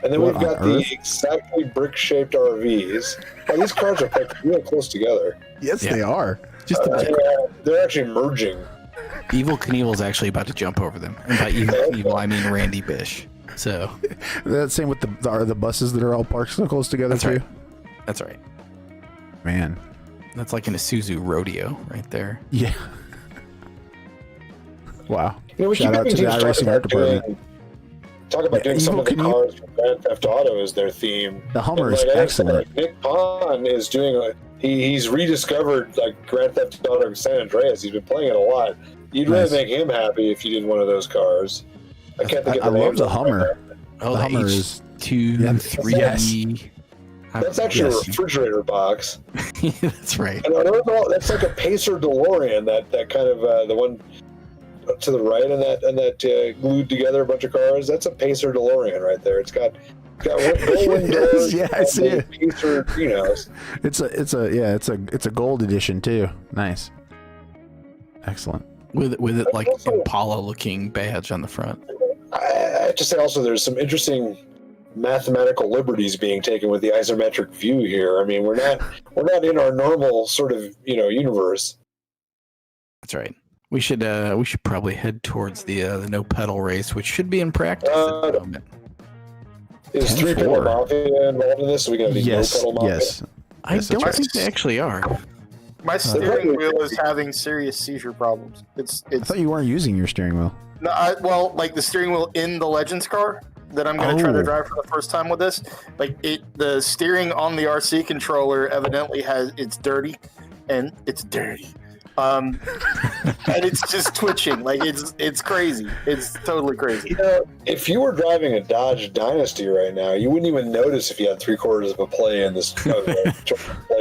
And then What we've got on the earth? exactly brick-shaped RVs. Well, these cars are packed real close together. Yes, Yeah. they are. Just a bit. They're actually merging. Evil Knievel's actually about to jump over them. And by Evil Knievel, I mean Randy Bish. So That's same with the buses that are all parked so close together That's too. right. That's right. Man. That's like an Isuzu Rodeo right there. Yeah. Wow. You know, we Shout keep out to having the teams iRacing art department. talk about doing some Evil of the Knievel. cars from Grand Theft Auto as their theme. The Hummer And, is like, I excellent. said, Nick Pond is doing he's rediscovered like Grand Theft Auto San Andreas. He's been playing it a lot. You'd Nice. really make him happy if you did one of those cars. I can't think of I the love names the of Hummer. Oh, The the Hummer is H2, Yeah, 3. yes. That's actually Yes. a refrigerator box. That's right. And that's like a Pacer DeLorean. That kind of the one to the right, and that glued together a bunch of cars. That's a Pacer DeLorean right there. It's got gold windows. Yeah, I see it. Pacer greenhouse. It's a gold edition too. Nice. Excellent. With it like Also- Impala looking badge on the front. I have to say also, there's some interesting mathematical liberties being taken with the isometric view here. I mean, we're not in our normal sort of universe. That's right. We should probably head towards the no pedal race, which should be in practice at the moment. Is 10-4. three pedal mafia involved in this? So we got the Yes. no pedal mafia. Yes. I Yes, that's don't right. think they actually are. My steering probably- wheel is having serious seizure problems. I It's thought you weren't using your steering wheel. no, well, like the steering wheel in the Legends car that I'm going to try Oh. to drive for the first time with this. Like the steering on the RC controller evidently it's dirty, and it's dirty. And it's just twitching. Like it's crazy. It's totally crazy. If you were driving a Dodge Dynasty right now, you wouldn't even notice if you had 3/4 of a play in this play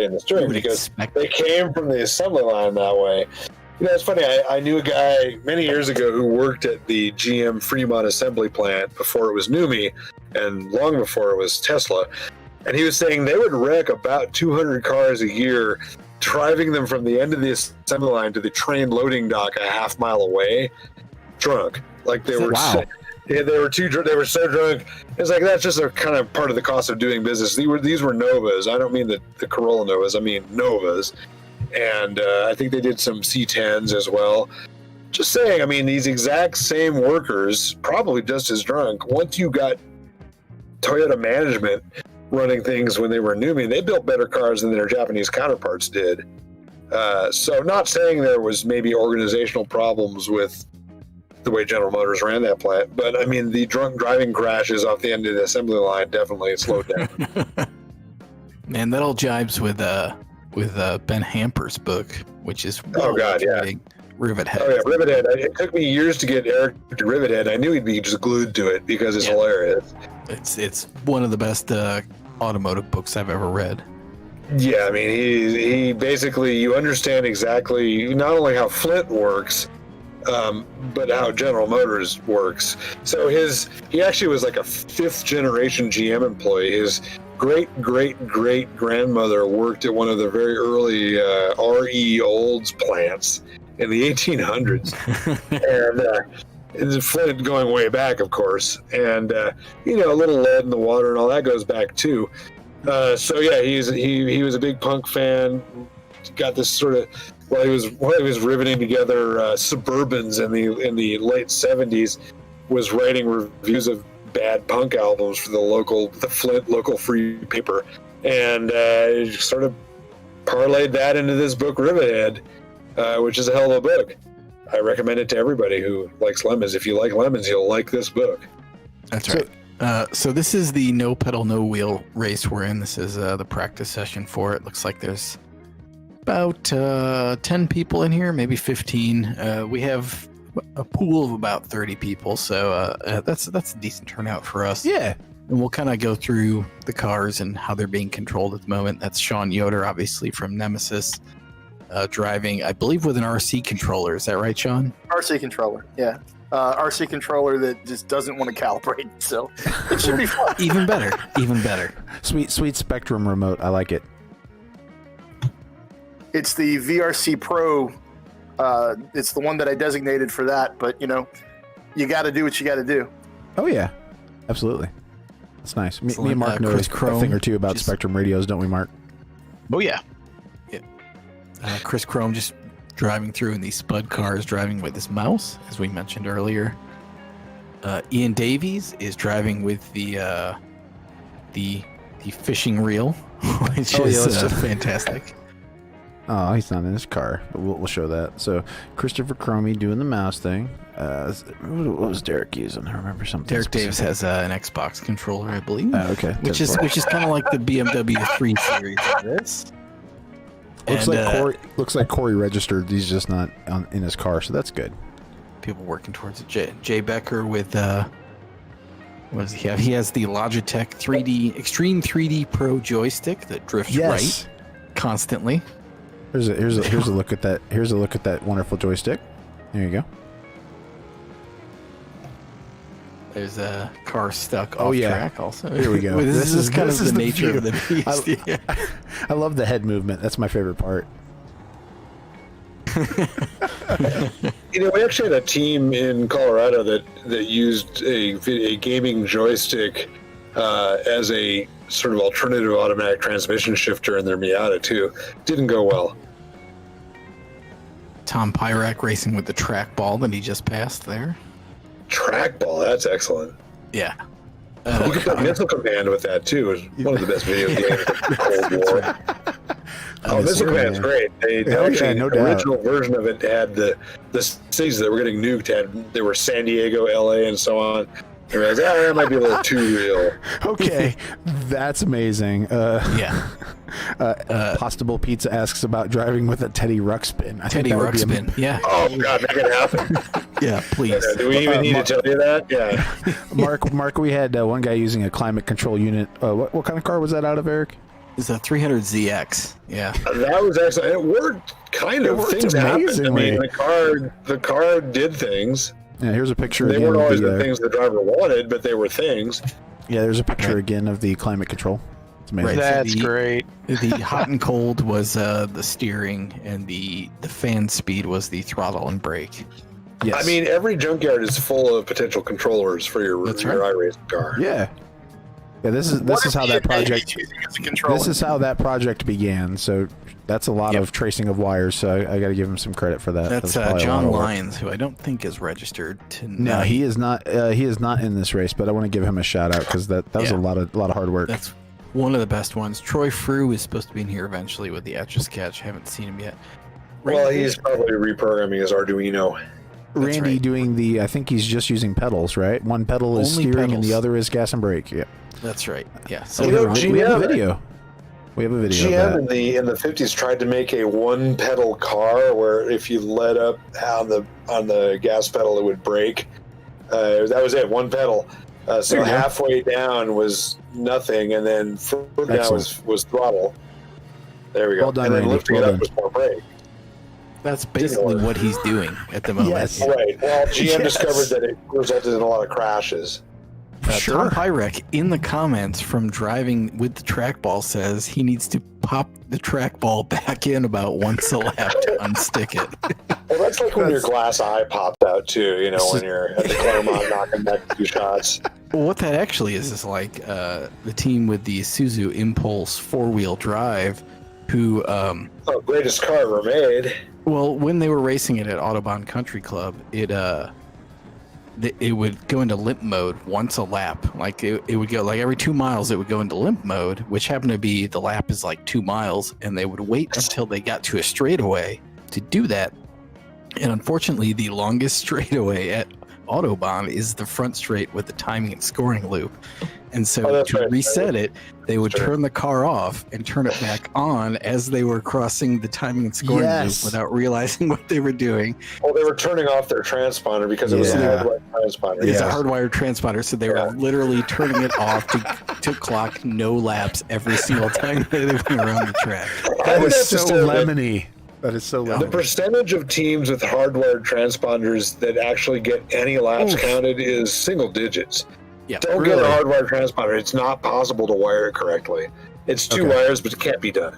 in the steering would because expect they came from the assembly line that way. It's funny. I knew a guy many years ago who worked at the GM Fremont assembly plant before it was NUMMI and long before it was Tesla, and he was saying they would wreck about 200 cars a year, driving them from the end of the assembly line to the train loading dock a half mile away, drunk. Like they were. Wow. Yeah, they were they were so drunk. It's like that's just a kind of part of the cost of doing business. These were Novas. I don't mean the Corolla Novas. I mean Novas. And I think they did some C10s as well. Just saying, I mean, these exact same workers, probably just as drunk. Once you got Toyota management running things when they were NUMMI, they built better cars than their Japanese counterparts did. So not saying there was maybe organizational problems with the way General Motors ran that plant, but I mean, the drunk driving crashes off the end of the assembly line definitely slowed down. Man, that all jibes with Ben Hamper's book, which is Rivethead. Oh yeah, Rivethead. It took me years to get Eric to Rivethead. I knew he'd be just glued to it because it's hilarious. It's one of the best automotive books I've ever read. Yeah, I mean, he basically, you understand exactly not only how Flint works, but how General Motors works. So he actually was like a 5th generation GM employee. His great grandmother worked at one of the very early RE Olds plants in the 1800s, and Flint going way back, of course, and a little lead in the water and all that goes back too. So yeah, he was a big punk fan. Got this sort of while he was riveting together Suburbans in the late 70s, was writing reviews of bad punk albums for the Flint local free paper, and sort of parlayed that into this book Rivethead, which is a hell of a book. I recommend it to everybody who likes lemons. If you like lemons, you'll like this book. That's right. So this is the no pedal, no wheel race we're in. This is the practice session for it. Looks like there's about 10 people in here, maybe 15. We have a pool of about 30 people, so that's a decent turnout for us. Yeah. And we'll kind of go through the cars and how they're being controlled at the moment. That's Sean Yoder, obviously, from Nemesis, driving, I believe, with an RC controller. Is that right, Sean? RC controller, yeah. RC controller that just doesn't want to calibrate, so it should be fun. Even better. Sweet Spectrum remote. I like it. It's the VRC Pro. It's the one that I designated for that, but you got to do what you got to do. Oh yeah, absolutely. That's nice. Me and Mark know Chris a Chrome, thing or two about Spectrum radios, don't we, Mark? Oh yeah. Chris Chrome just driving through in these Spud cars, driving with his mouse, as we mentioned earlier. Ian Davies is driving with the fishing reel, which is fantastic. Oh, he's not in his car, but we'll show that. So Christopher Cromie doing the mouse thing. What was Derek using? I remember something. Derek Davis has an Xbox controller, I believe. Okay, which is kind of like the BMW 3 Series of this. Looks like Corey registered. He's just not in his car, so that's good. People working towards it. Jay Becker with what does he have? He has the Logitech 3D Extreme 3D Pro joystick that drifts right constantly. Here's a look at that. Here's a look at that wonderful joystick. There you go. There's a car stuck off track also. Here we go. This is kind of the nature of the beast. I love the head movement. That's my favorite part. We actually had a team in Colorado that used a gaming joystick as a sort of alternative automatic transmission shifter in their Miata too. Didn't go well. Tom Pyrak racing with the trackball that he just passed there. Trackball, that's excellent. Yeah. You can play Missile Command with that too. It's one of the best video games of the Cold War. Missile Command's great. The original version of it had the cities that were getting nuked they were San Diego, LA, and so on. And I was like, that might be a little too real. Okay, that's amazing. Postable Pizza asks about driving with a Teddy Ruxpin. Teddy Ruxpin, yeah. Oh God, make it happen. Yeah, please. Do we even need to tell you that? Yeah. Mark, we had one guy using a climate control unit. What kind of car was that out of, Eric? It's a 300ZX. Yeah. That was actually, it worked kind of. Things happened. I mean, the car did things. Yeah, here's a picture. They weren't always the things the driver wanted, but they were things. Yeah, there's a picture again of the climate control. It's amazing. Right. That's great. The hot and cold was the steering, and the fan speed was the throttle and brake. Yes. I mean, every junkyard is full of potential controllers for your iRacing car. Yeah. Yeah, this is how that project. This is how that project began. So that's a lot of tracing of wires. So I got to give him some credit for that. That's John Lyons, who I don't think is registered tonight. No, he is not. He is not in this race. But I want to give him a shout out because that was a lot of hard work. One of the best ones. Troy Frew is supposed to be in here eventually with the Etch-a-Sketch. Haven't seen him yet. Well, he's probably reprogramming his Arduino. Randy right. doing the, I think he's just using pedals, right? One pedal is Only steering and pedals. the other is gas and brake. Yeah. That's right. Yeah. So You know, we have a GM video. We have a video GM of that. in the 50s tried to make a one pedal car where if you let up on the gas pedal it would brake. That was it, one pedal. So There you go. halfway down was nothing, and then further down was throttle. There we go. Well done, and then Randy. lifting Well it up done. was more brake. that's basically what he's doing at the moment. Yes. Right. Well, GM Yes. discovered that it resulted in a lot of crashes. Sure. Tom Pyrek in the comments from driving with the trackball says he needs to pop the trackball back in about once a lap to unstick it. Well, that's like when your glass eye popped out too. You know, So- when you're at the Claremont knocking back 2 shots. Well, what that actually is like the team with the Isuzu Impulse 4-wheel drive who, Oh, greatest car ever made. well, when they were racing it at Autobahn Country Club, it would go into limp mode once a lap. Like it would go like every 2 miles, it would go into limp mode, which happened to be the lap is like 2 miles, and they would wait until they got to a straightaway to do that. And unfortunately, the longest straightaway at Autobahn is the front straight with the timing and scoring loop. And so Oh, that's to right. reset it, they would Sure. turn the car off and turn it back on as they were crossing the timing and scoring Yes. loop without realizing what they were doing. Well, they were turning off their transponder because it was a Yeah. hardwired transponder. It's Yeah. a hardwired transponder, so they were Yeah. literally turning it off to clock no laps every single time they went around the track. I That would is have to so say that lemony. That is so the lemony. percentage of teams with hardwired transponders that actually get any laps Oof. counted is single digits. Yeah, Don't get a hardwired transponder. It's not possible to wire it correctly. It's 2 Okay. wires, but it can't be done.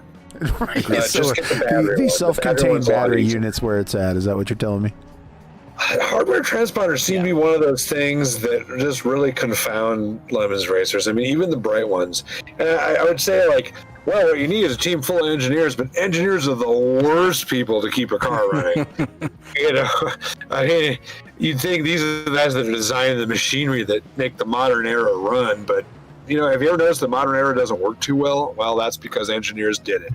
Right. Just get the battery one. These The self-contained battery one's a lot battery easier. units where it's at. Is that what you're telling me? Hardware transponders seem to be one of those things that just really confound Lemons racers. I mean, even the bright ones. And I would say, like, well, what you need is a team full of engineers, but engineers are the worst people to keep a car running. You know, I mean, you'd think these are the guys that are designing the machinery that make the modern era run, but, you know, have you ever noticed the modern era doesn't work too well? Well, that's because engineers did it.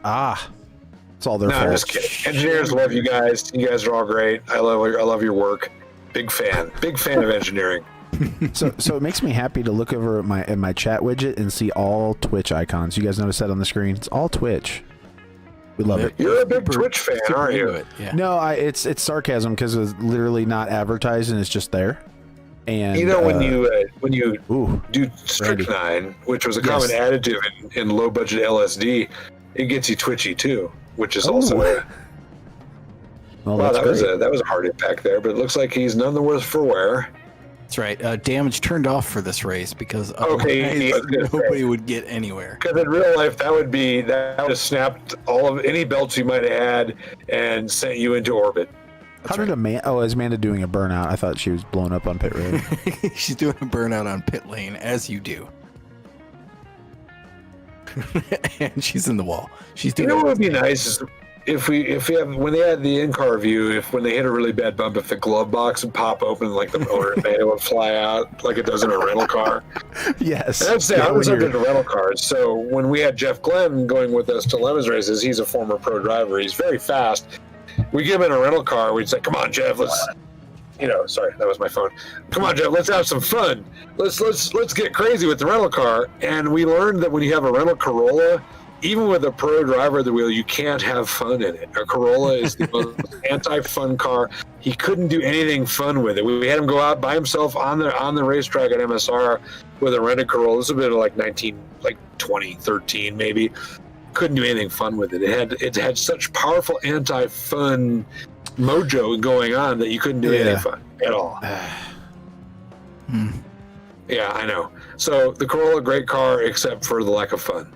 Ah, it's all their No, I'm fault. just kidding. Engineers love you guys. You guys are all great. I love your work. Big fan of engineering. So it makes me happy to look over at my chat widget and see all Twitch icons. You guys notice that on the screen? It's all Twitch. We love it. You're a big Twitch fan, aren't you? Yeah. No, it's sarcasm because it's literally not advertised and it's just there. And You know, when you ooh, do strychnine, which was a common Yes. additive in low budget LSD, it gets you twitchy too, which is Oh. also well, wow. that's That great. was a hard impact there, but it looks like he's none the worse for wear. That's right. Damage turned off for this race because Okay, otherwise I was gonna say. nobody would get anywhere. Because in real life, that would have snapped all of any belts you might have had and sent you into orbit. How did Amanda? Oh, is Amanda doing a burnout? I thought she was blown up on pit road. She's doing a burnout on pit lane, as you do. And she's in the wall. She's You doing know what would be nice is if we have when they had the in-car view, when they hit a really bad bump, if the glove box would pop open, like the motor fan would fly out, like it does in a rental car. Yes. And I'd say Yeah, I was when under you're- the rental cars. So when we had Jeff Glenn going with us to Lemons races, he's a former pro driver. He's very fast. We get him in a rental car. We'd say, "Come on, Jeff, let's." You know, sorry, that was my phone. Come on, Jeff, let's have some fun. Let's get crazy with the rental car. And we learned that when you have a rental Corolla, even with a pro driver at the wheel, you can't have fun in it. A Corolla is the most anti-fun car. He couldn't do anything fun with it. We had him go out by himself on the racetrack at MSR with a rented Corolla. This would have been like 2013 maybe. Couldn't do anything fun with it. It had such powerful anti-fun mojo going on that you couldn't do anything fun at all. Yeah, I know. So the Corolla, great car, except for the lack of fun.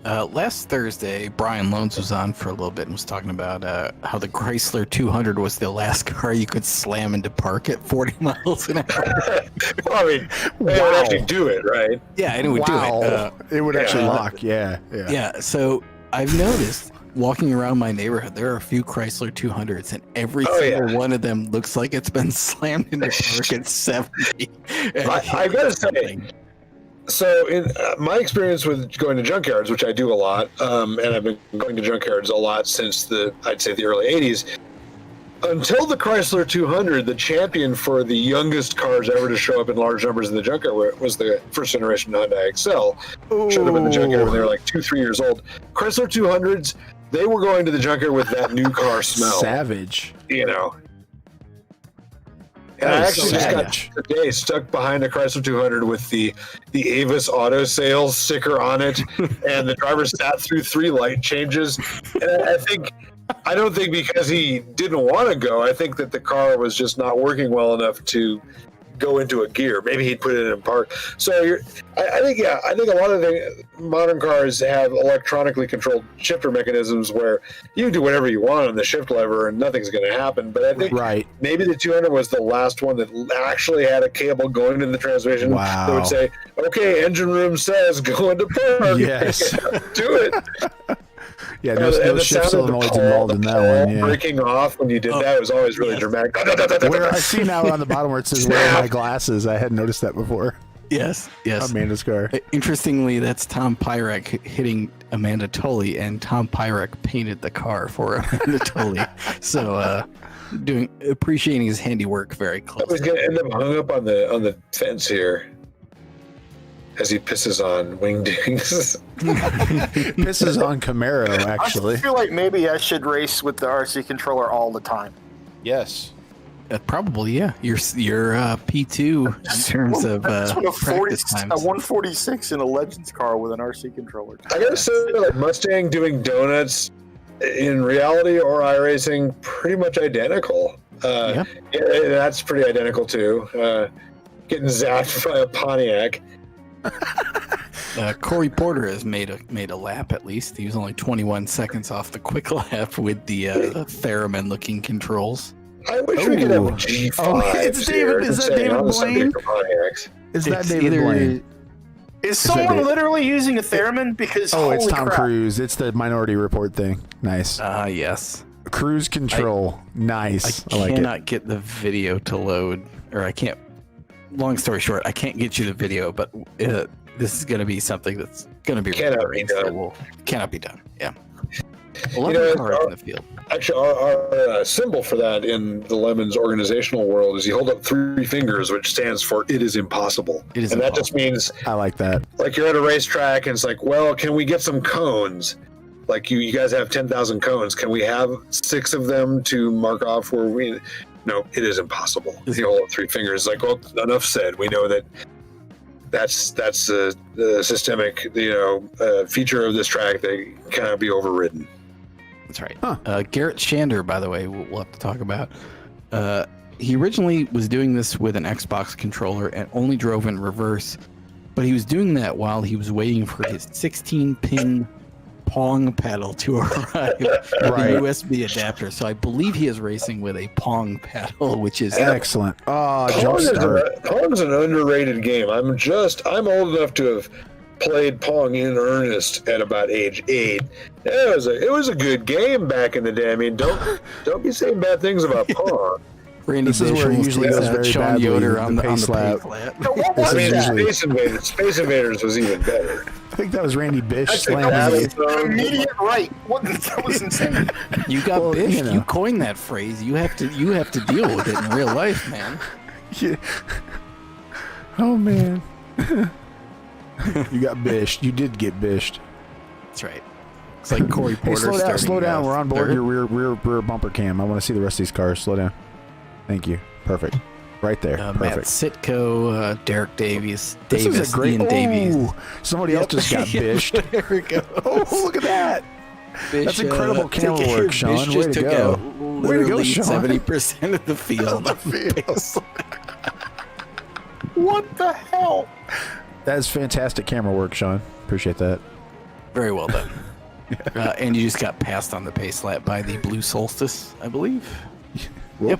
Last Thursday, Brian Lones was on for a little bit and was talking about how the Chrysler 200 was the last car you could slam into park at 40 miles an hour. Well, I mean, they would actually do it, right? Yeah, and it would do it. It would actually yeah. lock. Yeah. Yeah, so I've noticed walking around my neighborhood, there are a few Chrysler 200s, and every single one of them looks like it's been slammed into park at 70. I gotta say, So in my experience with going to junkyards, which I do a lot, and I've been going to junkyards a lot since I'd say the early 80s, until the Chrysler 200, the champion for the youngest cars ever to show up in large numbers in the junkyard was the first generation Hyundai Excel. Showed up in the junkyard when they were like 2-3 years old. Chrysler 200s, they were going to the junkyard with that new car smell. Savage. You know. And I actually just got today stuck behind a Chrysler 200 with the Avis Auto Sales sticker on it, and the driver sat through 3 light changes. And I don't think because he didn't want to go. I think that the car was just not working well enough to go into a gear. Maybe he'd put it in park. So I think a lot of the modern cars have electronically controlled shifter mechanisms where you do whatever you want on the shift lever and nothing's going to happen. But I think maybe the 200 was the last one that actually had a cable going into the transmission that would say, okay, engine room says go into park. Yes. Do it. Yeah, no shift solenoids involved in that one. Yeah. Breaking off when you did that was always really dramatic. Where I see now on the bottom where it says "Where are my glasses?" I hadn't noticed that before. Yes. Amanda's car. Interestingly, that's Tom Pyrek hitting Amanda Tully, and Tom Pyrek painted the car for Amanda Tully. So, appreciating his handiwork very close. He's going to end up hung up on the fence here. As he pisses on Wingdings. Pisses on Camaro, actually. I feel like maybe I should race with the RC controller all the time. Yes. Probably, yeah. Your P2 in terms of practice times. A 146 in a Legends car with an RC controller. I gotta say, like Mustang doing donuts in reality or iRacing, pretty much identical. Yeah, that's pretty identical too. Getting zapped by a Pontiac. Corey Porter has made a lap at least. He was only 21 seconds off the quick lap with the Theremin looking controls. I wish we could have a G5. It's David. Is that David Blaine? Is that David Blaine? Is someone literally using a Theremin? Because it's Tom Cruise. It's the Minority Report thing. Nice. Yes. Cruise control. Nice. I cannot get the video to load, or I can't. Long story short, I can't get you the video, but this is going to be something that's going to be recorded. Cannot be done. Yeah. 11 cars in the field. Actually, our symbol for that in the Lemons organizational world is you hold up 3 fingers, which stands for "It is impossible." That just means I like that. Like you're at a racetrack and it's like, well, can we get some cones? Like you guys have 10,000 cones. Can we have 6 of them to mark off where we? No, it is impossible. You hold up 3 fingers. Like, well, enough said. We know that's the systemic, feature of this track that cannot be overridden. That's right. Garrett Shander, by the way, we'll have to talk about. He originally was doing this with an Xbox controller and only drove in reverse, but he was doing that while he was waiting for his 16-pin Pong pedal to arrive with a USB adapter. So I believe he is racing with a Pong pedal, which is excellent. Pong's an underrated game. I'm old enough to have played Pong in earnest at about age 8. It was a good game back in the day. I mean, don't be saying bad things about Pong. Randy, this is where it usually goes very Sean Yoder on the pace lap. Space Invaders was even better. I think that was Randy Bish slamming immediate right. That was insane. You got Bish. You coined that phrase. You have to deal with it in real life, man. Yeah. Oh man. You got bished. You did get bished. That's right. It's like Corey Porter. Hey, slow down. We're on board your rear bumper cam. I want to see the rest of these cars. Slow down. Thank you. Perfect. Right there. Perfect. Matt Sitko, Derek Davies, Ian Davies. Somebody else just got bished. There we go. Oh, look at that. Bish, that's incredible camera work, Sean. Way to go. Way to go, Sean. 70% of the field. What the hell? That is fantastic camera work, Sean. Appreciate that. Very well done. And you just got passed on the pace lap by the Blue Solstice, I believe. Yep.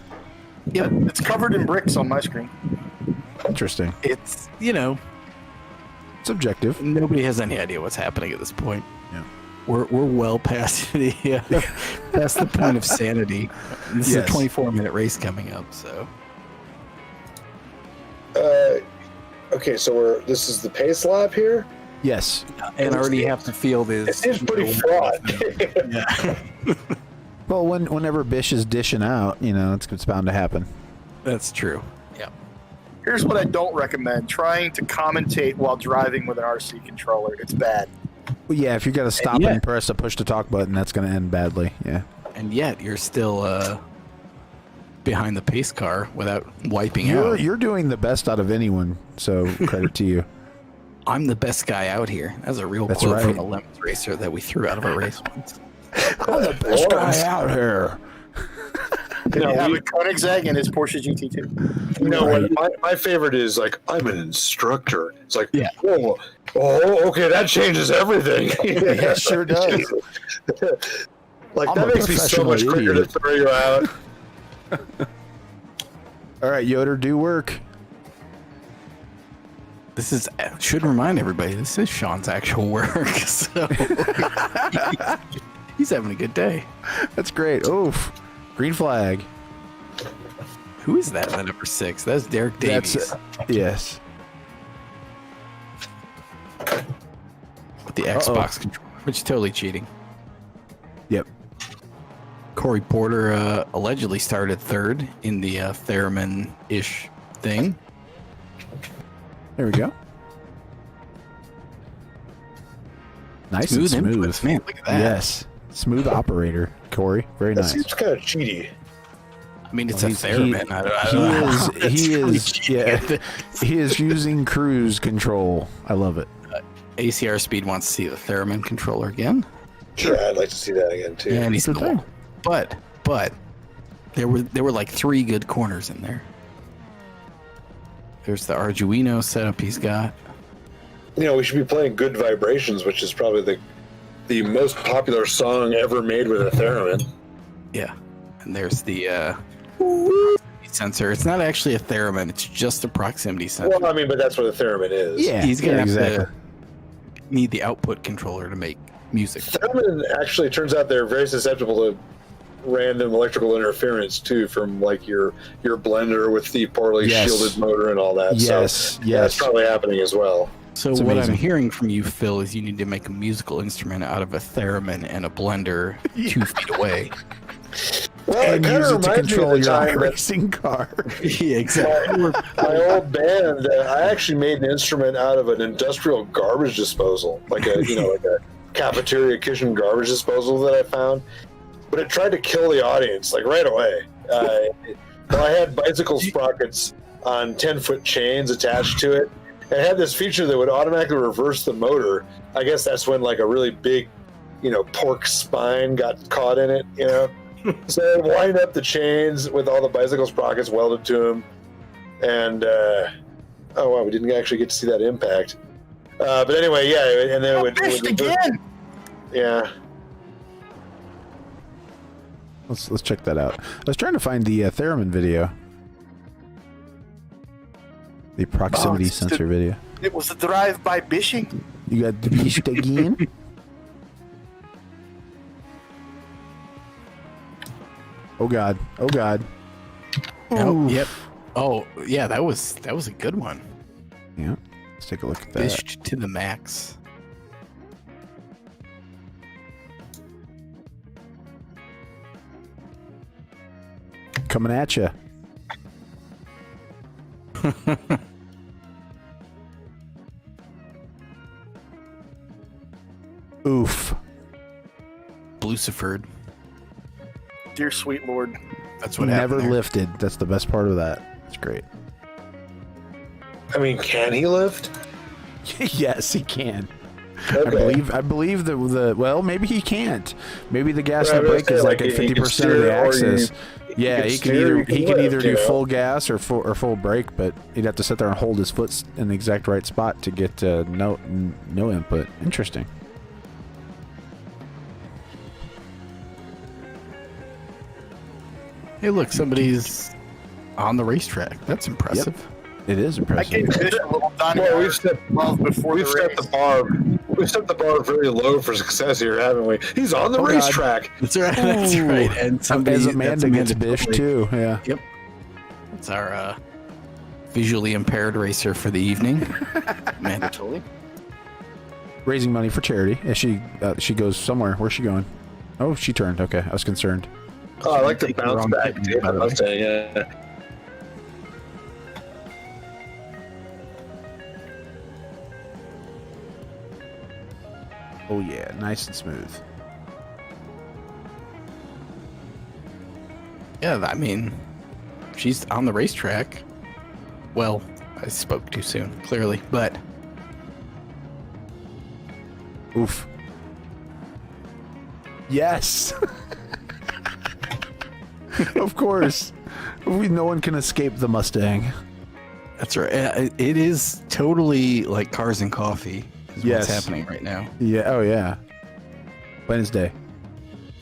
It's covered in bricks on my screen. Interesting. It's, subjective. Nobody has any idea what's happening at this point. Yeah. We're well past past the point of sanity. This is a 24-minute race coming up, so. Okay, so this is the pace lap here. Yes. And already half the field is. It seems pretty fraught. Yeah, Well, whenever Bish is dishing out, it's bound to happen. that's true. Yeah. Here's what I don't recommend: trying to commentate while driving with an RC controller. It's bad. Well, yeah, if you got to stop yeah. and press the push to talk button, that's going to end badly. Yeah. And yet you're still behind the pace car without wiping out. You're doing the best out of anyone, so credit to you. I'm the best guy out here. That's a real That's quote right. from a Lemons racer that we threw out of a race once. I'm the best guy out here. You have a Koenigsegg and his Porsche GT2. You know what? My favorite is like, I'm an instructor. It's like, Yeah. oh, okay, that changes everything. It sure does. Like I'm that a makes me so much professional quicker to idiot. throw you out. All right, Yoder, do work. This should remind everybody, this is Sean's actual work. So he's having a good day. That's great. Oof. Green flag. Who is that? That number 6. That's Derek Davies. Yes. With the Xbox controller, which is totally cheating. Yep. Corey Porter allegedly started 3rd in the Theremin-ish thing. There we go. Nice Smooth and smooth. inputs, man. Look at that. Yes. Smooth operator, Corey. Very That nice. seems kind of cheaty. I mean, it's Well, a Theremin. He is using cruise control. I love it. ACR Speed wants to see the Theremin controller again. Sure, I'd like to see that again too. Yeah, and he's Good thing. cool. But there were like 3 good corners in there. There's the Arduino setup he's got. We should be playing "Good Vibrations," which is probably the most popular song ever made with a theremin. Yeah. And there's the sensor. It's not actually a theremin, it's just a proximity sensor. Well, I mean, but that's what a theremin is. Yeah. He's gonna have exactly. to need the output controller to make music. Theremin actually turns out they're very susceptible to random electrical interference too, from like your blender with the poorly Yes. shielded motor and all that. Yes, So yes. that's probably happening as well. So It's what amazing. I'm hearing from you, Phil, is you need to make a musical instrument out of a theremin and a blender 2 feet away. Well, And it kind use of it to reminds me of control the your time that racing car. Yeah, exactly. my old band. I actually made an instrument out of an industrial garbage disposal, like a like a cafeteria kitchen garbage disposal that I found. But it tried to kill the audience like right away. I had bicycle sprockets on 10-foot chains attached to it. It had this feature that would automatically reverse the motor. I guess that's when like a really big, pork spine got caught in it. So I wind up the chains with all the bicycle sprockets welded to them, and oh wow, we didn't actually get to see that impact. But anyway, yeah, and then it would again. yeah. Let's check that out. I was trying to find the theremin video. The proximity it's sensor video. It was a drive-by bishing. You got the beast again? Oh god. Oh god. Oh, Oof. yep. Oh, yeah, that was a good one. Yeah. Let's take a look at that. Fished to the max. Coming at you. Oof. Lucifered. Dear sweet Lord. That's what Never happened there. lifted. That's the best part of that. It's great. I mean, can he lift? Yes, he can. Okay. I believe the well, maybe he can't. Maybe the gas Well, and I the was brake gonna is say, like like, at he can 50% of steer the or axis. Yeah, can he can steer, either he can lift, do you know? full gas or full brake, but he'd have to sit there and hold his foot in the exact right spot to get no input. Interesting. Hey, look, somebody's on the racetrack. That's impressive. It is I impressive. gave Bish a little Donnie Well, we've set before we've the set race. the bar. We've set the bar very low for success here, haven't we? He's on the Oh, God. racetrack. That's right. That's Ooh. right. And somebody As Amanda gets Bish totally- too. Yeah. Yep. That's our visually impaired racer for the evening. Mandatory. Raising money for charity. Yeah, she goes somewhere. Where's she going? Oh, she turned. Okay, I was concerned. Oh, I like the Take the bounce wrong back. button, by the way. Mustang, yeah. Oh yeah, nice and smooth. Yeah, I mean, she's on the racetrack. Well, I spoke too soon, clearly, but Oof. Yes. Of course. No one can escape the Mustang. that's right. It is totally like Cars and Coffee. Is Yes. what's happening right now. Yeah. Oh yeah. Wednesday.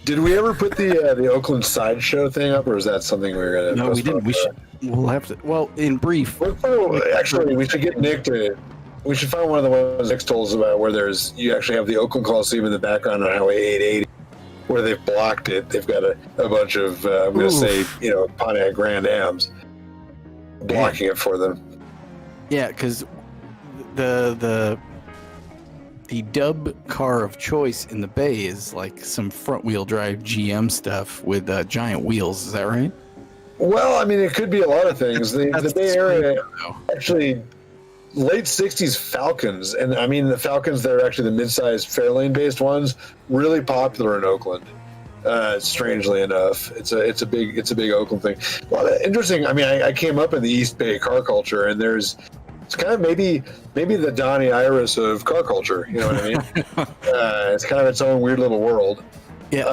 Did we ever put the Oakland sideshow thing up, or is that something we were gonna? No, we didn't. postpone? We'll have to. Well, in brief, Actually, we should get Nick to. We should find one of the ones Nick told us about where you actually have the Oakland Coliseum in the background on Highway 880, where they've blocked it. They've got a bunch of I'm going to say Pontiac Grand Ams blocking it for them. yeah, because the dub car of choice in the Bay is like some front wheel drive GM stuff with giant wheels. Is that right? Well, I mean, it could be a lot of things. The Bay Area though. actually. Late 60s Falcons, and I mean the Falcons that are actually the mid-sized Fairlane based ones, really popular in Oakland. Strangely enough, it's a big Oakland thing. A lot of interesting. I mean, I came up in the East Bay car culture, and it's kind of maybe the Donnie Iris of car culture. You know what I mean? It's kind of its own weird little world. Yeah.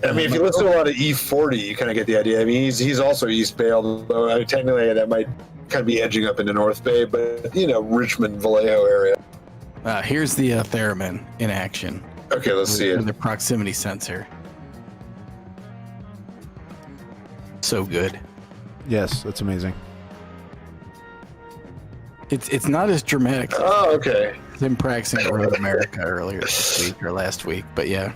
I mean, if you listen to a lot of E40, you kind of get the idea. I mean, he's also East Bay, although technically that might kind of be edging up into North Bay, but Richmond, Vallejo area. Here's the Theremin in action. Okay, let's see With it. the proximity sensor. So good. Yes, that's amazing. It's not as dramatic Oh, okay. as him practicing at Road America earlier this week or last week, but yeah.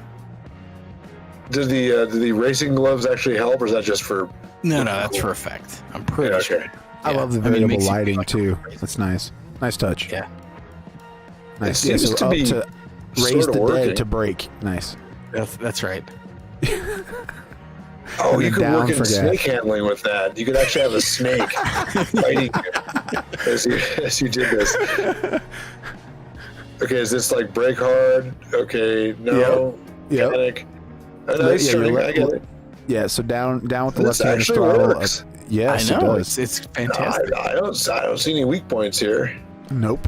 Did the racing gloves actually help, or is that just for? No, that's for effect. I'm pretty Yeah, sure. okay. I Yeah. love the I mean, it variable makes you feel lighting like too. crazy. That's nice. Nice touch. Yeah. Nice. It Yeah, seems so to up be to raise sort of the dead working. to break. Nice. That's right. Oh, And you then could down work in for gas. snake handling with that. You could actually have a snake fighting you as you did this. Okay, is this like brake hard? Okay, no. Yep. Mechanic. Yeah, Nice you're turning. le- I get it. Yeah, so down with the This left-handed actually throttle. works. Yes, I know. it does. It's fantastic. I don't see any weak points here. Nope.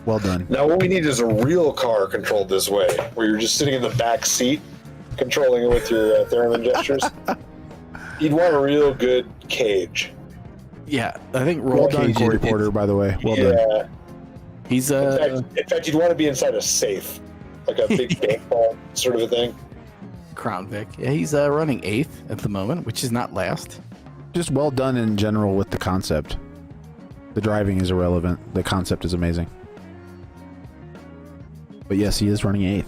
Well done. Now, what we need is a real car controlled this way, where you're just sitting in the back seat, controlling it with your Theremin gestures. You'd want a real good cage. Yeah, I think Well roll done, Corey Porter, by the way. Well done. Yeah. He's In fact, you'd want to be inside a safe, like a big bank vault sort of a thing. Crown Vic. Yeah, he's running 8th at the moment, which is not last. Just well done in general with the concept. The driving is irrelevant. The concept is amazing. But yes, he is running 8th.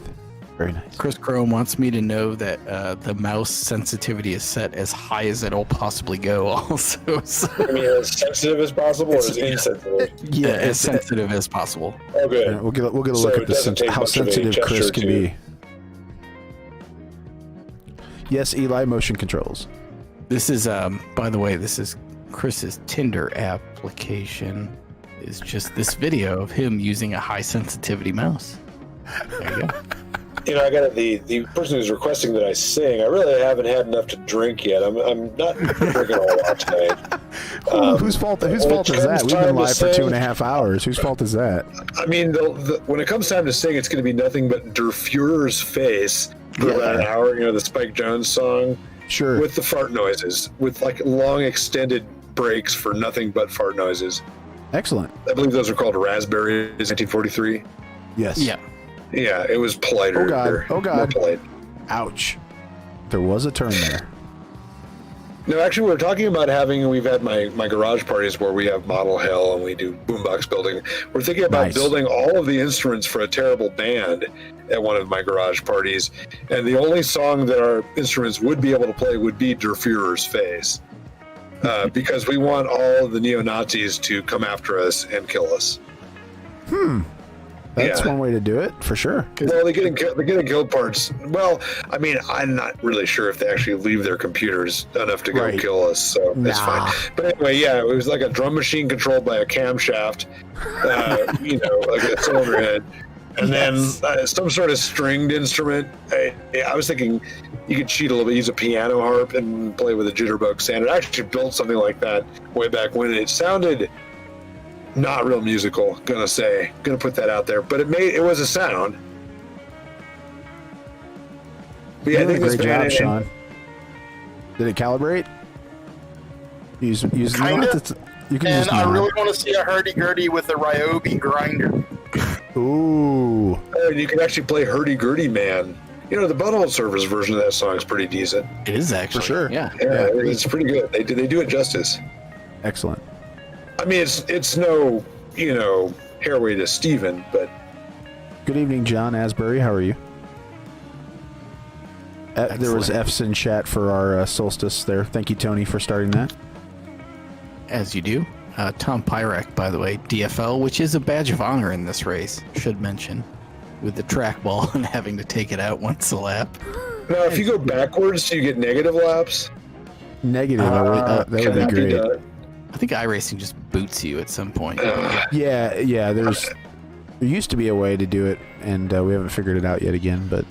Very nice. Chris Chrome wants me to know that the mouse sensitivity is set as high as it'll possibly go. Also, so, I mean, as sensitive as possible, or as insensitive? yeah, as sensitive as possible. Oh, good. We'll get a So look it at the doesn't take how much of a sensitive Chris gesture can to- be. Yes, Eli, motion controls. This is, by the way, this is Chris's Tinder application. Is just this video of him using a high sensitivity mouse. There you go. I got the person who's requesting that I sing. I really haven't had enough to drink yet. I'm not drinking a lot tonight. Whose fault is when it that? comes We've been time to live for sing- 2.5 hours. Whose fault is that? I mean, when it comes time to sing, it's going to be nothing but Der Fuhrer's Face for about an hour. The Spike Jones song Sure. with the fart noises, with like long extended breaks for nothing but fart noises. Excellent. I believe those are called Raspberries, 1943. Yes. Yeah. Yeah, it was politer. Oh, God. or Oh, God. more polite. Ouch. There was a turn there. No, actually, we were talking about we've had my garage parties where we have model hell and we do boombox building. We're thinking about Nice. building all of the instruments for a terrible band at one of my garage parties. And the only song that our instruments would be able to play would be Der Fuhrer's Face. because we want all the neo-Nazis to come after us and kill us. That's one way to do it, for sure. Well, they get in guild parts. Well, I mean, I'm not really sure if they actually leave their computers enough to go kill us, so it's fine. But anyway, yeah, it was like a drum machine controlled by a camshaft, like a cylinder head. And then some sort of stringed instrument. I was thinking you could cheat a little bit, use a piano harp and play with a jitterbug sander. I actually built something like that way back when. It sounded not real musical, gonna put that out there, but it was a sound. But yeah, I think great job, Sean. Did it calibrate? Use Kinda. You can and I really want to see a hurdy-gurdy with a Ryobi grinder. Ooh. Oh, and you can actually play Hurdy-Gurdy Man. You know, the Butthole Surfers version of that song is pretty decent. It is actually. For sure. Yeah. Yeah, it's pretty good. They do it justice. Excellent. I mean, it's no, hairway to Steven, but... Good evening, John Asbury. How are you? There was F's in chat for our solstice there. Thank you, Tony, for starting that. As you do. Tom Pyrek, by the way, DFL, which is a badge of honor in this race, should mention, with the trackball and having to take it out once a lap. Now, if you go backwards, you get negative laps. Negative. That would be great. I think iRacing just boots you at some point. Yeah. There used to be a way to do it, and we haven't figured it out yet again, but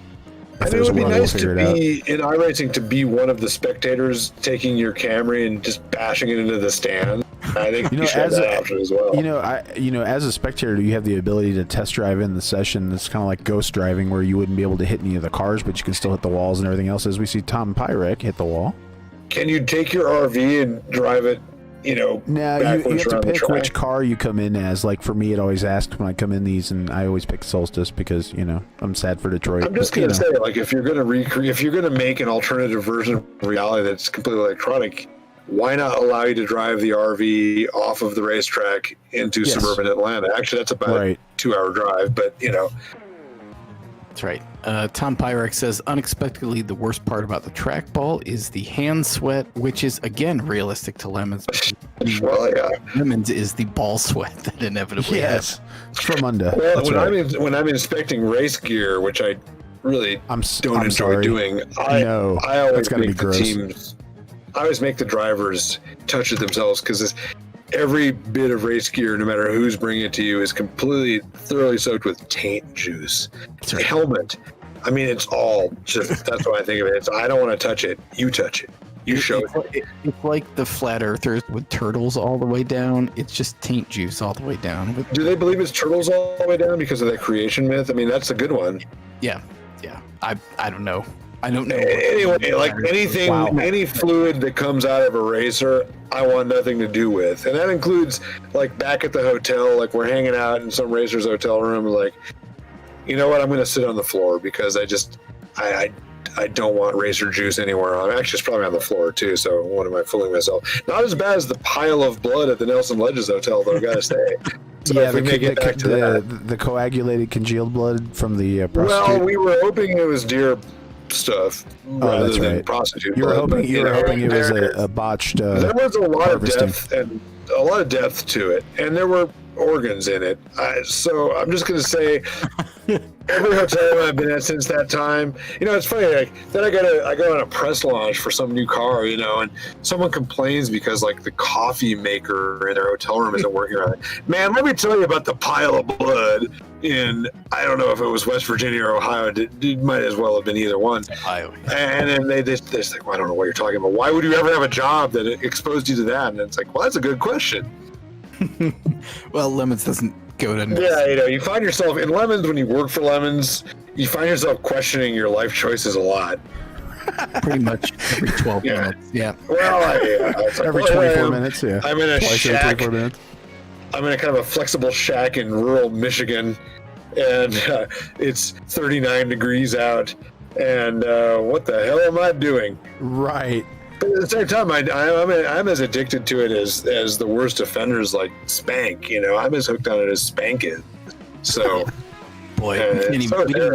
I mean, it would be nice to be in iRacing to be one of the spectators taking your Camry and just bashing it into the stand. I think you should have that option as well. As a spectator, you have the ability to test drive in the session. It's kind of like ghost driving, where you wouldn't be able to hit any of the cars, but you can still hit the walls and everything else. As we see Tom Pyrek hit the wall. Can you take your RV and drive it? Now you have to pick which car you come in as. Like for me, it always asks when I come in these, and I always pick Solstice because I'm sad for Detroit. I'm just gonna say, like, if you're gonna make an alternative version of reality that's completely electronic, why not allow you to drive the RV off of the racetrack into suburban Atlanta? Actually, that's about a 2-hour drive, but That's right. Tom Pyrek says, unexpectedly, the worst part about the trackball is the hand sweat, which is, again, realistic to Lemons. Well, yeah. Lemons is the ball sweat that inevitably yes. From under. Well, when I'm inspecting race gear, which I really don't enjoy doing, I always make the teams. I always make the drivers touch it themselves because every bit of race gear, no matter who's bringing it to you, is completely, thoroughly soaked with taint juice. The helmet. I mean, it's all just, that's what I think of it. I don't want to touch it. You touch it. You show it. It's like the flat earthers with turtles all the way down. It's just taint juice all the way down. Do they believe it's turtles all the way down because of that creation myth? I mean, that's a good one. Yeah. I don't know. I don't know. Anyway, like anything, any fluid that comes out of a racer, I want nothing to do with. And that includes, like, back at the hotel, like, we're hanging out in some racer's hotel room, like, you know what, I'm going to sit on the floor because I don't want racer juice anywhere on. Actually, it's probably on the floor, too, so what am I fooling myself? Not as bad as the pile of blood at the Nelson Ledges Hotel, though, gotta say. So yeah, the coagulated, congealed blood from the prostitute. Well, we were hoping it was deer stuff rather than prostitute. You were hoping it was a botched. There was a lot of depth to it, and there were organs in it. So I'm just going to say, every hotel I've been at since that time, it's funny. Like, then I go on a press launch for some new car, and someone complains because, like, the coffee maker in their hotel room isn't working right. Man, let me tell you about the pile of blood in, I don't know if it was West Virginia or Ohio. It might as well have been either one. Ohio. And then they're like, well, I don't know what you're talking about. Why would you ever have a job that exposed you to that? And it's like, well, that's a good question. Well, Lemons doesn't go to... Yeah, you find yourself in Lemons, when you work for Lemons, you find yourself questioning your life choices a lot. Pretty much every 12 minutes, yeah. Well, every 24 minutes, yeah. I'm in a shack. I'm in a kind of a flexible shack in rural Michigan, and it's 39 degrees out, and what the hell am I doing? Right. But at the same time, I'm as addicted to it as the worst offenders like Spank. I'm as hooked on it as Spank is. So, Boy,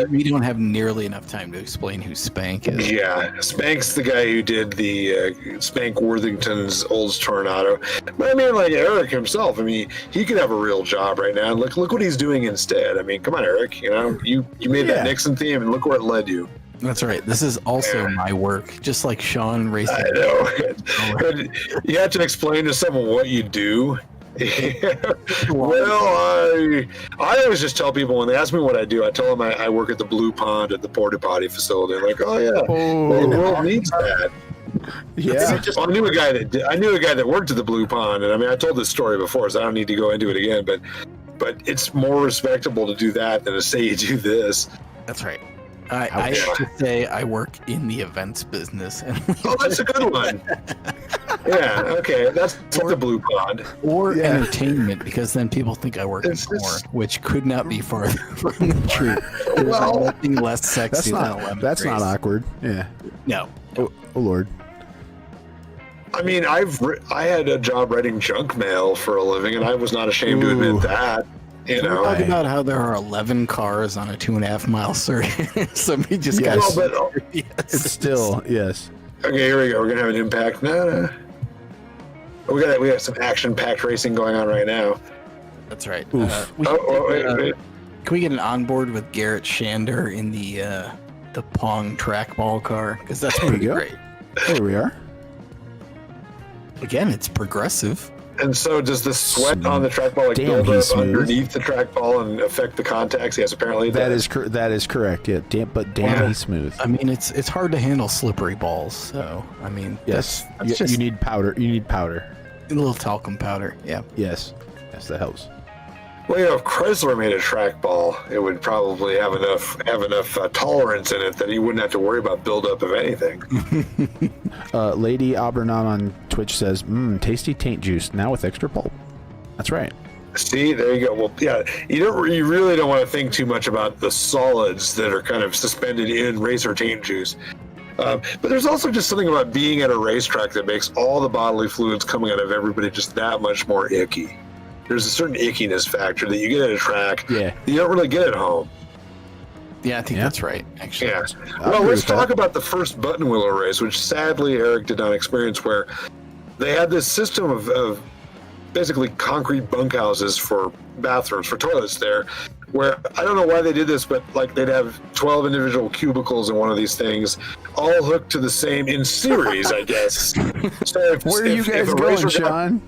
we don't have nearly enough time to explain who Spank is. Yeah, Spank's the guy who did the Spank Worthington's Olds Tornado. But I mean, like Eric himself, I mean, he could have a real job right now. And look what he's doing instead. I mean, come on, Eric. You know, you made that Nixon theme, and look where it led you. That's right. This is also my work, just like Sean racing. I know. But you have to explain to someone what you do. Well, I always just tell people when they ask me what I do, I tell them I work at the Blue Pond at the porta potty facility. I'm like, oh yeah, the world needs that. Yeah, I knew a guy that worked at the Blue Pond, and I mean, I told this story before, so I don't need to go into it again. But it's more respectable to do that than to say you do this. That's right. I have to say I work in the events business. Oh, that's a good one. Yeah, okay, that's the Blue Pond. Or entertainment, because then people think I work in porn, which could not be farther from the truth. There's nothing less sexy than lemon that's not awkward. Yeah. No. Oh Lord. I mean, I had a job writing junk mail for a living, and I was not ashamed to admit that. You know, talk about how there are 11 cars on a 2.5 mile circuit. Somebody just got. It's still yes. Okay, here we go. We're gonna have an impact. No. We got some action-packed racing going on right now. That's right. Wait. Can we get an onboard with Garrett Shander in the Pong trackball car? Because that's pretty great. There we are. Again, it's progressive. And so does the sweat on the trackball build up underneath the trackball and affect the contacts? Yes, apparently that is correct. Yeah, damn smooth. I mean, it's hard to handle slippery balls. So I mean, yes, you need powder. You need powder. A little talcum powder. Yeah. Yes, that helps. Well, you know, if Chrysler made a trackball, it would probably have enough tolerance in it that you wouldn't have to worry about buildup of anything. Lady Aubernon on Twitch says, tasty taint juice, now with extra pulp. That's right. See, there you go. Well, yeah, you really don't want to think too much about the solids that are kind of suspended in racer taint juice. But there's also just something about being at a racetrack that makes all the bodily fluids coming out of everybody just that much more icky. There's a certain ickiness factor that you get at a track you don't really get at home. Yeah, I think that's right, actually. Yeah. Well, let's talk about the first button wheeler race, which sadly Eric did not experience, where they had this system of basically concrete bunkhouses for bathrooms, for toilets there, where I don't know why they did this, but like they'd have 12 individual cubicles in one of these things, all hooked to the same in series, I guess. So where are you guys going, Sean?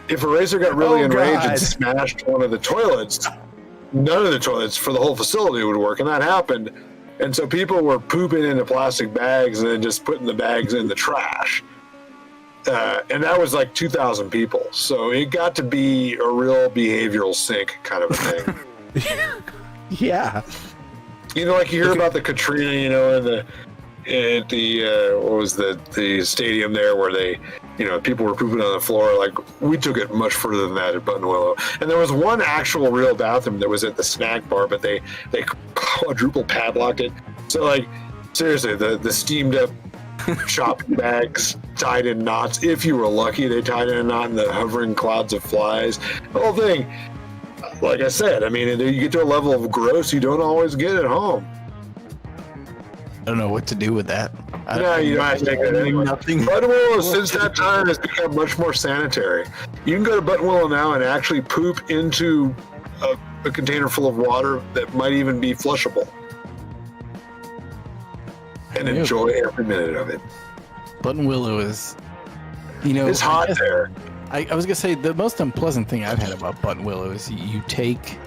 If a racer got really enraged and smashed one of the toilets, none of the toilets for the whole facility would work, and that happened. And so people were pooping into plastic bags and then just putting the bags in the trash. And that was like 2,000 people. So it got to be a real behavioral sink kind of a thing. Yeah. You know, like you hear about the Katrina, you know, at the what was the stadium there where they, you know, people were pooping on the floor. Like, we took it much further than that at Button Willow. And there was one actual real bathroom that was at the snack bar, but they quadruple padlocked it. So, like, seriously, the steamed up shopping bags tied in knots. If you were lucky, they tied in a knot in the hovering clouds of flies. The whole thing, like I said, I mean, you get to a level of gross you don't always get at home. I don't know what to do with that. No, you don't have to take that anyway. Button Willow, since that time, has become much more sanitary. You can go to Button Willow now and actually poop into a container full of water that might even be flushable. And enjoy every minute of it. Button Willow is, you know... It's hot there. I was going to say, the most unpleasant thing I've had about Button Willow is you take...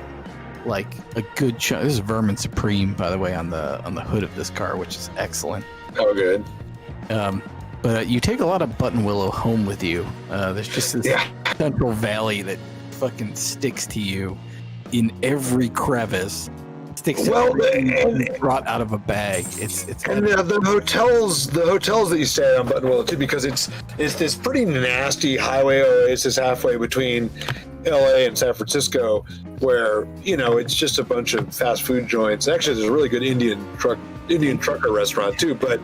like a good chunk. This is Vermin Supreme, by the way, on the hood of this car, which is excellent. Oh, good. But you take a lot of Button Willow home with you. There's just this central valley that fucking sticks to you in every crevice. Sticks to everything brought out of a bag. It's and the hotels that you stay at on Button Willow too, because it's this pretty nasty highway oasis halfway between LA and San Francisco, where, you know, it's just a bunch of fast food joints. Actually, there's a really good Indian trucker restaurant too, but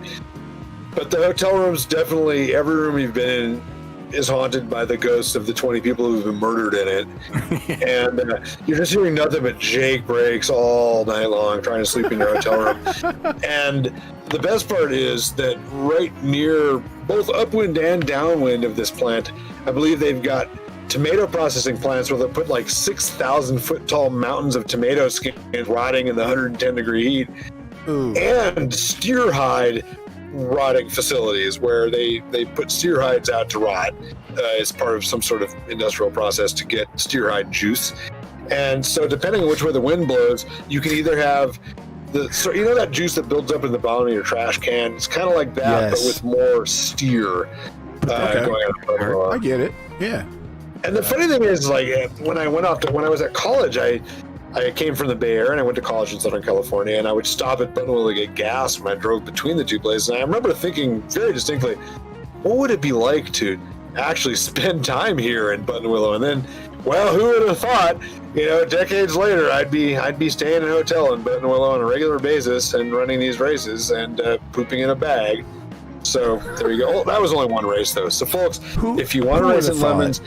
the hotel rooms, definitely every room you've been in, is haunted by the ghosts of the 20 people who've been murdered in it. And you're just hearing nothing but Jake breaks all night long trying to sleep in your hotel room. And the best part is that right near both upwind and downwind of this plant, I believe they've got tomato processing plants where they'll put like 6,000 foot tall mountains of tomato skins rotting in the 110 degree heat. Ooh. And steer hide rotting facilities where they put steer hides out to rot as part of some sort of industrial process to get steer hide juice. And so depending on which way the wind blows, you can either have that juice that builds up in the bottom of your trash can. It's kind of like that, Yes. but with more steer going on. I get it. Yeah. And the funny thing is, like, when I was at college, I came from the Bay Area and I went to college in Southern California, and I would stop at Buttonwillow to get gas when I drove between the two places. And I remember thinking very distinctly, what would it be like to actually spend time here in Buttonwillow? And then, well, who would have thought, decades later, I'd be staying in a hotel in Buttonwillow on a regular basis and running these races and pooping in a bag. So there you go. Oh, that was only one race, though. So, folks, if you want to race in Lemons,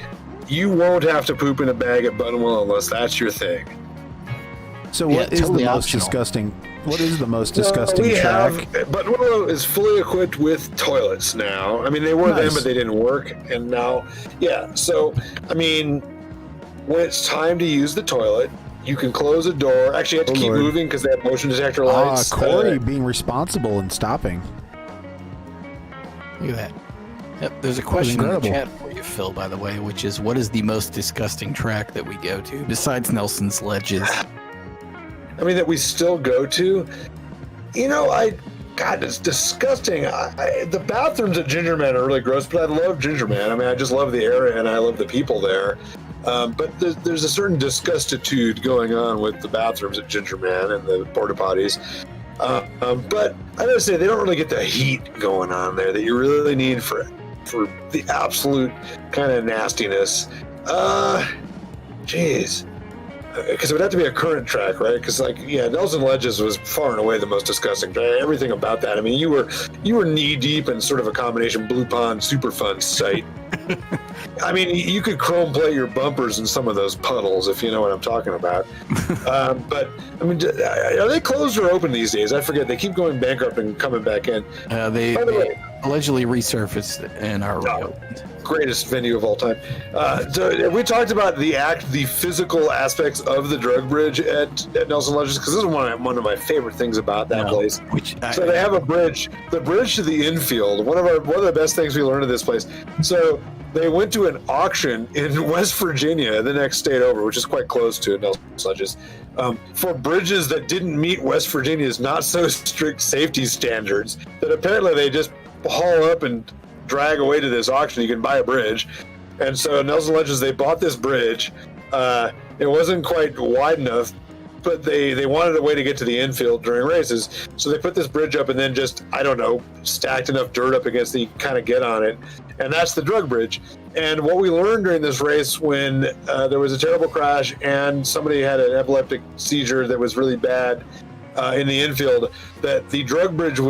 you won't have to poop in a bag at Buttonwillow unless that's your thing. So what is totally the most optional. disgusting? What is the most disgusting we track? Buttonwillow is fully equipped with toilets now. I mean, they were then, Nice. but they didn't work. And now, yeah. So, I mean, when it's time to use the toilet, you can close a door. Actually, you have to keep Lord. moving because they have motion detector lights. Corey being responsible and stopping. Look at that. Yep, there's a question in the incredible. chat for you, Phil, by the way, which is, what is the most disgusting track that we go to besides Nelson's Ledges? I mean, that we still go to. God, it's disgusting. The bathrooms at Ginger Man are really gross, but I love Ginger Man. I mean, I just love the area and I love the people there. But there's a certain disgustitude going on with the bathrooms at Ginger Man and the porta potties. But I gotta say, they don't really get the heat going on there that you really need for the absolute kind of nastiness. Jeez. Because it would have to be a current track, right? Because, Nelson Ledges was far and away the most disgusting track. Everything about that. I mean, you were knee deep in sort of a combination Blue Pond Super Fun site. I mean, you could chrome plate your bumpers in some of those puddles, if you know what I'm talking about. But I mean, are they closed or open these days? I forget. They keep going bankrupt and coming back in. They By the way, allegedly resurfaced and are reopened. greatest venue of all time. So we talked about the physical aspects of the drug bridge at Nelson Ledges, because this is one of my favorite things about that place. So they have a bridge, the bridge to the infield. One of the best things we learned at this place. So they went to an auction in West Virginia, the next state over, which is quite close to Nelson Ledges, for bridges that didn't meet West Virginia's not so strict safety standards. That apparently they just haul up and drag away to this auction. You can buy a bridge. And so Nelson Ledges, they bought this bridge. It wasn't quite wide enough, but they wanted a way to get to the infield during races. So they put this bridge up and then just, I don't know, stacked enough dirt up against it, you kind of get on it. And that's the drug bridge. And what we learned during this race when there was a terrible crash and somebody had an epileptic seizure that was really bad in the infield, that the drug bridge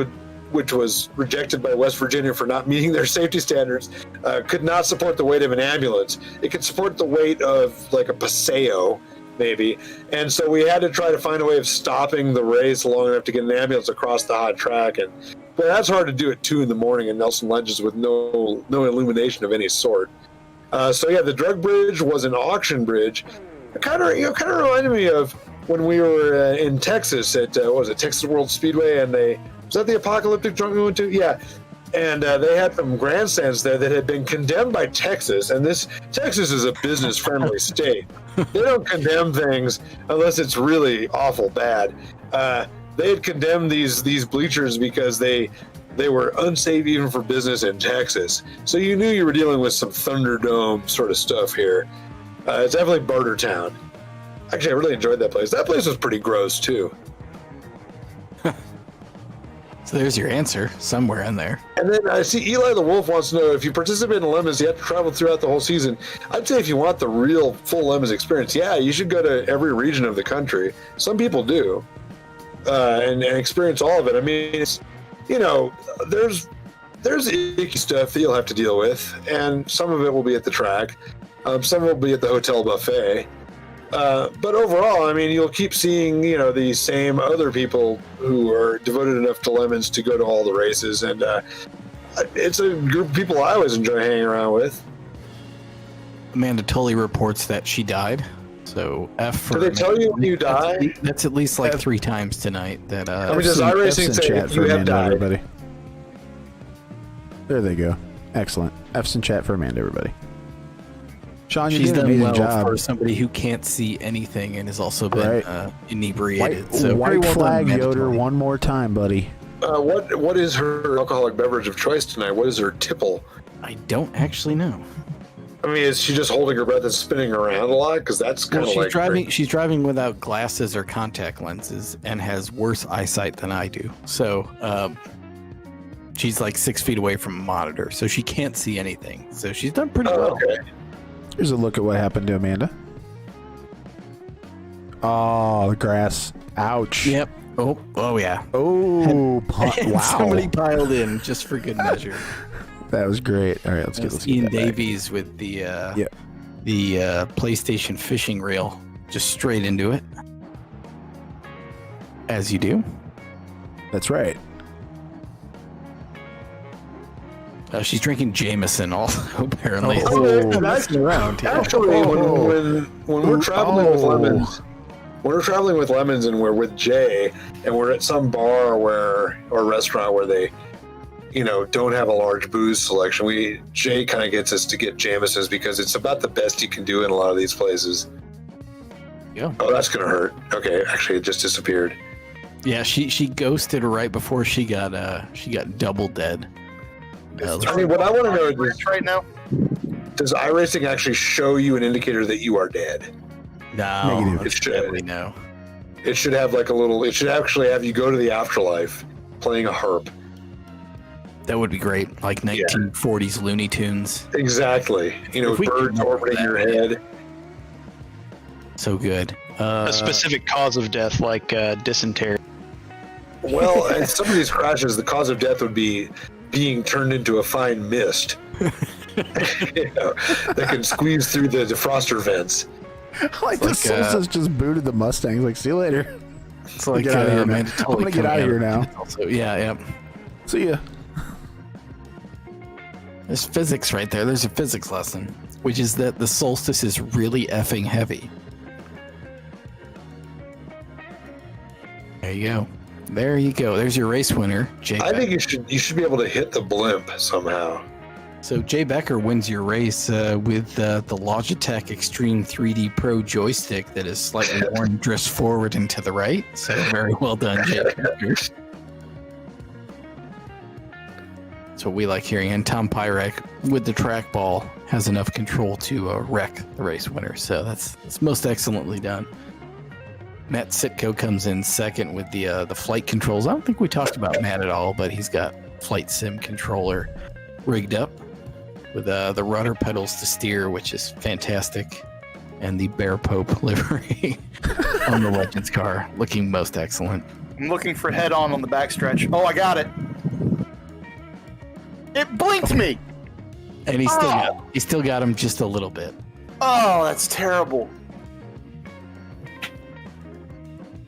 which was rejected by West Virginia for not meeting their safety standards, could not support the weight of an ambulance. It could support the weight of like a Paseo, maybe. And so we had to try to find a way of stopping the race long enough to get an ambulance across the hot track. But that's hard to do at 2 a.m. in Nelson Ledges with no illumination of any sort. So yeah, the drug bridge was an auction bridge. It kind of reminded me of when we were in Texas at Texas World Speedway, and was that the apocalyptic drunk we went to? Yeah. And they had some grandstands there that had been condemned by Texas. And Texas is a business-friendly state. They don't condemn things unless it's really awful bad. They had condemned these bleachers because they were unsafe even for business in Texas. So you knew you were dealing with some Thunderdome sort of stuff here. It's definitely Barter Town. Actually, I really enjoyed that place. That place was pretty gross, too. So there's your answer, somewhere in there. And then I see Eli the Wolf wants to know, if you participate in Lemons, you have to travel throughout the whole season. I'd say if you want the real full Lemons experience, yeah, you should go to every region of the country. Some people do, and experience all of it. I mean, it's, there's there's icky stuff that you'll have to deal with, and some of it will be at the track. Some will be at the hotel buffet. But overall, I mean, you'll keep seeing, the same other people who are devoted enough to lemons to go to all the races. And it's a group of people I always enjoy hanging around with. Amanda Tully reports that she died. So F for. Do they tell you when you die? That's at least like 3 times tonight. That I mean, does iRacing say chat you for have Amanda, died? everybody. There they go. Excellent. F's in chat for Amanda, everybody. Sean, you she's did an done amazing well job. for somebody who can't see anything and has also been inebriated. White, so very white well flag, done, Amanda Yoder, Tully. one more time, buddy. What is her alcoholic beverage of choice tonight? What is her tipple? I don't actually know. I mean, is she just holding her breath and spinning around a lot? Because that's kind Well, of like she's driving without glasses or contact lenses and has worse eyesight than I do. So she's like 6 feet away from a monitor, so she can't see anything. So she's done pretty well. okay. Here's a look at what happened to Amanda. Oh, the grass. Ouch. Yep. Oh yeah. Oh, wow. Somebody piled in just for good measure. That was great. All right, let's That's get Ian that back. Davies with the PlayStation fishing reel, just straight into it, as you do. That's right. She's drinking Jameson also, apparently. Oh, Messing around. Yeah. Actually, when we're traveling with Oh. lemons, when we're traveling with lemons and we're with Jay and we're at some bar or restaurant where they, don't have a large booze selection, Jay kind of gets us to get Jamesons because it's about the best you can do in a lot of these places. Yeah. Oh, that's gonna hurt. Okay, actually, it just disappeared. Yeah, she ghosted right before she got double dead. I mean, what I want to know is, right now. does iRacing actually show you an indicator that you are dead? No, Negative. It should. definitely no. It should have like a little. It should actually have you go to the afterlife playing a harp. That would be great, like 1940s Looney Tunes. Exactly. If we Birds could orbiting that, your head. So good. A specific cause of death, like dysentery. Well, in some of these crashes, the cause of death would be being turned into a fine mist that can squeeze through the defroster vents. Like the Solstice just booted the Mustangs. Like, see you later. It's like Get out of here, man. Amanda I'm Tully gonna get coming out of here now. Also, yeah. See ya. There's physics right there. There's a physics lesson, which is that the solstice is really effing heavy. There you go. There you go. There's your race winner, Jay I Becker. think you should be able to hit the blimp somehow. So Jay Becker wins your race with the Logitech Extreme 3D Pro joystick that is slightly worn, drifts forward and to the right. So very well done, Jay Becker. That's what we like hearing. And Tom Pyrek with the trackball has enough control to wreck the race winner. So that's most excellently done. Matt Sitko comes in second with the flight controls. I don't think we talked about Matt at all, but he's got flight sim controller rigged up with the rudder pedals to steer, which is fantastic, and the Bear Pope livery on the Legends car, looking most excellent. I'm looking for head on the backstretch. Oh, I got it. It blinked me. And he still got him just a little bit. Oh, that's terrible.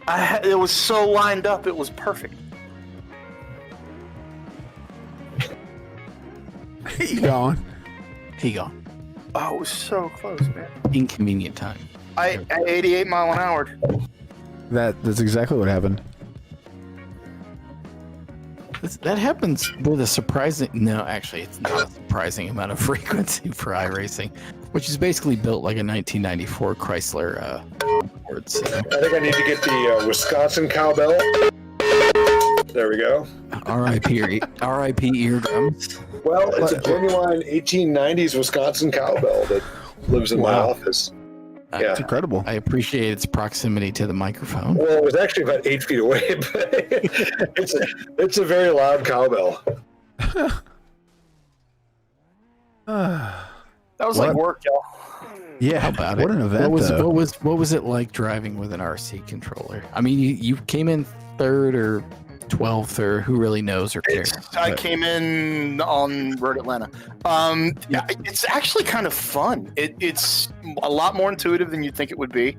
It was so lined up. It was perfect. He gone. He gone. Oh, it was so close, man. Inconvenient time. I 88 mile an hour. That's exactly what happened. That happens with a surprising... No, actually, it's not a surprising amount of frequency for iRacing, which is basically built like a 1994 Chrysler Ford. So. I think I need to get the Wisconsin cowbell. There we go. R.I.P. eardrums. Well, it's a genuine 1890s Wisconsin cowbell that lives in my office. Yeah. It's incredible. I appreciate its proximity to the microphone. Well, it was actually about 8 feet away, but it's a very loud cowbell. That was like work, y'all. Yeah, How about what it? an event, What was it like driving with an RC controller? I mean, you came in third or 12th, or who really knows or cares? I But- came in on Road Atlanta. Yeah, it's actually kind of fun. It's a lot more intuitive than you'd think it would be.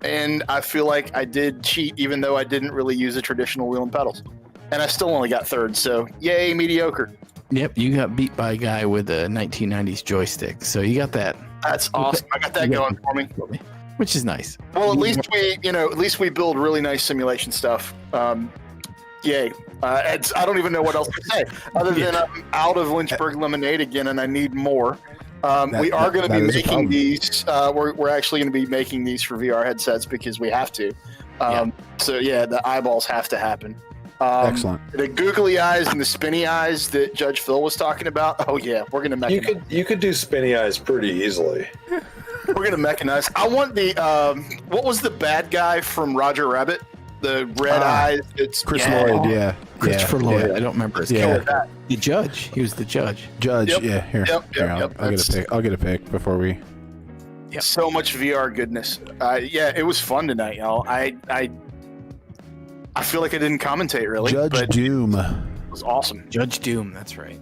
And I feel like I did cheat, even though I didn't really use the traditional wheel and pedals. And I still only got third, so yay, mediocre. Yep, you got beat by a guy with a 1990s joystick, so you got that, That's awesome. I got that going for me. which is nice. Well, at least we build really nice simulation stuff. Yay. I don't even know what else to say other than I'm out of Lynchburg lemonade again, and I need more. We are going to be making these. We're actually going to be making these for VR headsets because we have to. So yeah, the eyeballs have to happen. Excellent. The googly eyes and the spinny eyes that Judge Phil was talking about. Oh yeah, we're going to You could do spinny eyes pretty easily. We're going to mechanize. I want the what was the bad guy from Roger Rabbit? The red eyes. It's Chris Lloyd, yeah. Christopher Lloyd. I don't remember his Yeah. character. The judge. He was the judge. Judge, Yep. yeah. Here, Yep, here, yep, I'll get a pick. I'll get a pick before we. Yep. So much VR goodness. Yeah, it was fun tonight, y'all. I feel like I didn't commentate really, Judge but Doom. it was awesome. Judge Doom. That's right.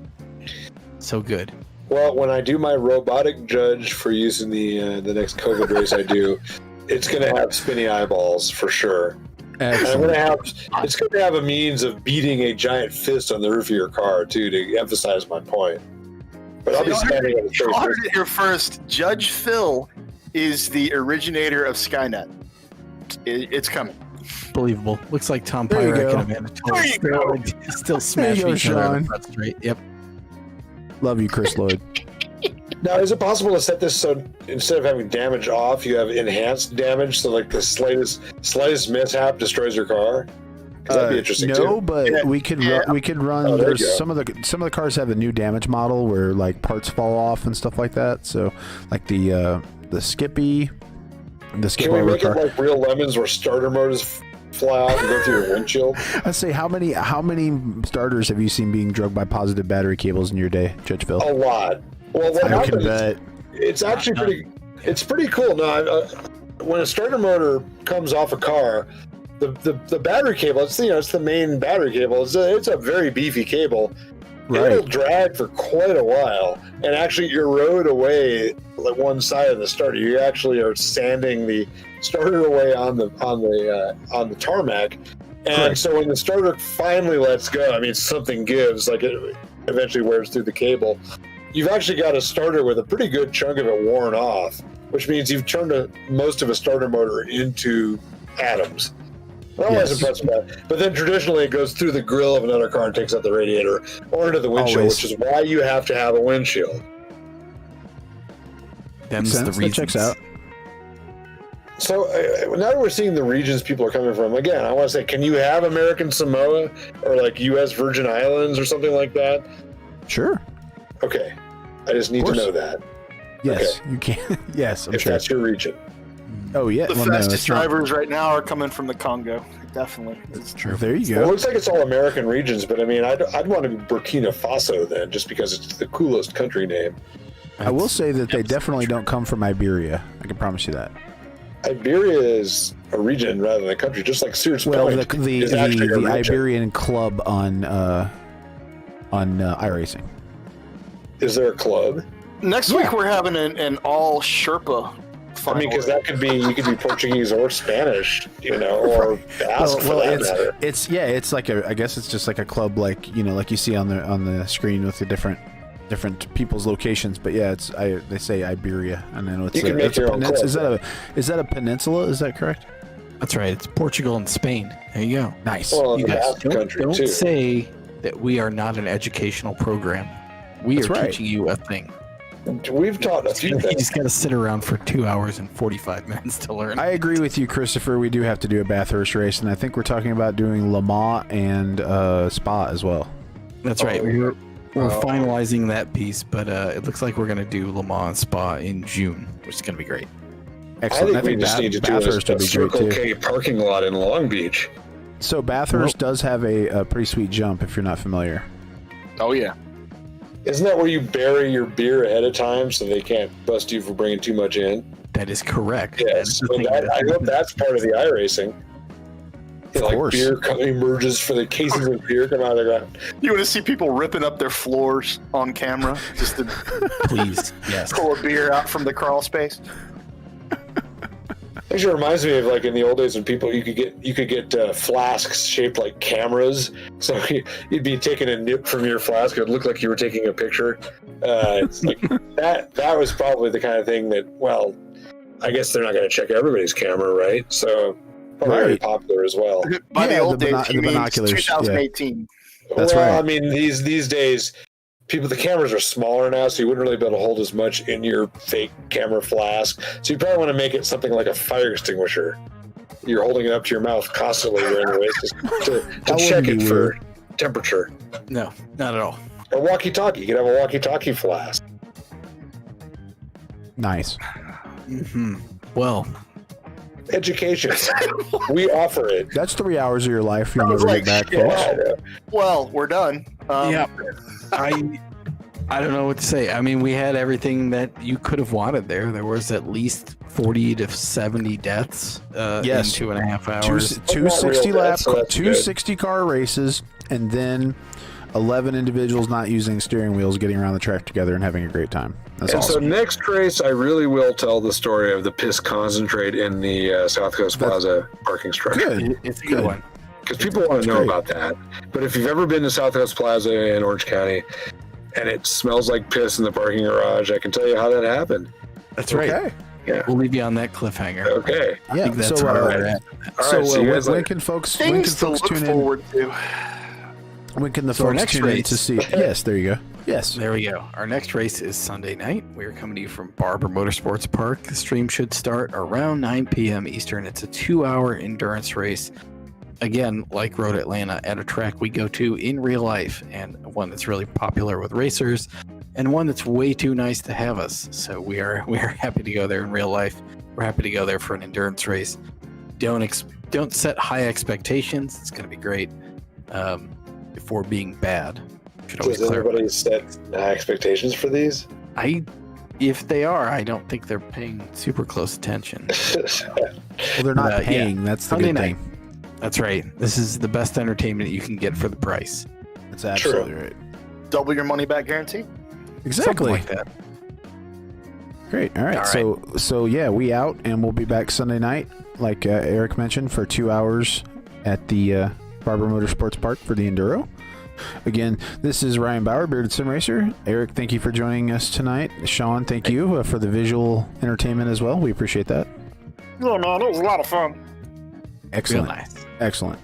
So good. Well, when I do my robotic judge for using the next COVID race I do, it's going to have spinny eyeballs for sure. And it's going to have a means of beating a giant fist on the roof of your car too to emphasize my point. But I'll be standing on the You heard street. it here first. Judge Phil is the originator of Skynet. It's coming. Believable. Looks like Tom There you Pyra go. and Amanda There you go. still smashing go, each other on Sean. the front straight. Yep. Love you, Chris Lloyd. Now, is it possible to set this so instead of having damage off, you have enhanced damage, so like the slightest mishap destroys your car? 'Cause that'd be interesting no, too. but Yeah. we could Yeah. we could run. Oh, there you there's go. some of the cars have a new damage model where like parts fall off and stuff like that. So like the Skippy, Can we make it like real lemons where starter motors fly out and go through your windshield? I'd say how many starters have you seen being drugged by positive battery cables in your day, Judge Phil? A lot. Well, what I can happens? bet. It's actually pretty. It's pretty cool. No, when a starter motor comes off a car, the battery cable. It's it's the main battery cable. It's a very beefy cable. Right. It'll drag for quite a while and actually erode away like one side of the starter. You actually are sanding the starter away on the tarmac. And Correct. so when the starter finally lets go, I mean something gives, like it eventually wears through the cable. You've actually got a starter with a pretty good chunk of it worn off, which means you've turned most of a starter motor into atoms. I'm always Yes. impressed with that. But then traditionally it goes through the grill of another car and takes out the radiator or into the windshield, Always. which is why you have to have a windshield. Them's Makes the sense. That reasons. checks out. So now that we're seeing the regions people are coming from, again, I want to say, can you have American Samoa or like U.S. Virgin Islands or something like that? Sure. Okay. I just need to course. know that, Yes, you can. Yes, I'm if sure. that's your region. Oh yeah. The well, no, fastest it's not. drivers right now are coming from the Congo. Definitely. It's True. There you Well, it go. looks like it's all American regions, but I mean, I'd want to be Burkina Faso then, just because it's the coolest country name. I will say that they That's definitely true. don't come from Iberia. I can promise you that. Iberia is a region rather than a country, just like Sears Well, Point the is actually a region. Iberian club on iRacing. Is there a club? Next week we're having an all Sherpa I final. mean, because that could be, you could be Portuguese or Spanish, or Basque for that matter. it's like I guess it's just like a club, like like you see on the screen with the different people's locations. But yeah, they say Iberia, and then it's You can make it's a your own peninsula. club. Is that a peninsula? Is that correct? That's right. It's Portugal and Spain. There you go. Nice. Well, You the guys Basque country don't too. say that we are not an educational program. We That's are right. teaching you a thing. We've taught a few You things. just got to sit around for 2 hours and 45 minutes to learn. I agree with you, Christopher. We do have to do a Bathurst race, and I think we're talking about doing Le Mans and Spa as well. That's right. We're finalizing that piece, but it looks like we're going to do Le Mans and Spa in June, which is going to be great. Excellent. I think we just need to do Bathurst a would be great Circle too. K parking lot in Long Beach. So Bathurst does have a pretty sweet jump if you're not familiar. Oh yeah. Isn't that where you bury your beer ahead of time so they can't bust you for bringing too much in? That is correct. Yes. That is the So thing I hope that's part of the iRacing. Of course. Beer emerges for the cases of beer come out of the ground. You want to see people ripping up their floors on camera just to Please, yes. pull a beer out from the crawl space? Actually reminds me of like in the old days when you could get flasks shaped like cameras. So you'd be taking a nip from your flask. It would look like you were taking a picture. It's like that was probably the kind of thing that, well, I guess they're not going to check everybody's camera, right? So probably very popular as well. By the old the days, he the means binoculars, 2018. That's right. I mean, these days, the cameras are smaller now, so you wouldn't really be able to hold as much in your fake camera flask. So you probably want to make it something like a fire extinguisher. You're holding it up to your mouth constantly during the race to check it for temperature. No, not at all. Or walkie-talkie. You could have a walkie-talkie flask. Nice. Well, Education. We offer it. That's 3 hours of your life you'll I was never like, get back, shit. folks. Well, we're done. yeah, I don't know what to say. I mean, we had everything that you could have wanted there. There was at least 40 to 70 deaths Yes. in 2.5 Two hours. 60 real bad, lap, so that's two good. 60 car races, and then 11 individuals not using steering wheels getting around the track together and having a great time. That's And so awesome. next race, I really will tell the story of the piss concentrate in the South Coast Plaza parking structure. Good. It's a good one. Because people want to know great. about that. But if you've ever been to South Coast Plaza in Orange County and it smells like piss in the parking garage, I can tell you how that happened. That's right. Okay. Yeah. We'll leave you on that cliffhanger. Okay. I Yeah. think that's So, where we're at. All so right. See you guys when later. can folks Things to look tune in? forward to. When can the So our folks next tune in race- to see? Yes, there you go. Yes. There we go. Our next race is Sunday night. We are coming to you from Barber Motorsports Park. The stream should start around 9 p.m. Eastern. It's a 2-hour endurance race. Again, like Road Atlanta, at a track we go to in real life, and one that's really popular with racers, and one that's way too nice to have us. So we are happy to go there in real life. We're happy to go there for an endurance race. Don't set high expectations. It's going to be great. Before being bad. Should always Does clarify. anybody set high expectations for these? If they are, I don't think they're paying super close attention. Well, they're not Yeah. paying. That's the Sunday good night. thing. That's right. This is the best entertainment you can get for the price. That's absolutely right. Double your money back guarantee. Exactly. Something like that. Great. All right. All right. So yeah, we out, and we'll be back Sunday night, like Eric mentioned, for 2 hours at the Barber Motorsports Park for the Enduro. Again, this is Ryan Bauer, Bearded Sim Racer. Eric, thank you for joining us tonight. Sean, thank you for the visual entertainment as well. We appreciate that. Oh man, it was a lot of fun. Excellent. Real nice. Excellent.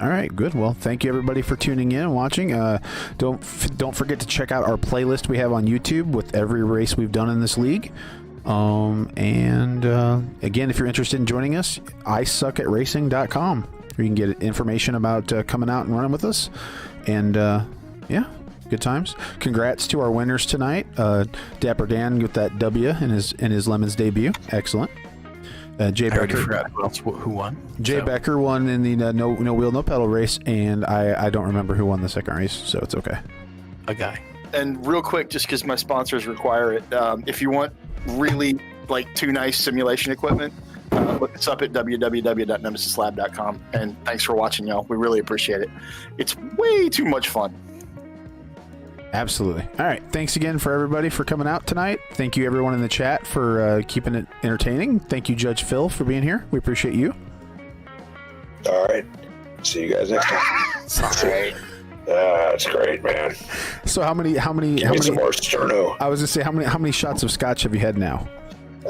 All right, good. Well, thank you everybody for tuning in and watching. Don't forget to check out our playlist we have on YouTube with every race we've done in this league. Again, if you're interested in joining us, isuckatracing.com, where you can get information about coming out and running with us. And yeah, good times. Congrats to our winners tonight. Dapper Dan with that W in his Lemons debut. Excellent. Jay I already Becker. forgot who won. Jay So, Becker won in the no wheel, no pedal race, and I don't remember who won the second race, so it's okay. a guy. And real quick, just because my sponsors require it, if you want really too nice simulation equipment, look us up at www.nemesislab.com. And thanks for watching, y'all. We really appreciate it. It's way too much fun. Absolutely. All right. Thanks again for everybody for coming out tonight. Thank you everyone in the chat for keeping it entertaining. Thank you, Judge Phil, for being here. We appreciate you. All right. See you guys next time. Sorry. That's great, man. So how many Give me some more sterno. I was gonna say how many shots of scotch have you had now?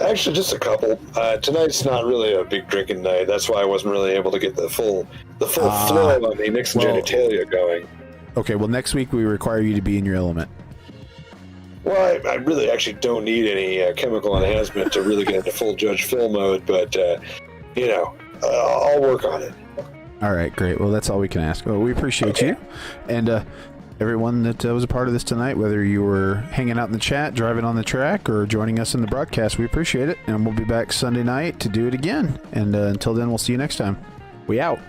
Actually, just a couple. Tonight's not really a big drinking night. That's why I wasn't really able to get the full flow on the Nixon well- genitalia going. Okay, well next week we require you to be in your element. Well, I really actually don't need any chemical enhancement to really get into full Judge Phil mode, but I'll work on it. All right, great. Well, that's all we can ask. Well, we appreciate you, and everyone that was a part of this tonight, whether you were hanging out in the chat, driving on the track, or joining us in the broadcast, we appreciate it. And we'll be back Sunday night to do it again. And until then, we'll see you next time. We out.